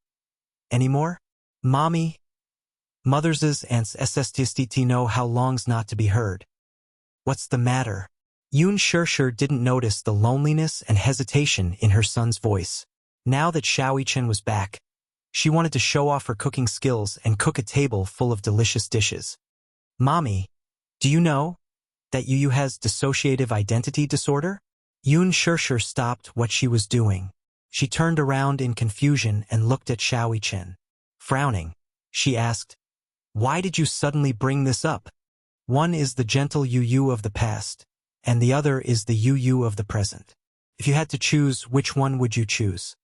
A: anymore? Mommy? Mothers and SSTSTT know how long's not to be heard. What's the matter? Yun Shishir didn't notice the loneliness and hesitation in her son's voice. Now that Xiaoichen was back, she wanted to show off her cooking skills and cook a table full of delicious dishes. "Mommy, do you know that Yu has dissociative identity disorder?" Yun Shishir stopped what she was doing. She turned around in confusion and looked at Xiaoichen. Frowning, she asked, "Why did you suddenly bring this up? One is the gentle Yu of the past, and the other is the Yu of the present. If you had to choose, which one would you choose?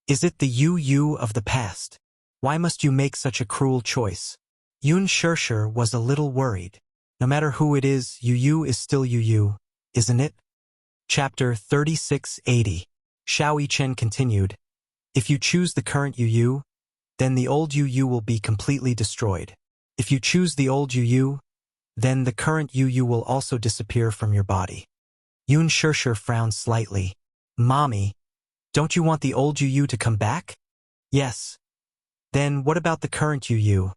A: Is it the Yu of the past? Why must you make such a cruel choice?" Yun Shishir was a little worried. No matter who it is is still Yu, isn't it? Chapter 3680. Xiao Yichen continued, if you choose the current Yu, then the old Yu will be completely destroyed. If you choose the old Yu, then the current Yu will also disappear from your body. Yun Shirshir frowned slightly. Mommy, don't you want the old Yu to come back? Yes. Then what about the current Yu?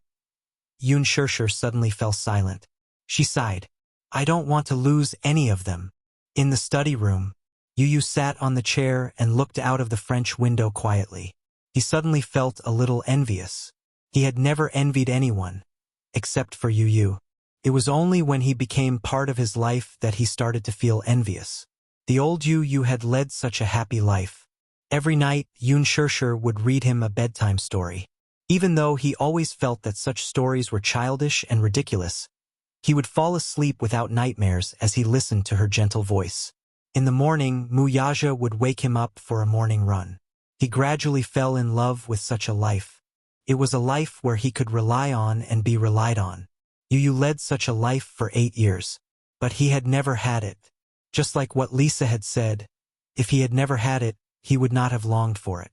A: Yun Shirshir suddenly fell silent. She sighed. I don't want to lose any of them. In the study room, Yu sat on the chair and looked out of the French window quietly. He suddenly felt a little envious. He had never envied anyone, except for Yu. It was only when he became part of his life that he started to feel envious. The old Yu had led such a happy life. Every night, Yun Shirshir would read him a bedtime story. Even though he always felt that such stories were childish and ridiculous, he would fall asleep without nightmares as he listened to her gentle voice. In the morning, Muyaja would wake him up for a morning run. He gradually fell in love with such a life. It was a life where he could rely on and be relied on. Yu led such a life for 8 years, but he had never had it. Just like what Lisa had said, if he had never had it, he would not have longed for it.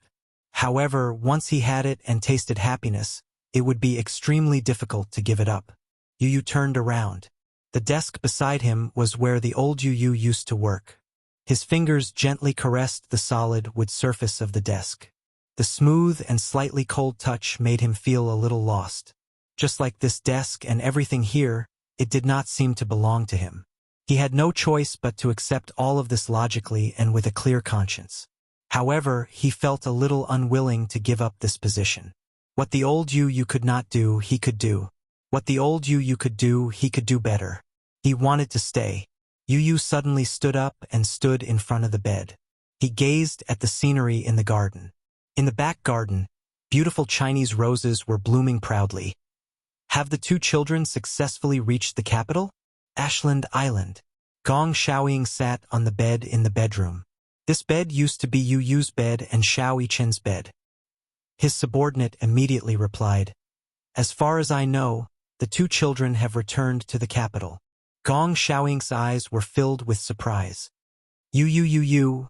A: However, once he had it and tasted happiness, it would be extremely difficult to give it up. Yu turned around. The desk beside him was where the old Yu used to work. His fingers gently caressed the solid wood surface of the desk. The smooth and slightly cold touch made him feel a little lost. Just like this desk and everything here, it did not seem to belong to him. He had no choice but to accept all of this logically and with a clear conscience. However, he felt a little unwilling to give up this position. What the old Yu could not do, he could do. What the old Yu could do, he could do better. He wanted to stay. Yu suddenly stood up and stood in front of the bed. He gazed at the scenery in the garden. In the back garden, beautiful Chinese roses were blooming proudly. Have the 2 children successfully reached the capital? Ashland Island. Gong Xiaoying sat on the bed in the bedroom. This bed used to be Yu's bed and Xiao Yichen's bed. His subordinate immediately replied, as far as I know, the 2 children have returned to the capital. Gong Xiaoying's eyes were filled with surprise. Yu.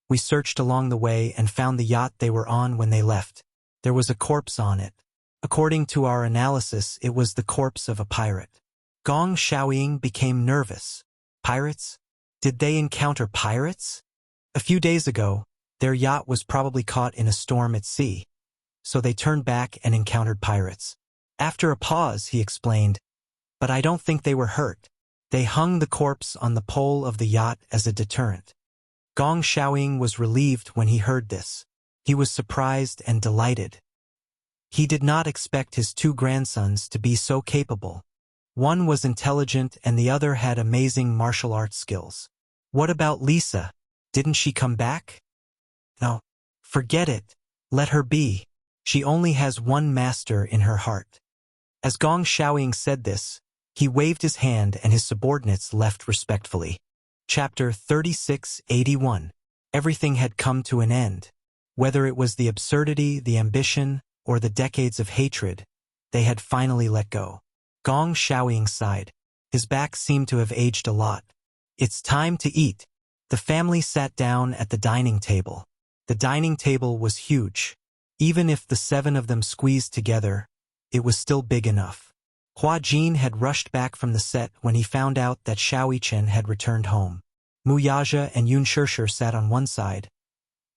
A: We searched along the way and found the yacht they were on when they left. There was a corpse on it. According to our analysis, it was the corpse of a pirate. Gong Xiaoying became nervous. Pirates? Did they encounter pirates? A few days ago, their yacht was probably caught in a storm at sea, so they turned back and encountered pirates. After a pause, he explained, but I don't think they were hurt. They hung the corpse on the pole of the yacht as a deterrent. Gong Xiaoying was relieved when he heard this. He was surprised and delighted. He did not expect his 2 grandsons to be so capable. One was intelligent and the other had amazing martial arts skills. What about Lisa? Didn't she come back? No. Forget it. Let her be. She only has one master in her heart. As Gong Xiaoying said this, he waved his hand and his subordinates left respectfully. Chapter 3681. Everything had come to an end. Whether it was the absurdity, the ambition, or the decades of hatred, they had finally let go. Gong Xiaoying sighed. His back seemed to have aged a lot. It's time to eat. The family sat down at the dining table. The dining table was huge. Even if the 7 of them squeezed together, it was still big enough. Hua Jin had rushed back from the set when he found out that Xiao Yichen had returned home. Muyaja and Yun Shirshir sat on one side.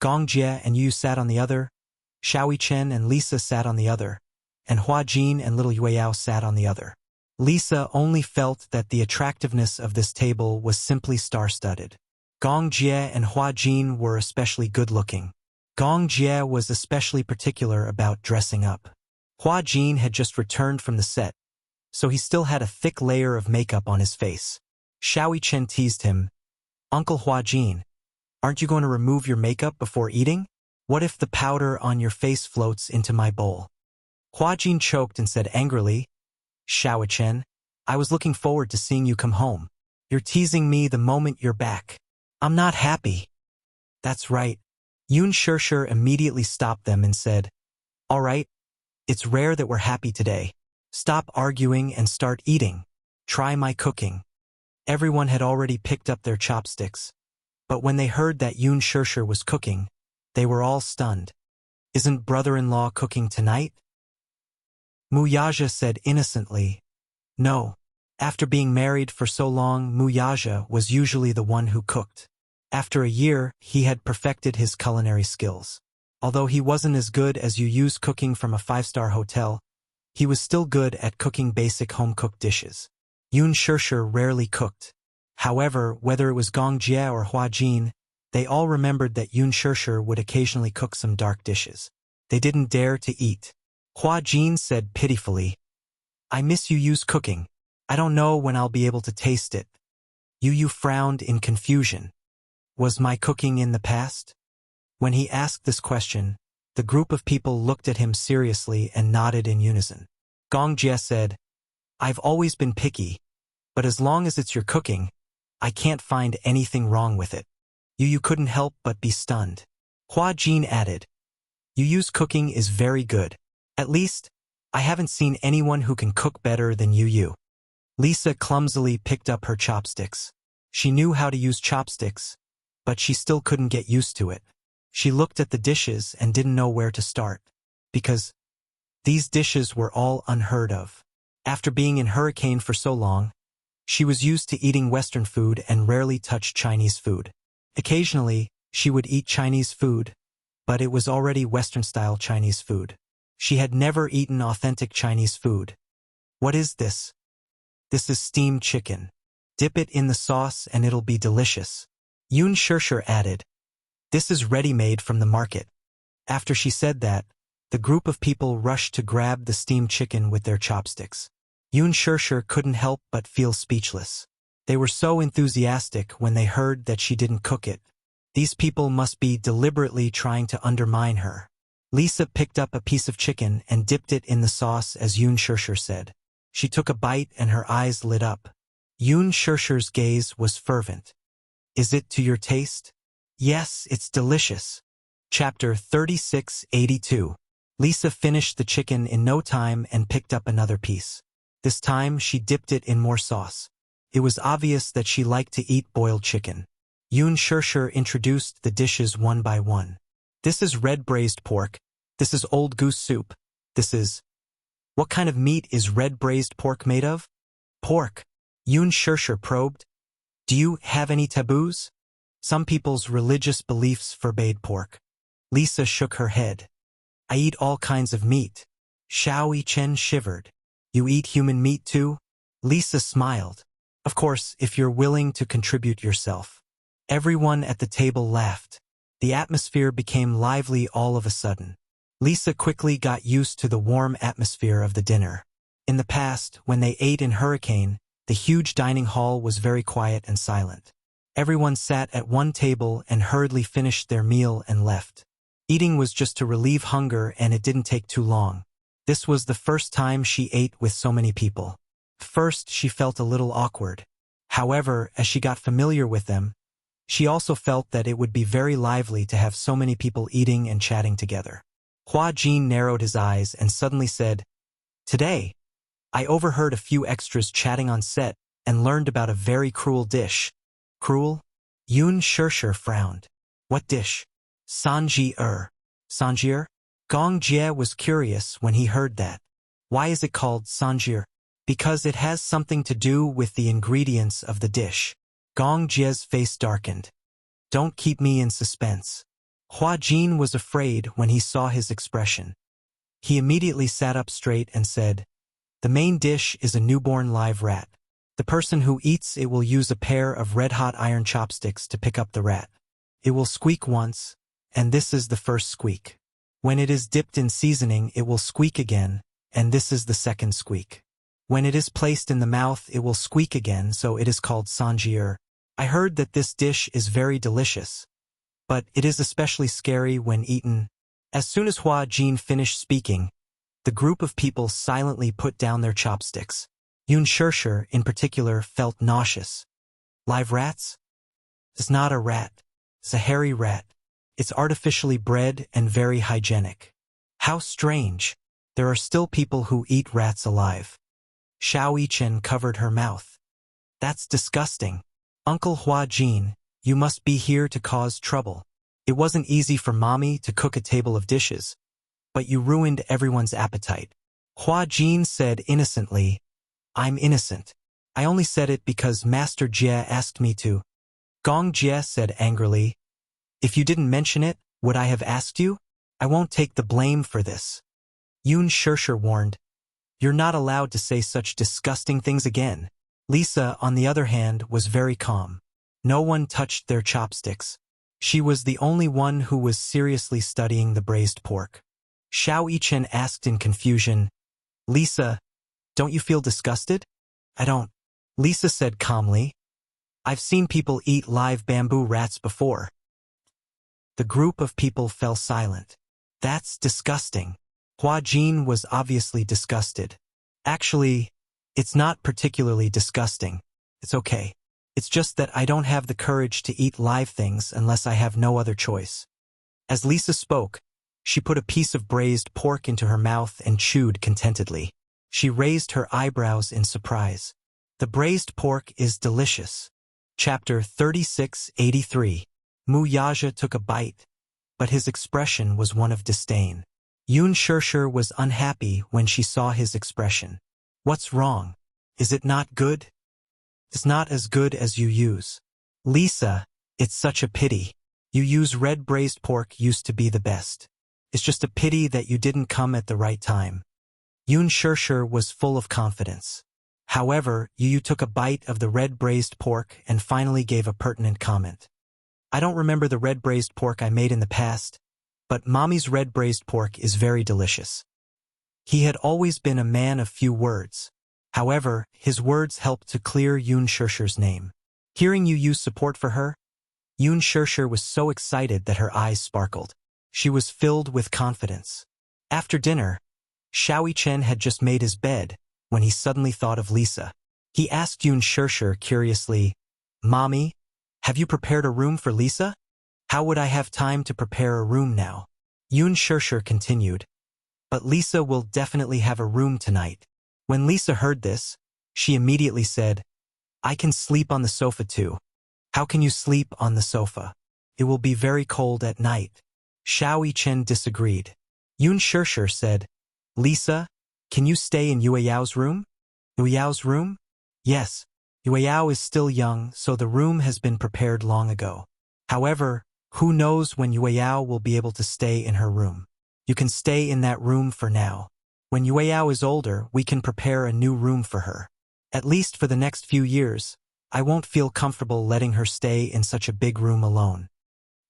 A: Gong Jie and Yu sat on the other. Xiao Yichen and Lisa sat on the other. And Hua Jin and little Yueyao sat on the other. Lisa only felt that the attractiveness of this table was simply star-studded. Gong Jie and Hua Jin were especially good-looking. Gong Jie was especially particular about dressing up. Hua Jin had just returned from the set, so he still had a thick layer of makeup on his face. Xiao Yichen teased him, Uncle Hua Jin, aren't you going to remove your makeup before eating? What if the powder on your face floats into my bowl? Hua Jin choked and said angrily, Xiao Yichen, I was looking forward to seeing you come home. You're teasing me the moment you're back. I'm not happy. That's right. Yun Shirshir immediately stopped them and said, all right, it's rare that we're happy today. Stop arguing and start eating. Try my cooking. Everyone had already picked up their chopsticks, but when they heard that Yun Shirshir was cooking, they were all stunned. Isn't brother-in-law cooking tonight? Muyaja said innocently, no. After being married for so long, Muyaja was usually the one who cooked. After a year, he had perfected his culinary skills. Although he wasn't as good as Yu's cooking from a five-star hotel, he was still good at cooking basic home-cooked dishes. Yun Shirshir rarely cooked. However, whether it was Gong Jie or Hua Jin, they all remembered that Yun Shirshir would occasionally cook some dark dishes. They didn't dare to eat. Hua Jin said pitifully, I miss Yu's cooking. I don't know when I'll be able to taste it. Yu frowned in confusion. Was my cooking in the past? When he asked this question, the group of people looked at him seriously and nodded in unison. Gong Jie said, I've always been picky, but as long as it's your cooking, I can't find anything wrong with it. Yu couldn't help but be stunned. Hua Jin added, Yu's cooking is very good. At least, I haven't seen anyone who can cook better than Yu. Lisa clumsily picked up her chopsticks. She knew how to use chopsticks, but she still couldn't get used to it. She looked at the dishes and didn't know where to start, because these dishes were all unheard of. After being in Hurricane for so long, she was used to eating Western food and rarely touched Chinese food. Occasionally, she would eat Chinese food, but it was already Western-style Chinese food. She had never eaten authentic Chinese food. What is this? This is steamed chicken. Dip it in the sauce and it'll be delicious. Yun Shirshir added, This is ready-made from the market. After she said that, the group of people rushed to grab the steamed chicken with their chopsticks. Yun Shirshir couldn't help but feel speechless. They were so enthusiastic when they heard that she didn't cook it. These people must be deliberately trying to undermine her. Lisa picked up a piece of chicken and dipped it in the sauce as Yun Shirshir said. She took a bite and her eyes lit up. Yun Shirshir's gaze was fervent. Is it to your taste? Yes, it's delicious. Chapter 3682. Lisa finished the chicken in no time and picked up another piece. This time she dipped it in more sauce. It was obvious that she liked to eat boiled chicken. Yun Shirshir introduced the dishes one by one. This is red braised pork. This is old goose soup. This is... What kind of meat is red braised pork made of? Pork. Yun Shirshir probed. Do you have any taboos? Some people's religious beliefs forbade pork. Lisa shook her head. I eat all kinds of meat. Xiao Yichen shivered. You eat human meat too? Lisa smiled. Of course, if you're willing to contribute yourself. Everyone at the table laughed. The atmosphere became lively all of a sudden. Lisa quickly got used to the warm atmosphere of the dinner. In the past, when they ate in Hurricane, the huge dining hall was very quiet and silent. Everyone sat at one table and hurriedly finished their meal and left. Eating was just to relieve hunger and it didn't take too long. This was the first time she ate with so many people. First, she felt a little awkward. However, as she got familiar with them, she also felt that it would be very lively to have so many people eating and chatting together. Hua Jin narrowed his eyes and suddenly said, Today, I overheard a few extras chatting on set and learned about a very cruel dish. Cruel? Yun Shirshir frowned. What dish? Sanji-er. Sanji-er? Gong Jie was curious when he heard that. Why is it called Sanji-er? Because it has something to do with the ingredients of the dish. Gong Jie's face darkened. Don't keep me in suspense. Hua Jin was afraid when he saw his expression. He immediately sat up straight and said, The main dish is a newborn live rat. The person who eats it will use a pair of red-hot iron chopsticks to pick up the rat. It will squeak once, and this is the first squeak. When it is dipped in seasoning, it will squeak again, and this is the second squeak. When it is placed in the mouth, it will squeak again, so it is called sanji-er. I heard that this dish is very delicious, but it is especially scary when eaten. As soon as Hua Jin finished speaking, the group of people silently put down their chopsticks. Yun Shirshir, in particular, felt nauseous. Live rats? It's not a rat. It's a hairy rat. It's artificially bred and very hygienic. How strange. There are still people who eat rats alive. Xiao Yichen covered her mouth. That's disgusting. Uncle Hua Jin, you must be here to cause trouble. It wasn't easy for Mommy to cook a table of dishes, but you ruined everyone's appetite. Hua Jin said innocently, I'm innocent. I only said it because Master Jie asked me to. Gong Jie said angrily, if you didn't mention it, would I have asked you? I won't take the blame for this. Yun Shishir warned, you're not allowed to say such disgusting things again. Lisa, on the other hand, was very calm. No one touched their chopsticks. She was the only one who was seriously studying the braised pork. Xiao Yichen asked in confusion, Lisa, don't you feel disgusted? I don't. Lisa said calmly, I've seen people eat live bamboo rats before. The group of people fell silent. That's disgusting. Hua Jin was obviously disgusted. Actually, it's not particularly disgusting. It's okay. It's just that I don't have the courage to eat live things unless I have no other choice. As Lisa spoke, she put a piece of braised pork into her mouth and chewed contentedly. She raised her eyebrows in surprise. The braised pork is delicious. Chapter 3683. Mu Yaja took a bite, but his expression was one of disdain. Yun Shishir was unhappy when she saw his expression. What's wrong? Is it not good? It's not as good as you use. Lisa, it's such a pity. You use red braised pork used to be the best. It's just a pity that you didn't come at the right time. Yun Shishir was full of confidence. However, Yu took a bite of the red braised pork and finally gave a pertinent comment. I don't remember the red braised pork I made in the past, but Mommy's red braised pork is very delicious. He had always been a man of few words. However, his words helped to clear Yun Shishir's name. Hearing Yu use support for her, Yun Shishir was so excited that her eyes sparkled. She was filled with confidence. After dinner, Xiao Yichen had just made his bed when he suddenly thought of Lisa. He asked Yun Shishir curiously, Mommy, have you prepared a room for Lisa? How would I have time to prepare a room now? Yun Shishir continued, but Lisa will definitely have a room tonight. When Lisa heard this, she immediately said, I can sleep on the sofa too. How can you sleep on the sofa? It will be very cold at night. Xiao Yichen disagreed. Yun Shishir said, Lisa, can you stay in Yueyao's room? Yueyao's room? Yes. Yueyao is still young, so the room has been prepared long ago. However, who knows when Yueyao will be able to stay in her room. You can stay in that room for now. When Yueyao is older, we can prepare a new room for her. At least for the next few years, I won't feel comfortable letting her stay in such a big room alone.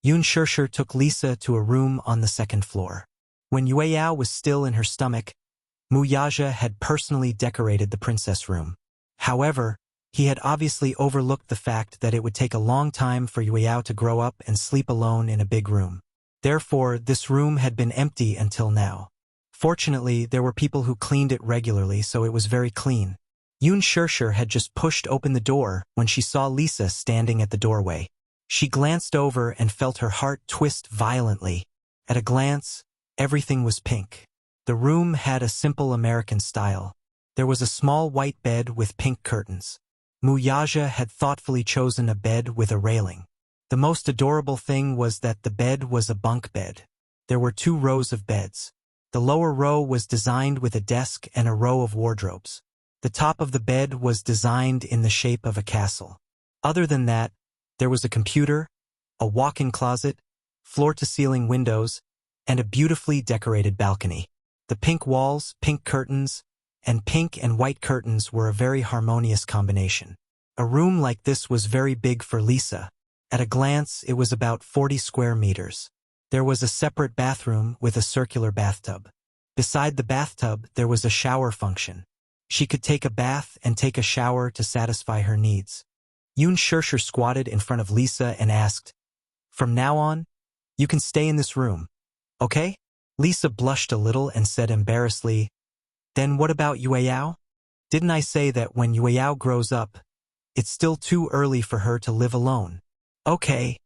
A: Yun Shishir took Lisa to a room on the second floor. When Yueyao was still in her stomach, Mu Yaja had personally decorated the princess room. However, he had obviously overlooked the fact that it would take a long time for Yueyao to grow up and sleep alone in a big room. Therefore, this room had been empty until now. Fortunately, there were people who cleaned it regularly, so it was very clean. Yun Shishir had just pushed open the door when she saw Lisa standing at the doorway. She glanced over and felt her heart twist violently. At a glance, everything was pink. The room had a simple American style. There was a small white bed with pink curtains. Mu Yaja had thoughtfully chosen a bed with a railing. The most adorable thing was that the bed was a bunk bed. There were 2 rows of beds. The lower row was designed with a desk and a row of wardrobes. The top of the bed was designed in the shape of a castle. Other than that, there was a computer, a walk-in closet, floor-to-ceiling windows, and a beautifully decorated balcony. The pink walls, pink curtains, and pink and white curtains were a very harmonious combination. A room like this was very big for Lisa. At a glance, it was about 40 square meters. There was a separate bathroom with a circular bathtub. Beside the bathtub, there was a shower function. She could take a bath and take a shower to satisfy her needs. Yun Shishir squatted in front of Lisa and asked, From now on, you can stay in this room, okay? Lisa blushed a little and said embarrassedly, Then what about Yueyao? Didn't I say that when Yueyao grows up, it's still too early for her to live alone? Okay.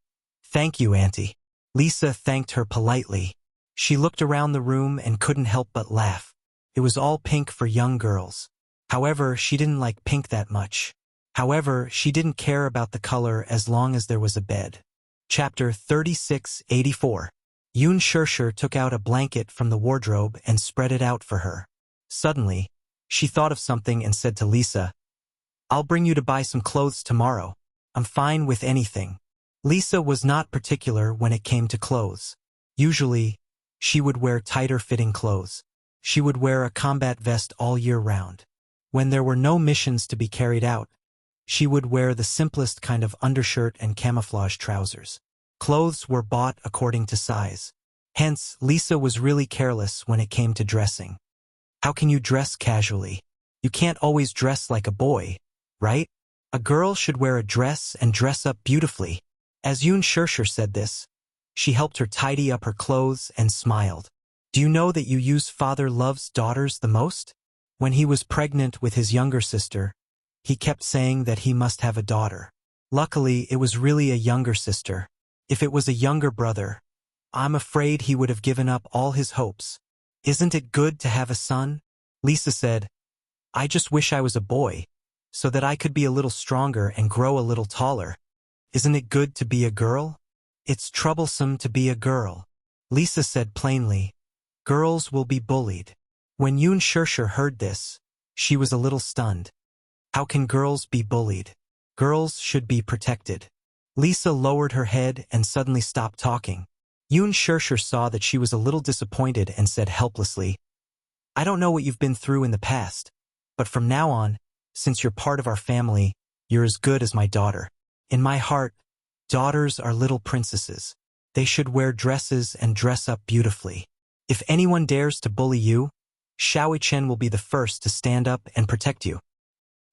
A: Thank you, Auntie. Lisa thanked her politely. She looked around the room and couldn't help but laugh. It was all pink for young girls. However, she didn't like pink that much. However, she didn't care about the color as long as there was a bed. Chapter 3684. Yoon Shirshir took out a blanket from the wardrobe and spread it out for her. Suddenly, she thought of something and said to Lisa, "I'll bring you to buy some clothes tomorrow. I'm fine with anything." Lisa was not particular when it came to clothes. Usually, she would wear tighter-fitting clothes. She would wear a combat vest all year round. When there were no missions to be carried out, she would wear the simplest kind of undershirt and camouflage trousers. Clothes were bought according to size. Hence, Lisa was really careless when it came to dressing. How can you dress casually? You can't always dress like a boy, right? A girl should wear a dress and dress up beautifully. As Yoon Shirshir said this, she helped her tidy up her clothes and smiled. Do you know that you use father loves daughters the most? When he was pregnant with his younger sister, he kept saying that he must have a daughter. Luckily, it was really a younger sister. If it was a younger brother, I'm afraid he would have given up all his hopes. Isn't it good to have a son? Lisa said, I just wish I was a boy, so that I could be a little stronger and grow a little taller. Isn't it good to be a girl? It's troublesome to be a girl. Lisa said plainly, girls will be bullied. When Yoon Shirshir heard this, she was a little stunned. How can girls be bullied? Girls should be protected. Lisa lowered her head and suddenly stopped talking. Yoon Shirshir saw that she was a little disappointed and said helplessly, I don't know what you've been through in the past, but from now on, since you're part of our family, you're as good as my daughter. In my heart, daughters are little princesses. They should wear dresses and dress up beautifully. If anyone dares to bully you, Xiao Chen will be the first to stand up and protect you.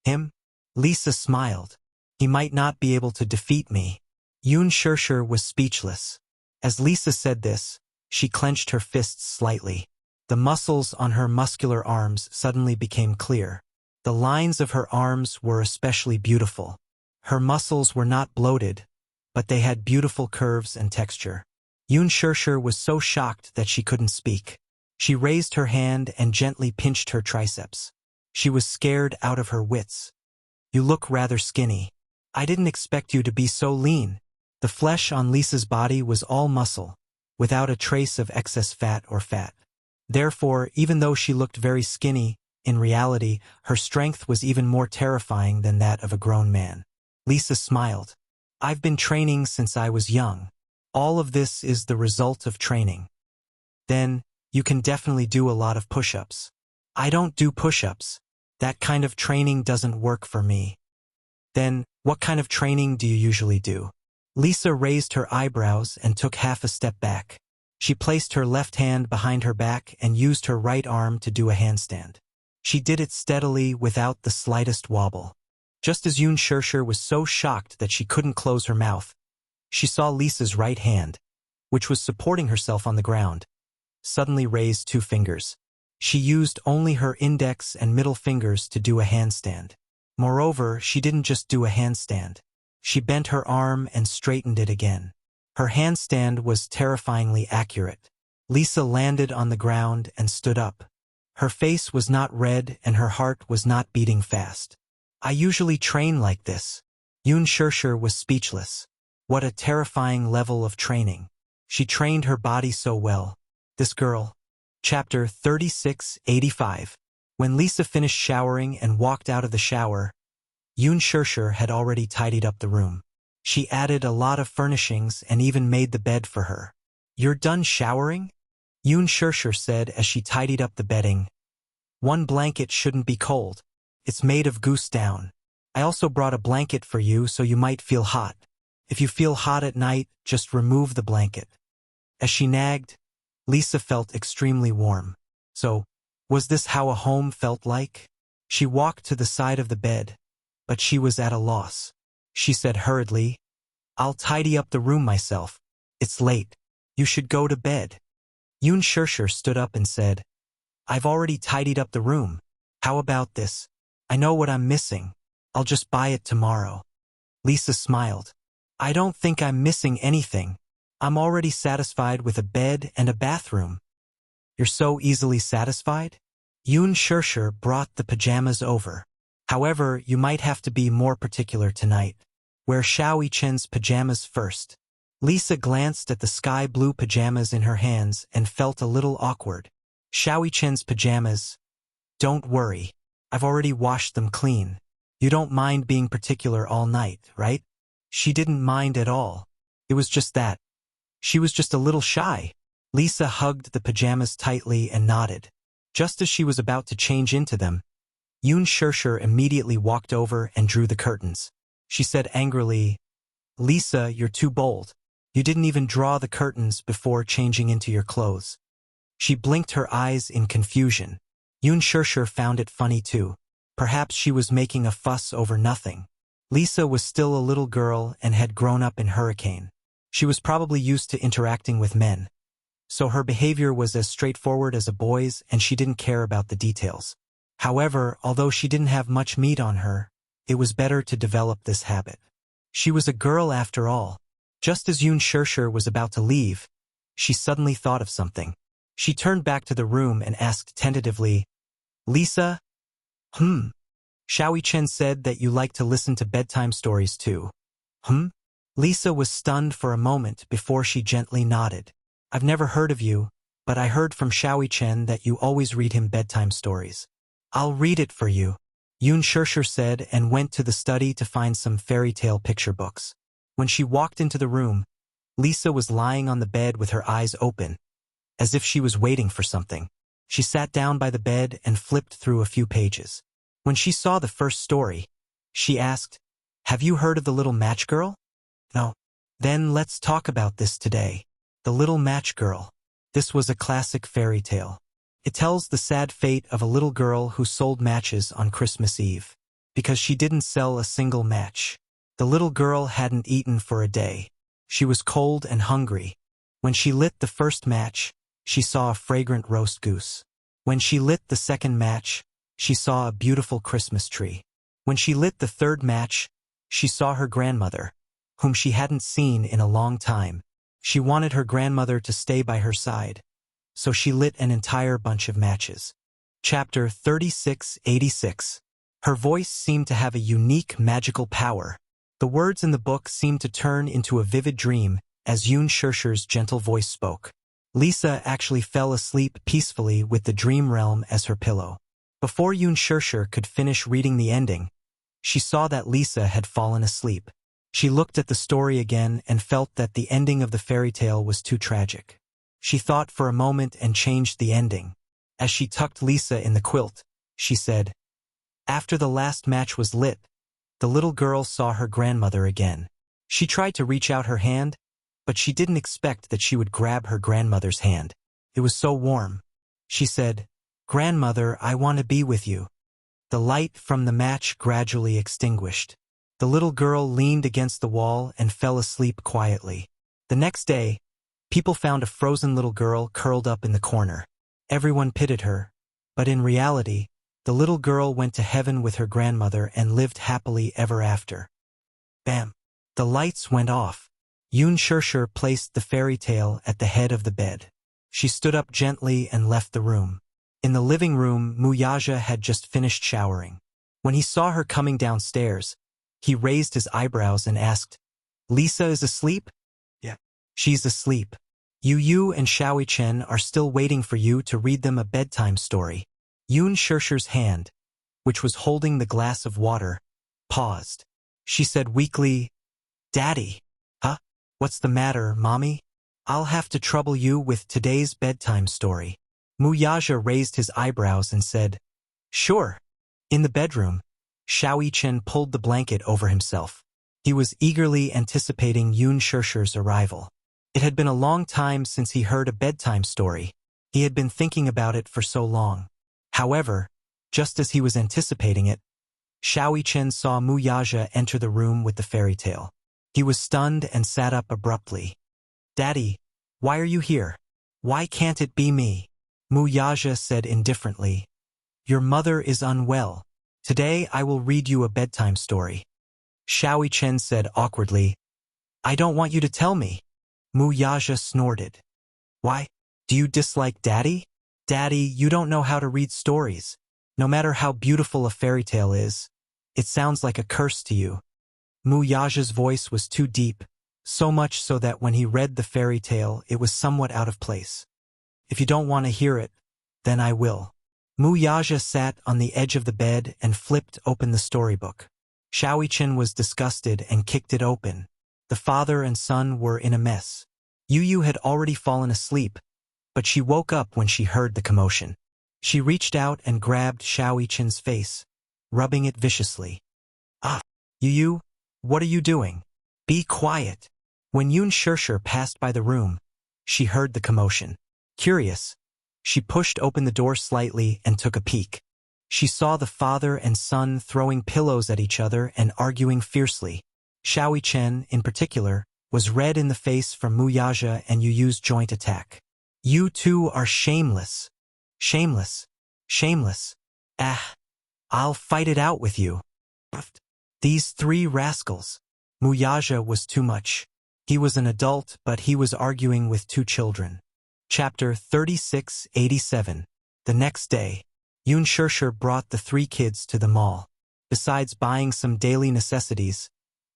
A: Him? Lisa smiled. He might not be able to defeat me. Yoon Shirshir was speechless. As Lisa said this, she clenched her fists slightly. The muscles on her muscular arms suddenly became clear. The lines of her arms were especially beautiful. Her muscles were not bloated, but they had beautiful curves and texture. Yoon Shirshir was so shocked that she couldn't speak. She raised her hand and gently pinched her triceps. She was scared out of her wits. You look rather skinny. I didn't expect you to be so lean. The flesh on Lisa's body was all muscle, without a trace of excess fat or fat. Therefore, even though she looked very skinny, in reality, her strength was even more terrifying than that of a grown man. Lisa smiled. I've been training since I was young. All of this is the result of training. Then, you can definitely do a lot of push-ups. I don't do push-ups. That kind of training doesn't work for me. Then, what kind of training do you usually do? Lisa raised her eyebrows and took half a step back. She placed her left hand behind her back and used her right arm to do a handstand. She did it steadily without the slightest wobble. Just as Yoon Shirshir was so shocked that she couldn't close her mouth, she saw Lisa's right hand, which was supporting herself on the ground, suddenly raised 2 fingers. She used only her index and middle fingers to do a handstand. Moreover, she didn't just do a handstand. She bent her arm and straightened it again. Her handstand was terrifyingly accurate. Lisa landed on the ground and stood up. Her face was not red and her heart was not beating fast. I usually train like this. Yoon Shirshir was speechless. What a terrifying level of training. She trained her body so well. This girl. Chapter 3685. When Lisa finished showering and walked out of the shower, Yoon Shirshir had already tidied up the room. She added a lot of furnishings and even made the bed for her. You're done showering? Yoon Shirshir said as she tidied up the bedding. One blanket shouldn't be cold. It's made of goose down. I also brought a blanket for you so you might feel hot. If you feel hot at night, just remove the blanket. As she nagged, Lisa felt extremely warm. So, was this how a home felt like? She walked to the side of the bed, but she was at a loss. She said hurriedly, I'll tidy up the room myself. It's late. You should go to bed. Yoon Shirshir stood up and said, I've already tidied up the room. How about this? I know what I'm missing. I'll just buy it tomorrow. Lisa smiled. I don't think I'm missing anything. I'm already satisfied with a bed and a bathroom. You're so easily satisfied? Yun Shirshir brought the pajamas over. However, you might have to be more particular tonight. Wear Xiao Chen's pajamas first. Lisa glanced at the sky blue pajamas in her hands and felt a little awkward. Xiao Chen's pajamas. Don't worry. I've already washed them clean. You don't mind being particular all night, right? She didn't mind at all. It was just that. She was just a little shy. Lisa hugged the pajamas tightly and nodded. Just as she was about to change into them, Yun Shirshir immediately walked over and drew the curtains. She said angrily, Lisa, you're too bold. You didn't even draw the curtains before changing into your clothes. She blinked her eyes in confusion. Yun Shirshir found it funny too. Perhaps she was making a fuss over nothing. Lisa was still a little girl and had grown up in Hurricane. She was probably used to interacting with men. So her behavior was as straightforward as a boy's and she didn't care about the details. However, although she didn't have much meat on her, it was better to develop this habit. She was a girl after all. Just as Yun Shirshir was about to leave, she suddenly thought of something. She turned back to the room and asked tentatively, Lisa? Xiao Chen said that you like to listen to bedtime stories too. Lisa was stunned for a moment before she gently nodded. I've never heard of you, but I heard from Xiao Chen that you always read him bedtime stories. I'll read it for you, Yun Shirshir said and went to the study to find some fairy tale picture books. When she walked into the room, Lisa was lying on the bed with her eyes open, as if she was waiting for something. She sat down by the bed and flipped through a few pages. When she saw the first story, she asked, Have you heard of the Little Match Girl? No. Then let's talk about this today. The Little Match Girl. This was a classic fairy tale. It tells the sad fate of a little girl who sold matches on Christmas Eve. Because she didn't sell a single match. The little girl hadn't eaten for a day. She was cold and hungry. When she lit the first match, she saw a fragrant roast goose. When she lit the second match, she saw a beautiful Christmas tree. When she lit the third match, she saw her grandmother, whom she hadn't seen in a long time. She wanted her grandmother to stay by her side, so she lit an entire bunch of matches. Chapter 3686. Her voice seemed to have a unique magical power. The words in the book seemed to turn into a vivid dream as Yun Shirshir's gentle voice spoke. Lisa actually fell asleep peacefully with the dream realm as her pillow. Before Yun Shirshir could finish reading the ending, she saw that Lisa had fallen asleep. She looked at the story again and felt that the ending of the fairy tale was too tragic. She thought for a moment and changed the ending. As she tucked Lisa in the quilt, she said, After the last match was lit, the little girl saw her grandmother again. She tried to reach out her hand, but she didn't expect that she would grab her grandmother's hand. It was so warm. She said, Grandmother, I want to be with you. The light from the match gradually extinguished. The little girl leaned against the wall and fell asleep quietly. The next day, people found a frozen little girl curled up in the corner. Everyone pitied her, but in reality, the little girl went to heaven with her grandmother and lived happily ever after. Bam! The lights went off. Yun Shirshir placed the fairy tale at the head of the bed. She stood up gently and left the room. In the living room, Wuxia had just finished showering. When he saw her coming downstairs, he raised his eyebrows and asked, Lisa is asleep? Yeah. She's asleep. Yu and Xiao Chen are still waiting for you to read them a bedtime story. Yun Shirshir's hand, which was holding the glass of water, paused. She said weakly, Daddy. Huh? What's the matter, Mommy? I'll have to trouble you with today's bedtime story. Wuxia raised his eyebrows and said, Sure. In the bedroom, Xiao Chen pulled the blanket over himself. He was eagerly anticipating Yun Shirshir's arrival. It had been a long time since he heard a bedtime story. He had been thinking about it for so long. However, just as he was anticipating it, Xiao Chen saw Wuxia enter the room with the fairy tale. He was stunned and sat up abruptly. Daddy, why are you here? Why can't it be me? Wuxia said indifferently. Your mother is unwell. Today I will read you a bedtime story. Xiao Chen said awkwardly. I don't want you to tell me. Wuxia snorted. Why? Do you dislike Daddy? Daddy, you don't know how to read stories. No matter how beautiful a fairy tale is, it sounds like a curse to you. Wuxia's voice was too deep, so much so that when he read the fairy tale, it was somewhat out of place. If you don't want to hear it, then I will. Wuxia sat on the edge of the bed and flipped open the storybook. Xiaoqian was disgusted and kicked it open. The father and son were in a mess. Yu had already fallen asleep, but she woke up when she heard the commotion. She reached out and grabbed Xiaoqian's face, rubbing it viciously. Ah, Yu, what are you doing? Be quiet. When Yun Shirshir passed by the room, she heard the commotion. Curious, she pushed open the door slightly and took a peek. She saw the father and son throwing pillows at each other and arguing fiercely. Xiaoqian, in particular, was red in the face from Wuxia and Yu's joint attack. You two are shameless. Shameless. Shameless. Ah, I'll fight it out with you. These three rascals. Wuxia was too much. He was an adult, but he was arguing with two children. Chapter 3687. The next day, Yun Shirshir brought the three kids to the mall. Besides buying some daily necessities,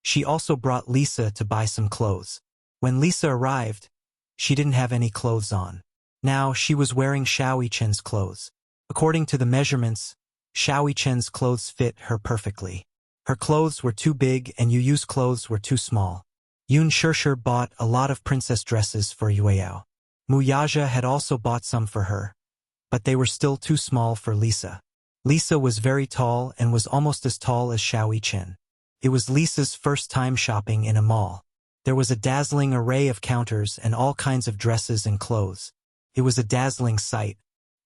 A: she also brought Lisa to buy some clothes. When Lisa arrived, she didn't have any clothes on. Now she was wearing Xiaoqian's clothes. According to the measurements, Xiaoqian's clothes fit her perfectly. Her clothes were too big and Yu's clothes were too small. Yun Shirshir bought a lot of princess dresses for Yueyao. Wuxia had also bought some for her, but they were still too small for Lisa. Lisa was very tall and was almost as tall as Xiaoqian. It was Lisa's first time shopping in a mall. There was a dazzling array of counters and all kinds of dresses and clothes. It was a dazzling sight.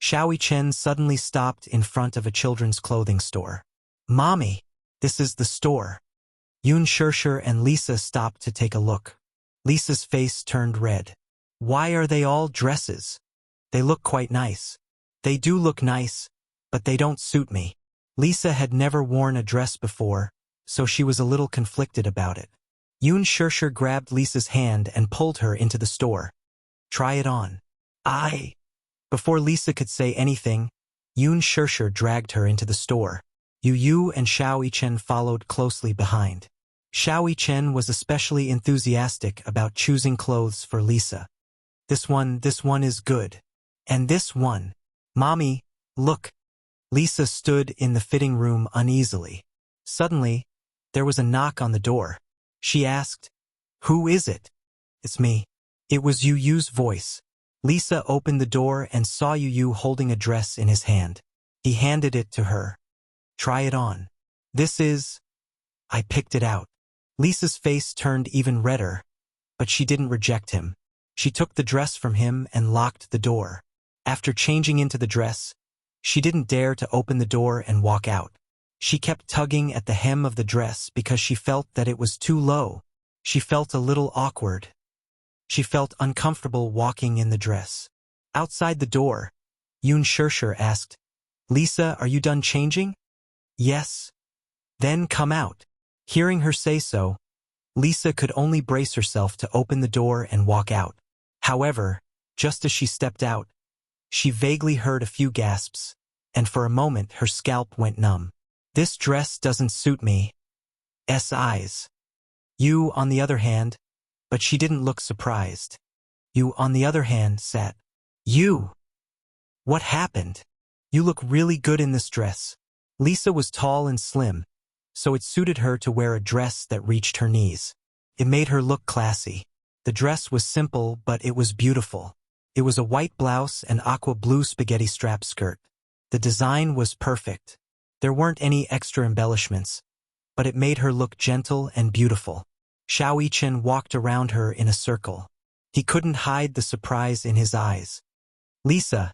A: Xiaoqian suddenly stopped in front of a children's clothing store. Mommy, this is the store. Yun Shirshir and Lisa stopped to take a look. Lisa's face turned red. Why are they all dresses? They look quite nice. They do look nice, but they don't suit me. Lisa had never worn a dress before, so she was a little conflicted about it. Yun Shirshir grabbed Lisa's hand and pulled her into the store. Try it on. Before Lisa could say anything, Yun Shirshir dragged her into the store. Yu and Xiaoqian followed closely behind. Xiaoqian was especially enthusiastic about choosing clothes for Lisa. This one is good. And this one. Mommy, look. Lisa stood in the fitting room uneasily. Suddenly, there was a knock on the door. She asked, "Who is it?" "It's me." It was Yu's voice. Lisa opened the door and saw Yu holding a dress in his hand. He handed it to her. Try it on. This is... I picked it out. Lisa's face turned even redder, but she didn't reject him. She took the dress from him and locked the door. After changing into the dress, she didn't dare to open the door and walk out. She kept tugging at the hem of the dress because she felt that it was too low. She felt a little awkward. She felt uncomfortable walking in the dress. Outside the door, Yun Shirshir asked, "Lisa, are you done changing?" "Yes." "Then come out." Hearing her say so, Lisa could only brace herself to open the door and walk out. However, just as she stepped out, she vaguely heard a few gasps, and for a moment her scalp went numb. "This dress doesn't suit me." Eyes. Yu, on the other hand, but she didn't look surprised. Yu, on the other hand, sat. "You! What happened? You look really good in this dress." Lisa was tall and slim, so it suited her to wear a dress that reached her knees. It made her look classy. The dress was simple, but it was beautiful. It was a white blouse and aqua blue spaghetti strap skirt. The design was perfect. There weren't any extra embellishments, but it made her look gentle and beautiful. Xiaoqian walked around her in a circle. He couldn't hide the surprise in his eyes. "Lisa,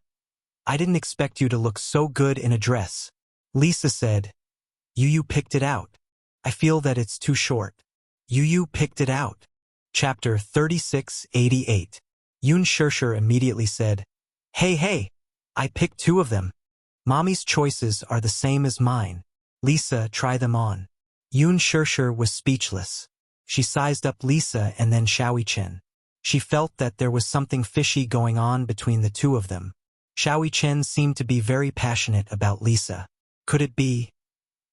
A: I didn't expect you to look so good in a dress." Lisa said, "Yu picked it out. I feel that it's too short." Yu picked it out. Chapter 3688. Yun Shirshir immediately said, Hey, I picked two of them. Mommy's choices are the same as mine. Lisa, try them on." Yun Shirshir was speechless. She sized up Lisa and then Xiaoqian. She felt that there was something fishy going on between the two of them. Xiao Chen seemed to be very passionate about Lisa. Could it be?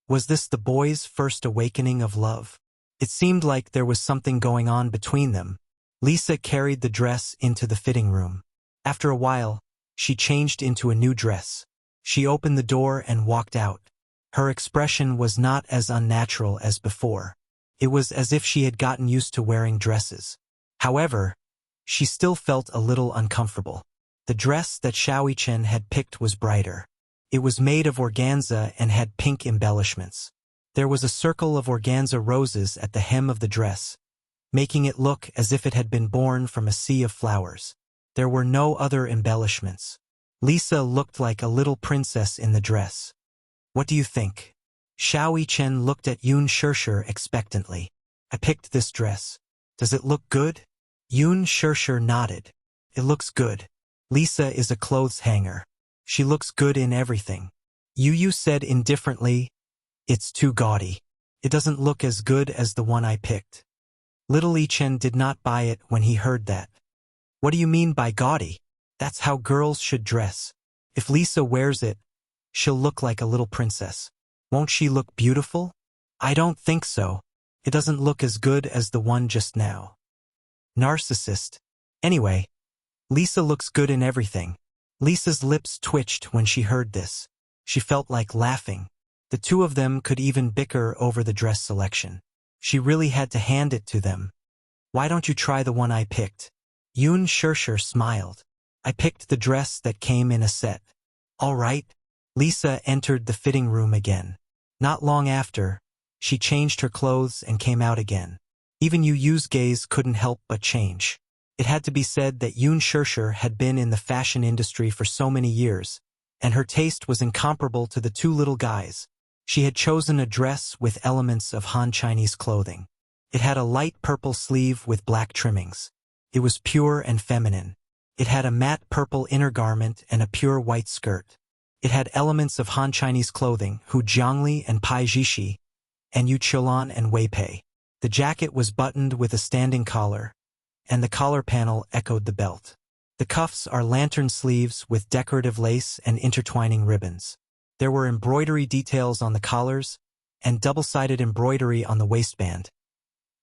A: Was this the boys' first awakening of love? It seemed like there was something going on between them. Lisa carried the dress into the fitting room. After a while, she changed into a new dress. She opened the door and walked out. Her expression was not as unnatural as before. It was as if she had gotten used to wearing dresses. However, she still felt a little uncomfortable. The dress that Xiao Chen had picked was brighter. It was made of organza and had pink embellishments. There was a circle of organza roses at the hem of the dress, making it look as if it had been born from a sea of flowers. There were no other embellishments. Lisa looked like a little princess in the dress. What do you think? Xiao Chen looked at Yun Shirshir expectantly. I picked this dress. Does it look good? Yun Shirshir nodded. It looks good. Lisa is a clothes hanger. She looks good in everything. Yu said indifferently, it's too gaudy. It doesn't look as good as the one I picked. Little Chen did not buy it when he heard that. What do you mean by gaudy? That's how girls should dress. If Lisa wears it, she'll look like a little princess. Won't she look beautiful? I don't think so. It doesn't look as good as the one just now. Narcissist. Anyway, Lisa looks good in everything. Lisa's lips twitched when she heard this. She felt like laughing. The two of them could even bicker over the dress selection. She really had to hand it to them. Why don't you try the one I picked? Yun Shirshir smiled. I picked the dress that came in a set. All right. Lisa entered the fitting room again. Not long after, she changed her clothes and came out again. Even Yu's gaze couldn't help but change. It had to be said that Yun Shirshir had been in the fashion industry for so many years, and her taste was incomparable to the two little guys. She had chosen a dress with elements of Han Chinese clothing. It had a light purple sleeve with black trimmings. It was pure and feminine. It had a matte purple inner garment and a pure white skirt. It had elements of Han Chinese clothing, Hu Jiangli and Pai Jishi, and Yu Qilan and Wei Pei. The jacket was buttoned with a standing collar, and the collar panel echoed the belt. The cuffs are lantern sleeves with decorative lace and intertwining ribbons. There were embroidery details on the collars and double-sided embroidery on the waistband.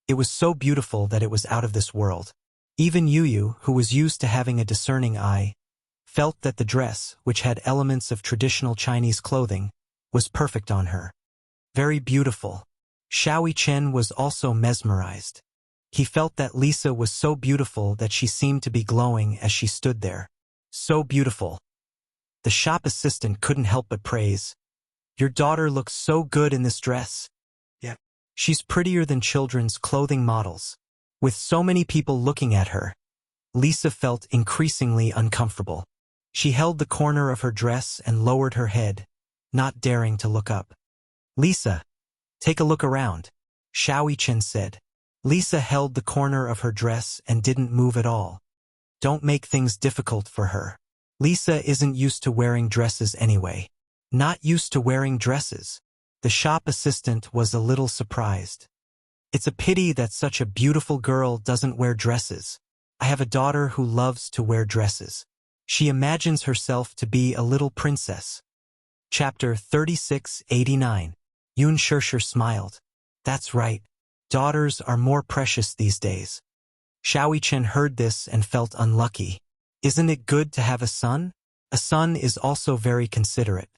A: It was so beautiful that it was out of this world. Even Yu, who was used to having a discerning eye, felt that the dress, which had elements of traditional Chinese clothing, was perfect on her. Very beautiful. Xiao Chen was also mesmerized. He felt that Lisa was so beautiful that she seemed to be glowing as she stood there. So beautiful. The shop assistant couldn't help but praise. Your daughter looks so good in this dress. Yeah. She's prettier than children's clothing models. With so many people looking at her, Lisa felt increasingly uncomfortable. She held the corner of her dress and lowered her head, not daring to look up. Lisa, take a look around, Xiao Chen said. Lisa held the corner of her dress and didn't move at all. Don't make things difficult for her. Lisa isn't used to wearing dresses anyway. Not used to wearing dresses. The shop assistant was a little surprised. It's a pity that such a beautiful girl doesn't wear dresses. I have a daughter who loves to wear dresses. She imagines herself to be a little princess. Chapter 3689. Yun Shirshir smiled. That's right. Daughters are more precious these days. Xiao Chen heard this and felt unlucky. Isn't it good to have a son? A son is also very considerate.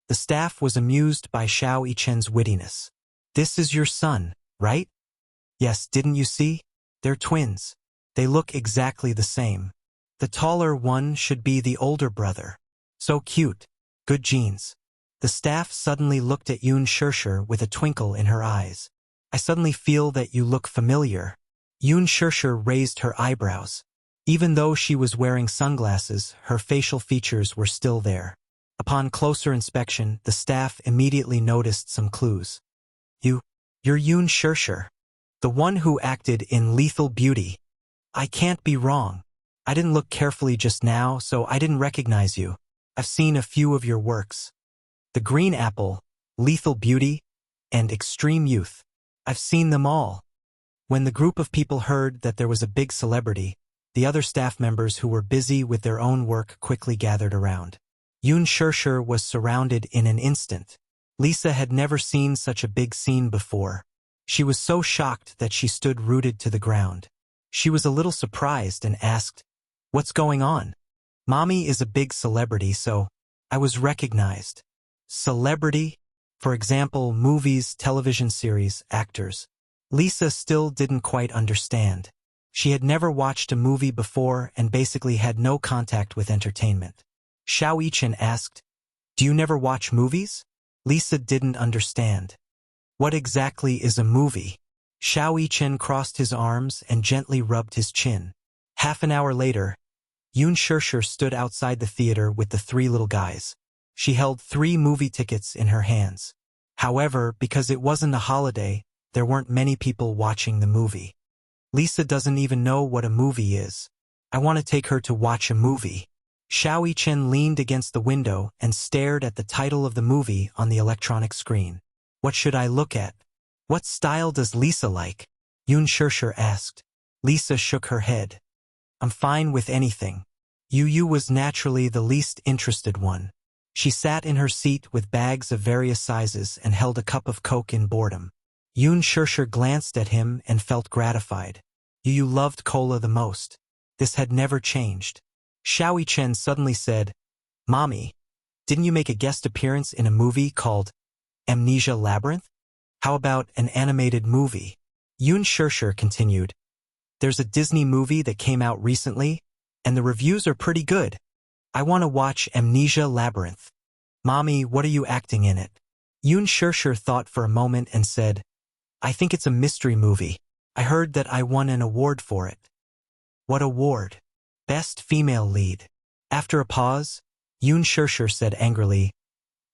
A: The staff was amused by Xiao Chen's wittiness. This is your son, right? Yes, didn't you see? They're twins. They look exactly the same. The taller one should be the older brother. So cute. Good genes. The staff suddenly looked at Yun Shirshir with a twinkle in her eyes. I suddenly feel that you look familiar. Yun Shirshir raised her eyebrows. Even though she was wearing sunglasses, her facial features were still there. Upon closer inspection, the staff immediately noticed some clues. You're Yun Shirshir, the one who acted in Lethal Beauty. I can't be wrong. I didn't look carefully just now, so I didn't recognize you. I've seen a few of your works. The Green Apple, Lethal Beauty, and Extreme Youth. I've seen them all. When the group of people heard that there was a big celebrity, The other staff members who were busy with their own work quickly gathered around. Yoon Shirshir was surrounded in an instant. Lisa had never seen such a big scene before. She was so shocked that she stood rooted to the ground. She was a little surprised and asked, "What's going on?" "Mommy is a big celebrity, so I was recognized." Celebrity? For example, movies, television series, actors. Lisa still didn't quite understand. She had never watched a movie before and basically had no contact with entertainment. Xiao Yichen asked, "Do you never watch movies?" Lisa didn't understand. "What exactly is a movie?" Xiao Yichen crossed his arms and gently rubbed his chin. Half an hour later, Yoon Shirshir stood outside the theater with the three little guys. She held 3 movie tickets in her hands. However, because it wasn't a holiday, there weren't many people watching the movie. Lisa doesn't even know what a movie is. "I want to take her to watch a movie." Xiao Yichen leaned against the window and stared at the title of the movie on the electronic screen. "What should I look at? What style does Lisa like?" Yoon Shirshir asked. Lisa shook her head. "I'm fine with anything." Yu was naturally the least interested one. She sat in her seat with bags of various sizes and held a cup of Coke in boredom. Yoon Shirshir glanced at him and felt gratified. Yu loved cola the most. This had never changed. Xiao Yichen suddenly said, "Mommy, didn't you make a guest appearance in a movie called Amnesia Labyrinth? How about an animated movie?" Yoon Shirshir continued, "There's a Disney movie that came out recently, and the reviews are pretty good. I want to watch Amnesia Labyrinth." "Mommy, what are you acting in it?" Yoon Shirshir thought for a moment and said, "I think it's a mystery movie. I heard that I won an award for it." "What award?" "Best Female Lead." After a pause, Yoon Shirshir said angrily,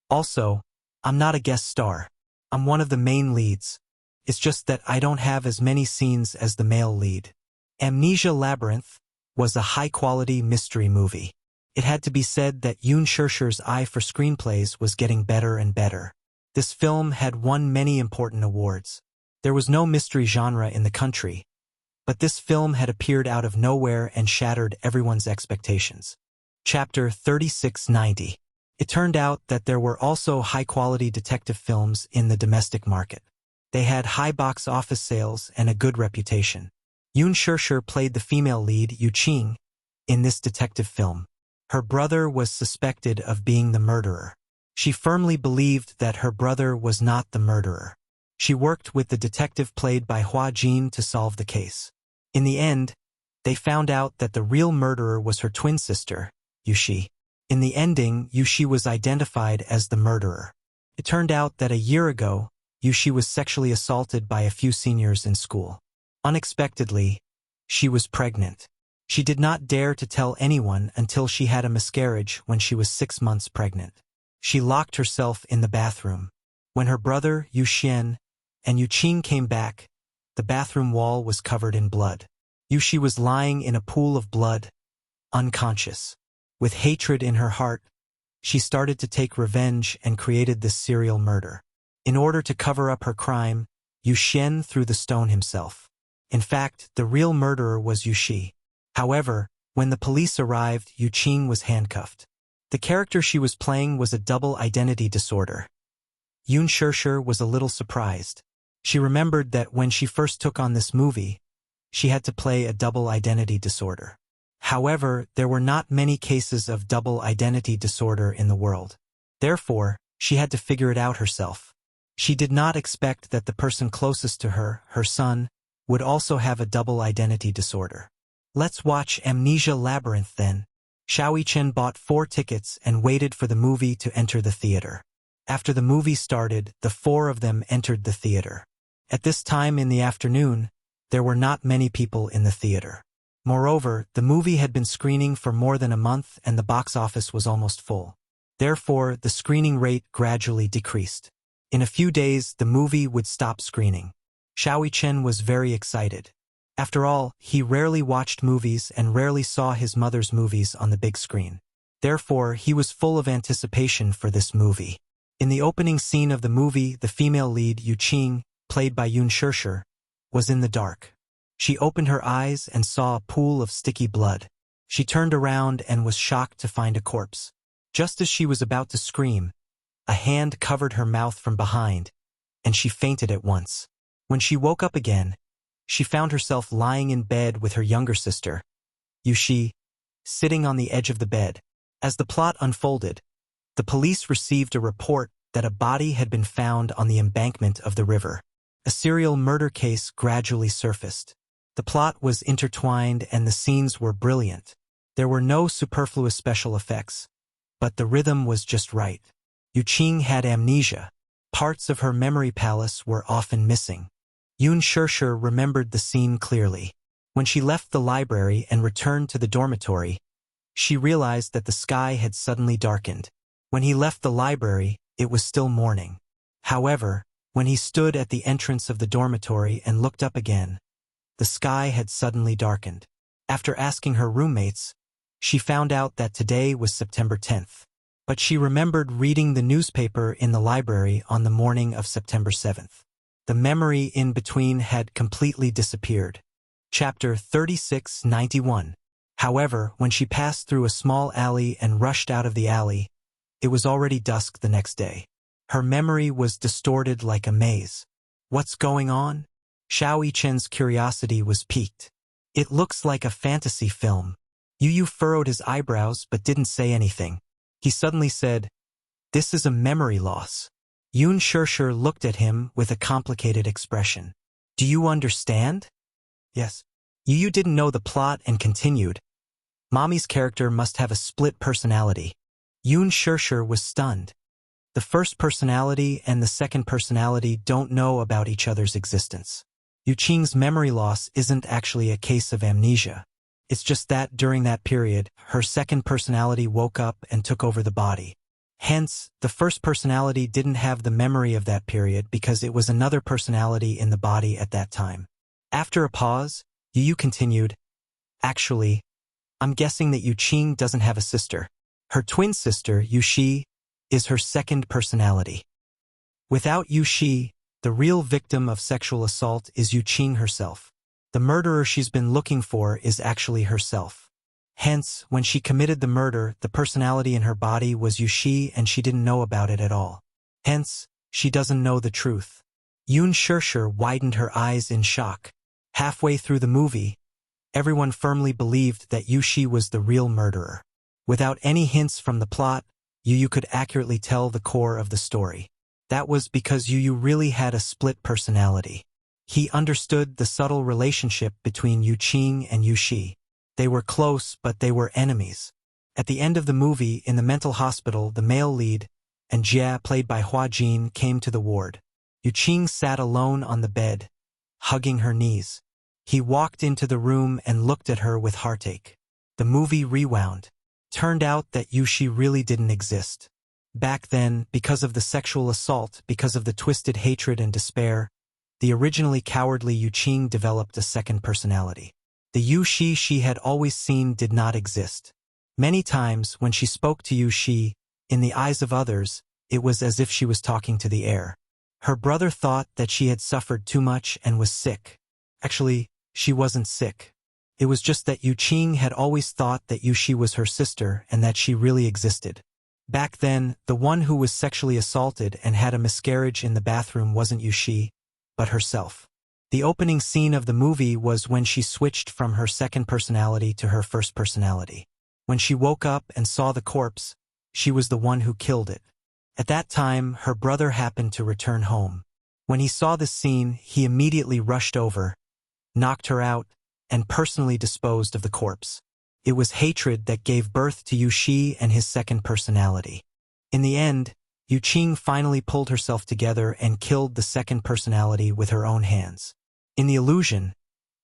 A: "Also, I'm not a guest star. I'm one of the main leads. It's just that I don't have as many scenes as the male lead." Amnesia Labyrinth was a high-quality mystery movie. It had to be said that Yoon Shirshir's eye for screenplays was getting better and better. This film had won many important awards. There was no mystery genre in the country, but this film had appeared out of nowhere and shattered everyone's expectations. Chapter 3690. It turned out that there were also high-quality detective films in the domestic market. They had high box office sales and a good reputation. Yoon Shirshir played the female lead, Yu Qing, in this detective film. Her brother was suspected of being the murderer. She firmly believed that her brother was not the murderer. She worked with the detective played by Hua Jin to solve the case. In the end, they found out that the real murderer was her twin sister, Yushi. In the ending, Yushi was identified as the murderer. It turned out that a year ago, Yushi was sexually assaulted by a few seniors in school. Unexpectedly, she was pregnant. She did not dare to tell anyone until she had a miscarriage when she was 6 months pregnant. She locked herself in the bathroom. When her brother, Yu Xian, and Yu Qing came back, the bathroom wall was covered in blood. Yushi was lying in a pool of blood, unconscious. With hatred in her heart, she started to take revenge and created this serial murder. In order to cover up her crime, Yu Xian threw the stone himself. In fact, the real murderer was Yushi. However, when the police arrived, Yu Qing was handcuffed. The character she was playing was a double identity disorder. Yoon Shirshir was a little surprised. She remembered that when she first took on this movie, she had to play a double identity disorder. However, there were not many cases of double identity disorder in the world. Therefore, she had to figure it out herself. She did not expect that the person closest to her, her son, would also have a double identity disorder. "Let's watch Amnesia Labyrinth then." Xiao Yichen bought 4 tickets and waited for the movie to enter the theater. After the movie started, the 4 of them entered the theater. At this time in the afternoon, there were not many people in the theater. Moreover, the movie had been screening for more than a month and the box office was almost full. Therefore, the screening rate gradually decreased. In a few days, the movie would stop screening. Xiao Yichen was very excited. After all, he rarely watched movies and rarely saw his mother's movies on the big screen. Therefore, he was full of anticipation for this movie. In the opening scene of the movie, the female lead, Yu Qing, played by Yoon Shirshir, was in the dark. She opened her eyes and saw a pool of sticky blood. She turned around and was shocked to find a corpse. Just as she was about to scream, a hand covered her mouth from behind, and she fainted at once. When she woke up again, she found herself lying in bed with her younger sister, Wuxia, sitting on the edge of the bed. As the plot unfolded, the police received a report that a body had been found on the embankment of the river. A serial murder case gradually surfaced. The plot was intertwined and the scenes were brilliant. There were no superfluous special effects, but the rhythm was just right. Wuxia had amnesia. Parts of her memory palace were often missing. Yun Shishir remembered the scene clearly. When she left the library and returned to the dormitory, she realized that the sky had suddenly darkened. When he left the library, it was still morning. However, when he stood at the entrance of the dormitory and looked up again, the sky had suddenly darkened. After asking her roommates, she found out that today was September 10th. But she remembered reading the newspaper in the library on the morning of September 7th. The memory in between had completely disappeared. Chapter 3691. However, when she passed through a small alley and rushed out of the alley, it was already dusk the next day. Her memory was distorted like a maze. What's going on? Xiao Yichen's curiosity was piqued. It looks like a fantasy film. Yu furrowed his eyebrows but didn't say anything. He suddenly said, "This is a memory loss." Yun Shishir looked at him with a complicated expression. "Do you understand?" "Yes." Yu didn't know the plot and continued, "Mommy's character must have a split personality." Yun Shishir was stunned. The first personality and the second personality don't know about each other's existence. Wuxia's memory loss isn't actually a case of amnesia. It's just that during that period, her second personality woke up and took over the body. Hence, the first personality didn't have the memory of that period because it was another personality in the body at that time. After a pause, Yu continued, "Actually, I'm guessing that Wuxia doesn't have a sister. Her twin sister, Wuxia, is her second personality. Without Wuxia, the real victim of sexual assault is Wuxia herself. The murderer she's been looking for is actually herself. Hence, when she committed the murder, the personality in her body was Wuxia and she didn't know about it at all. Hence, she doesn't know the truth." Yun Shishir widened her eyes in shock. Halfway through the movie, everyone firmly believed that Wuxia was the real murderer. Without any hints from the plot, Yu could accurately tell the core of the story. That was because Yu really had a split personality. He understood the subtle relationship between Wuxia and Wuxia. They were close, but they were enemies. At the end of the movie, in the mental hospital, the male lead, and Jia, played by Hua Jin, came to the ward. Wuxia sat alone on the bed, hugging her knees. He walked into the room and looked at her with heartache. The movie rewound. Turned out that Wuxia really didn't exist. Back then, because of the sexual assault, because of the twisted hatred and despair, the originally cowardly Wuxia developed a second personality. The Wuxia she had always seen did not exist. Many times, when she spoke to Wuxia, in the eyes of others, it was as if she was talking to the air. Her brother thought that she had suffered too much and was sick. Actually, she wasn't sick. It was just that Wuxia had always thought that Wuxia was her sister and that she really existed. Back then, the one who was sexually assaulted and had a miscarriage in the bathroom wasn't Wuxia, but herself. The opening scene of the movie was when she switched from her second personality to her first personality. When she woke up and saw the corpse, she was the one who killed it. At that time, her brother happened to return home. When he saw this scene, he immediately rushed over, knocked her out, and personally disposed of the corpse. It was hatred that gave birth to Wuxia and his second personality. In the end, Wuxia finally pulled herself together and killed the second personality with her own hands. In the illusion,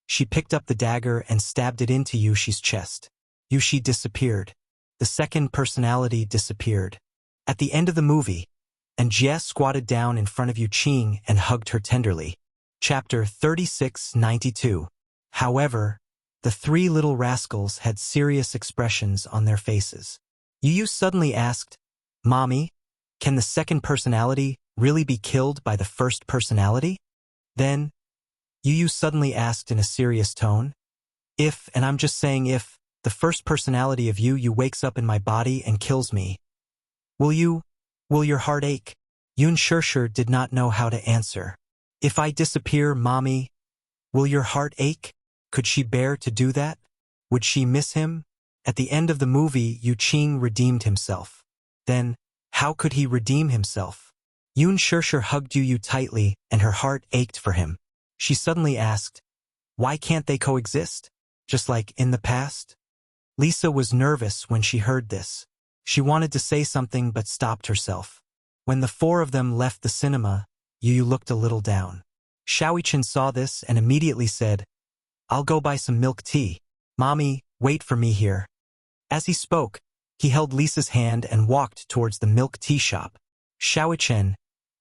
A: she picked up the dagger and stabbed it into Wuxia's chest. Wuxia disappeared. The second personality disappeared. At the end of the movie, Jie squatted down in front of Wuxia and hugged her tenderly. Chapter 3692. However, the three little rascals had serious expressions on their faces. Yu suddenly asked, "Mommy, can the second personality really be killed by the first personality?" Then, Yu suddenly asked in a serious tone. If, and I'm just saying if, the first personality of Yu wakes up in my body and kills me, will your heart ache? Yun Shirshir did not know how to answer. If I disappear, Mommy, will your heart ache? Could she bear to do that? Would she miss him? At the end of the movie, Yu Qing redeemed himself. Then, how could he redeem himself? Yun Shirshir hugged Yu tightly, and her heart ached for him. She suddenly asked, why can't they coexist? Just like in the past? Lisa was nervous when she heard this. She wanted to say something but stopped herself. When the four of them left the cinema, Yu looked a little down. Xiaoyichen saw this and immediately said, I'll go buy some milk tea. Mommy, wait for me here. As he spoke, he held Lisa's hand and walked towards the milk tea shop. Xiaoyichen,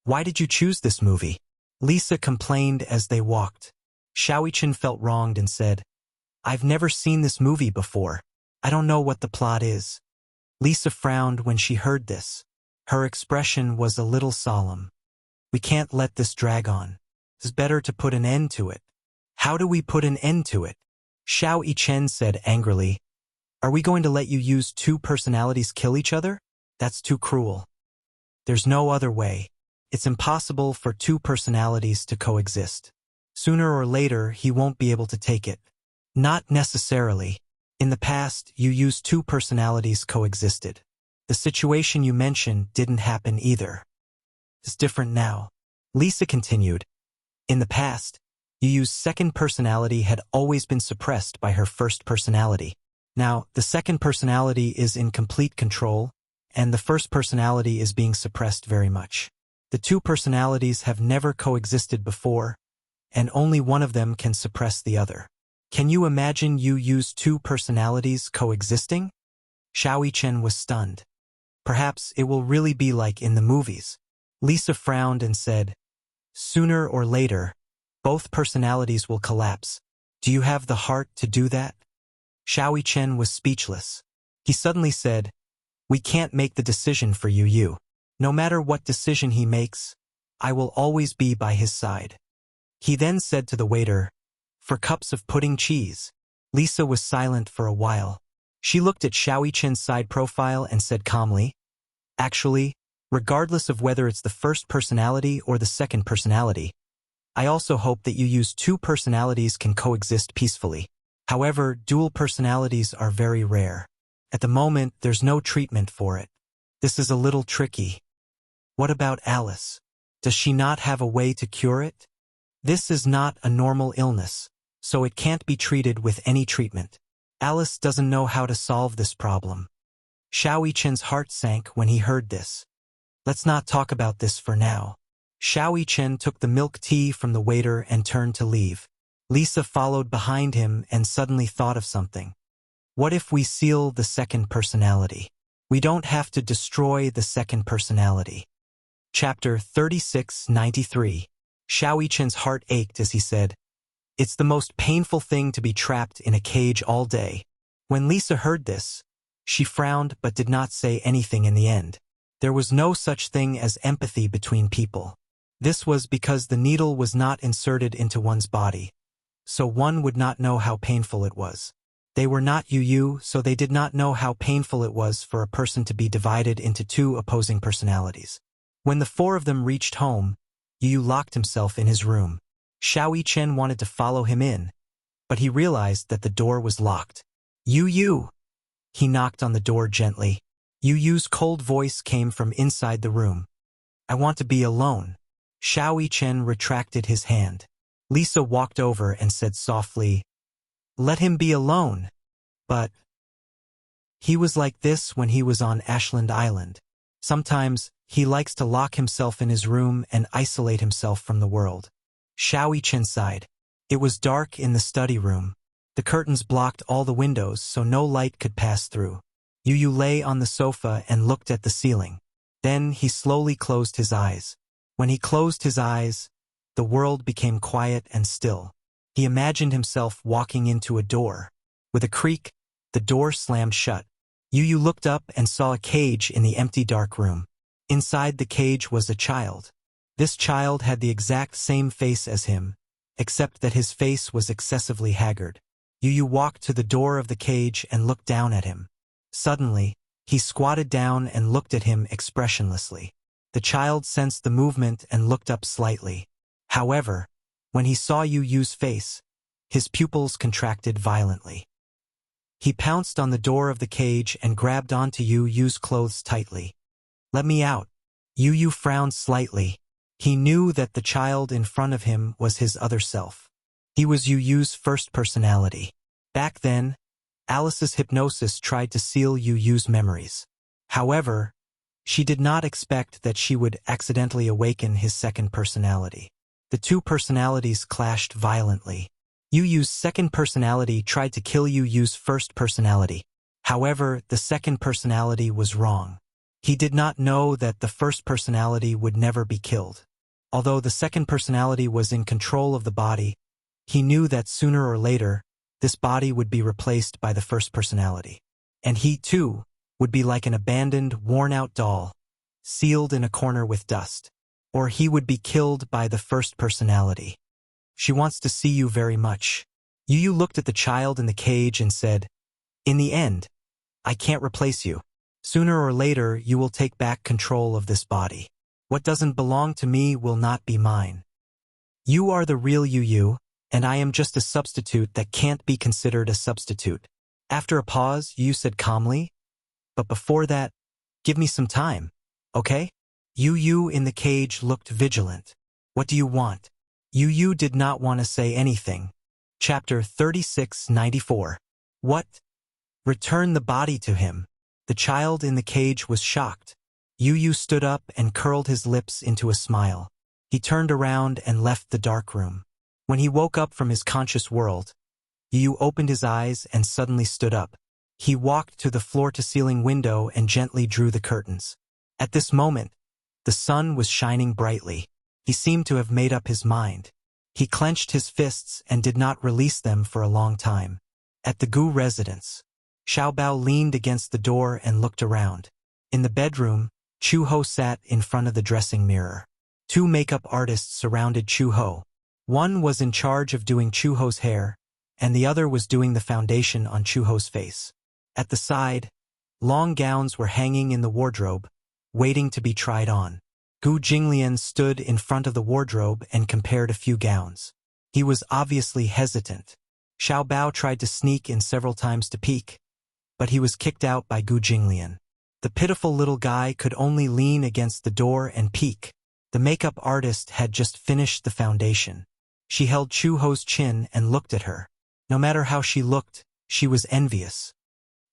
A: why did you choose this movie? Lisa complained as they walked. Xiaoyichen felt wronged and said, I've never seen this movie before. I don't know what the plot is. Lisa frowned when she heard this. Her expression was a little solemn. We can't let this drag on. It's better to put an end to it. How do we put an end to it? Xiaoyichen said angrily. Are we going to let you use two personalities kill each other? That's too cruel. There's no other way. It's impossible for two personalities to coexist. Sooner or later, he won't be able to take it. Not necessarily. In the past, you used two personalities coexisted. The situation you mentioned didn't happen either. It's different now. Lisa continued. In the past, Yu's second personality had always been suppressed by her first personality. Now, the second personality is in complete control, and the first personality is being suppressed very much. The two personalities have never coexisted before, and only one of them can suppress the other. Can you imagine Yu's two personalities coexisting? Xiaoyichen was stunned. Perhaps it will really be like in the movies. Lisa frowned and said, sooner or later, both personalities will collapse. Do you have the heart to do that? Xiaoyichen was speechless. He suddenly said, we can't make the decision for Yu. No matter what decision he makes, I will always be by his side. He then said to the waiter, for cups of pudding cheese. Lisa was silent for a while. She looked at Xiaoyichen's side profile and said calmly, actually, regardless of whether it's the first personality or the second personality, I also hope that Yu's two personalities can coexist peacefully. However, dual personalities are very rare. At the moment, there's no treatment for it. This is a little tricky. What about Alice? Does she not have a way to cure it? This is not a normal illness, so it can't be treated with any treatment. Alice doesn't know how to solve this problem. Xiaoyichen's heart sank when he heard this. Let's not talk about this for now. Xiaoyichen took the milk tea from the waiter and turned to leave. Lisa followed behind him and suddenly thought of something. What if we seal the second personality? We don't have to destroy the second personality. Chapter 3693. Xiaoyichen's heart ached as he said, it's the most painful thing to be trapped in a cage all day. When Lisa heard this, she frowned but did not say anything in the end. There was no such thing as empathy between people. This was because the needle was not inserted into one's body, so one would not know how painful it was. They were not Yu, so they did not know how painful it was for a person to be divided into two opposing personalities. When the four of them reached home, Yu locked himself in his room. Xiaoyichen wanted to follow him in, but he realized that the door was locked. Yu! He knocked on the door gently. Yu's cold voice came from inside the room. I want to be alone. Xiaoyichen retracted his hand. Lisa walked over and said softly, let him be alone. But he was like this when he was on Ashland Island. Sometimes he likes to lock himself in his room and isolate himself from the world. Xiaoyichen sighed. It was dark in the study room. The curtains blocked all the windows so no light could pass through. Yu lay on the sofa and looked at the ceiling. Then he slowly closed his eyes. When he closed his eyes, the world became quiet and still. He imagined himself walking into a door. With a creak, the door slammed shut. Yu looked up and saw a cage in the empty dark room. Inside the cage was a child. This child had the exact same face as him, except that his face was excessively haggard. Yu walked to the door of the cage and looked down at him. Suddenly, he squatted down and looked at him expressionlessly. The child sensed the movement and looked up slightly. However, when he saw Yu's face, his pupils contracted violently. He pounced on the door of the cage and grabbed onto Yu's clothes tightly. "Let me out." Yu frowned slightly. He knew that the child in front of him was his other self. He was Yu's first personality. Back then, Alice's hypnosis tried to seal Yu's memories. However, she did not expect that she would accidentally awaken his second personality. The two personalities clashed violently. Yu's second personality tried to kill Yu's first personality. However, the second personality was wrong. He did not know that the first personality would never be killed. Although the second personality was in control of the body, he knew that sooner or later, this body would be replaced by the first personality. And he, too, would be like an abandoned, worn-out doll, sealed in a corner with dust. Or he would be killed by the first personality. "She wants to see you very much." Yu looked at the child in the cage and said, "In the end, I can't replace you. Sooner or later, you will take back control of this body. What doesn't belong to me will not be mine. You are the real Yu, and I am just a substitute that can't be considered a substitute." After a pause, Yu said calmly, "But before that, give me some time, okay?" Yu in the cage looked vigilant. "What do you want?" Yu did not want to say anything. Chapter 3694. "What?" "Return the body to him." The child in the cage was shocked. Yu stood up and curled his lips into a smile. He turned around and left the dark room. When he woke up from his conscious world, Yu opened his eyes and suddenly stood up. He walked to the floor-to-ceiling window and gently drew the curtains. At this moment, the sun was shining brightly. He seemed to have made up his mind. He clenched his fists and did not release them for a long time. At the Gu residence, Xiaobao leaned against the door and looked around. In the bedroom, Chu-Ho sat in front of the dressing mirror. Two makeup artists surrounded Chu-Ho. One was in charge of doing Chu-Ho's hair, and the other was doing the foundation on Chu-Ho's face. At the side, long gowns were hanging in the wardrobe, waiting to be tried on. Gu Jinglian stood in front of the wardrobe and compared a few gowns. He was obviously hesitant. Xiaobao tried to sneak in several times to peek, but he was kicked out by Gu Jinglian. The pitiful little guy could only lean against the door and peek. The makeup artist had just finished the foundation. She held Chu-Ho's chin and looked at her. No matter how she looked, she was envious.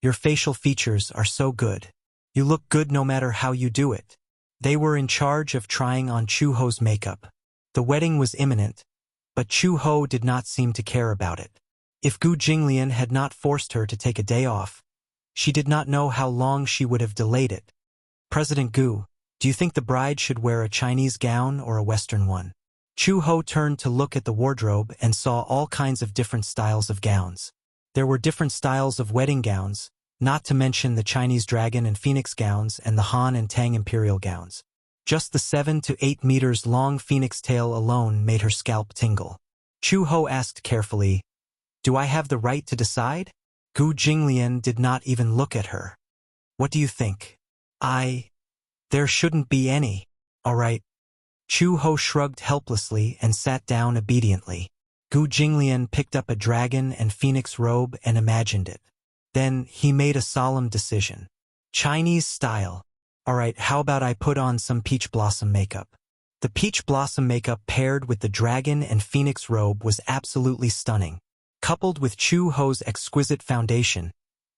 A: "Your facial features are so good. You look good no matter how you do it." They were in charge of trying on Chu-Ho's makeup. The wedding was imminent, but Chu-Ho did not seem to care about it. If Gu Jinglian had not forced her to take a day off, she did not know how long she would have delayed it. "President Gu, do you think the bride should wear a Chinese gown or a Western one?" Chu-Ho turned to look at the wardrobe and saw all kinds of different styles of gowns. There were different styles of wedding gowns, not to mention the Chinese dragon and phoenix gowns and the Han and Tang imperial gowns. Just the 7 to 8 meters long phoenix tail alone made her scalp tingle. Chu-Ho asked carefully, "Do I have the right to decide?" Gu Jinglian did not even look at her. "What do you think?" There shouldn't be any." "All right." Chu-Ho shrugged helplessly and sat down obediently. Gu Jinglian picked up a dragon and phoenix robe and imagined it. Then he made a solemn decision. "Chinese style. All right, how about I put on some peach blossom makeup?" The peach blossom makeup paired with the dragon and phoenix robe was absolutely stunning. Coupled with Chu-Ho's exquisite foundation,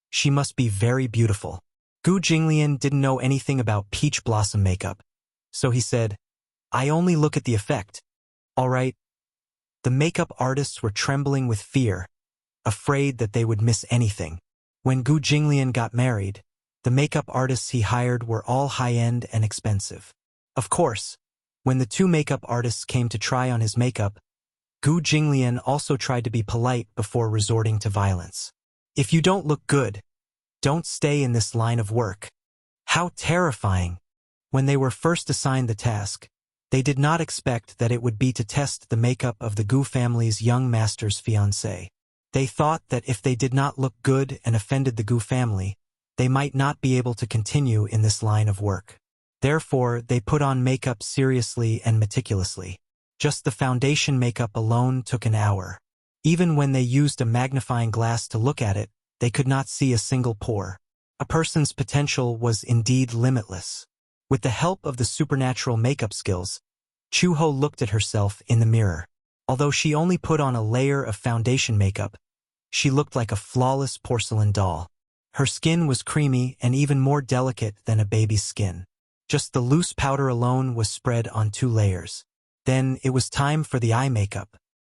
A: she must be very beautiful. Gu Jinglian didn't know anything about peach blossom makeup, so he said, "I only look at the effect." "All right." The makeup artists were trembling with fear, afraid that they would miss anything. When Gu Jinglian got married, the makeup artists he hired were all high-end and expensive. Of course, when the two makeup artists came to try on his makeup, Gu Jinglian also tried to be polite before resorting to violence. "If you don't look good, don't stay in this line of work." How terrifying! When they were first assigned the task, They did not expect that it would be to test the makeup of the Gu family's young master's fiancée. They thought that if they did not look good and offended the Gu family, they might not be able to continue in this line of work. Therefore, they put on makeup seriously and meticulously. Just the foundation makeup alone took an hour. Even when they used a magnifying glass to look at it, they could not see a single pore. A person's potential was indeed limitless. With the help of the supernatural makeup skills, Chu-Ho looked at herself in the mirror. Although she only put on a layer of foundation makeup, she looked like a flawless porcelain doll. Her skin was creamy and even more delicate than a baby's skin. Just the loose powder alone was spread on 2 layers. Then it was time for the eye makeup.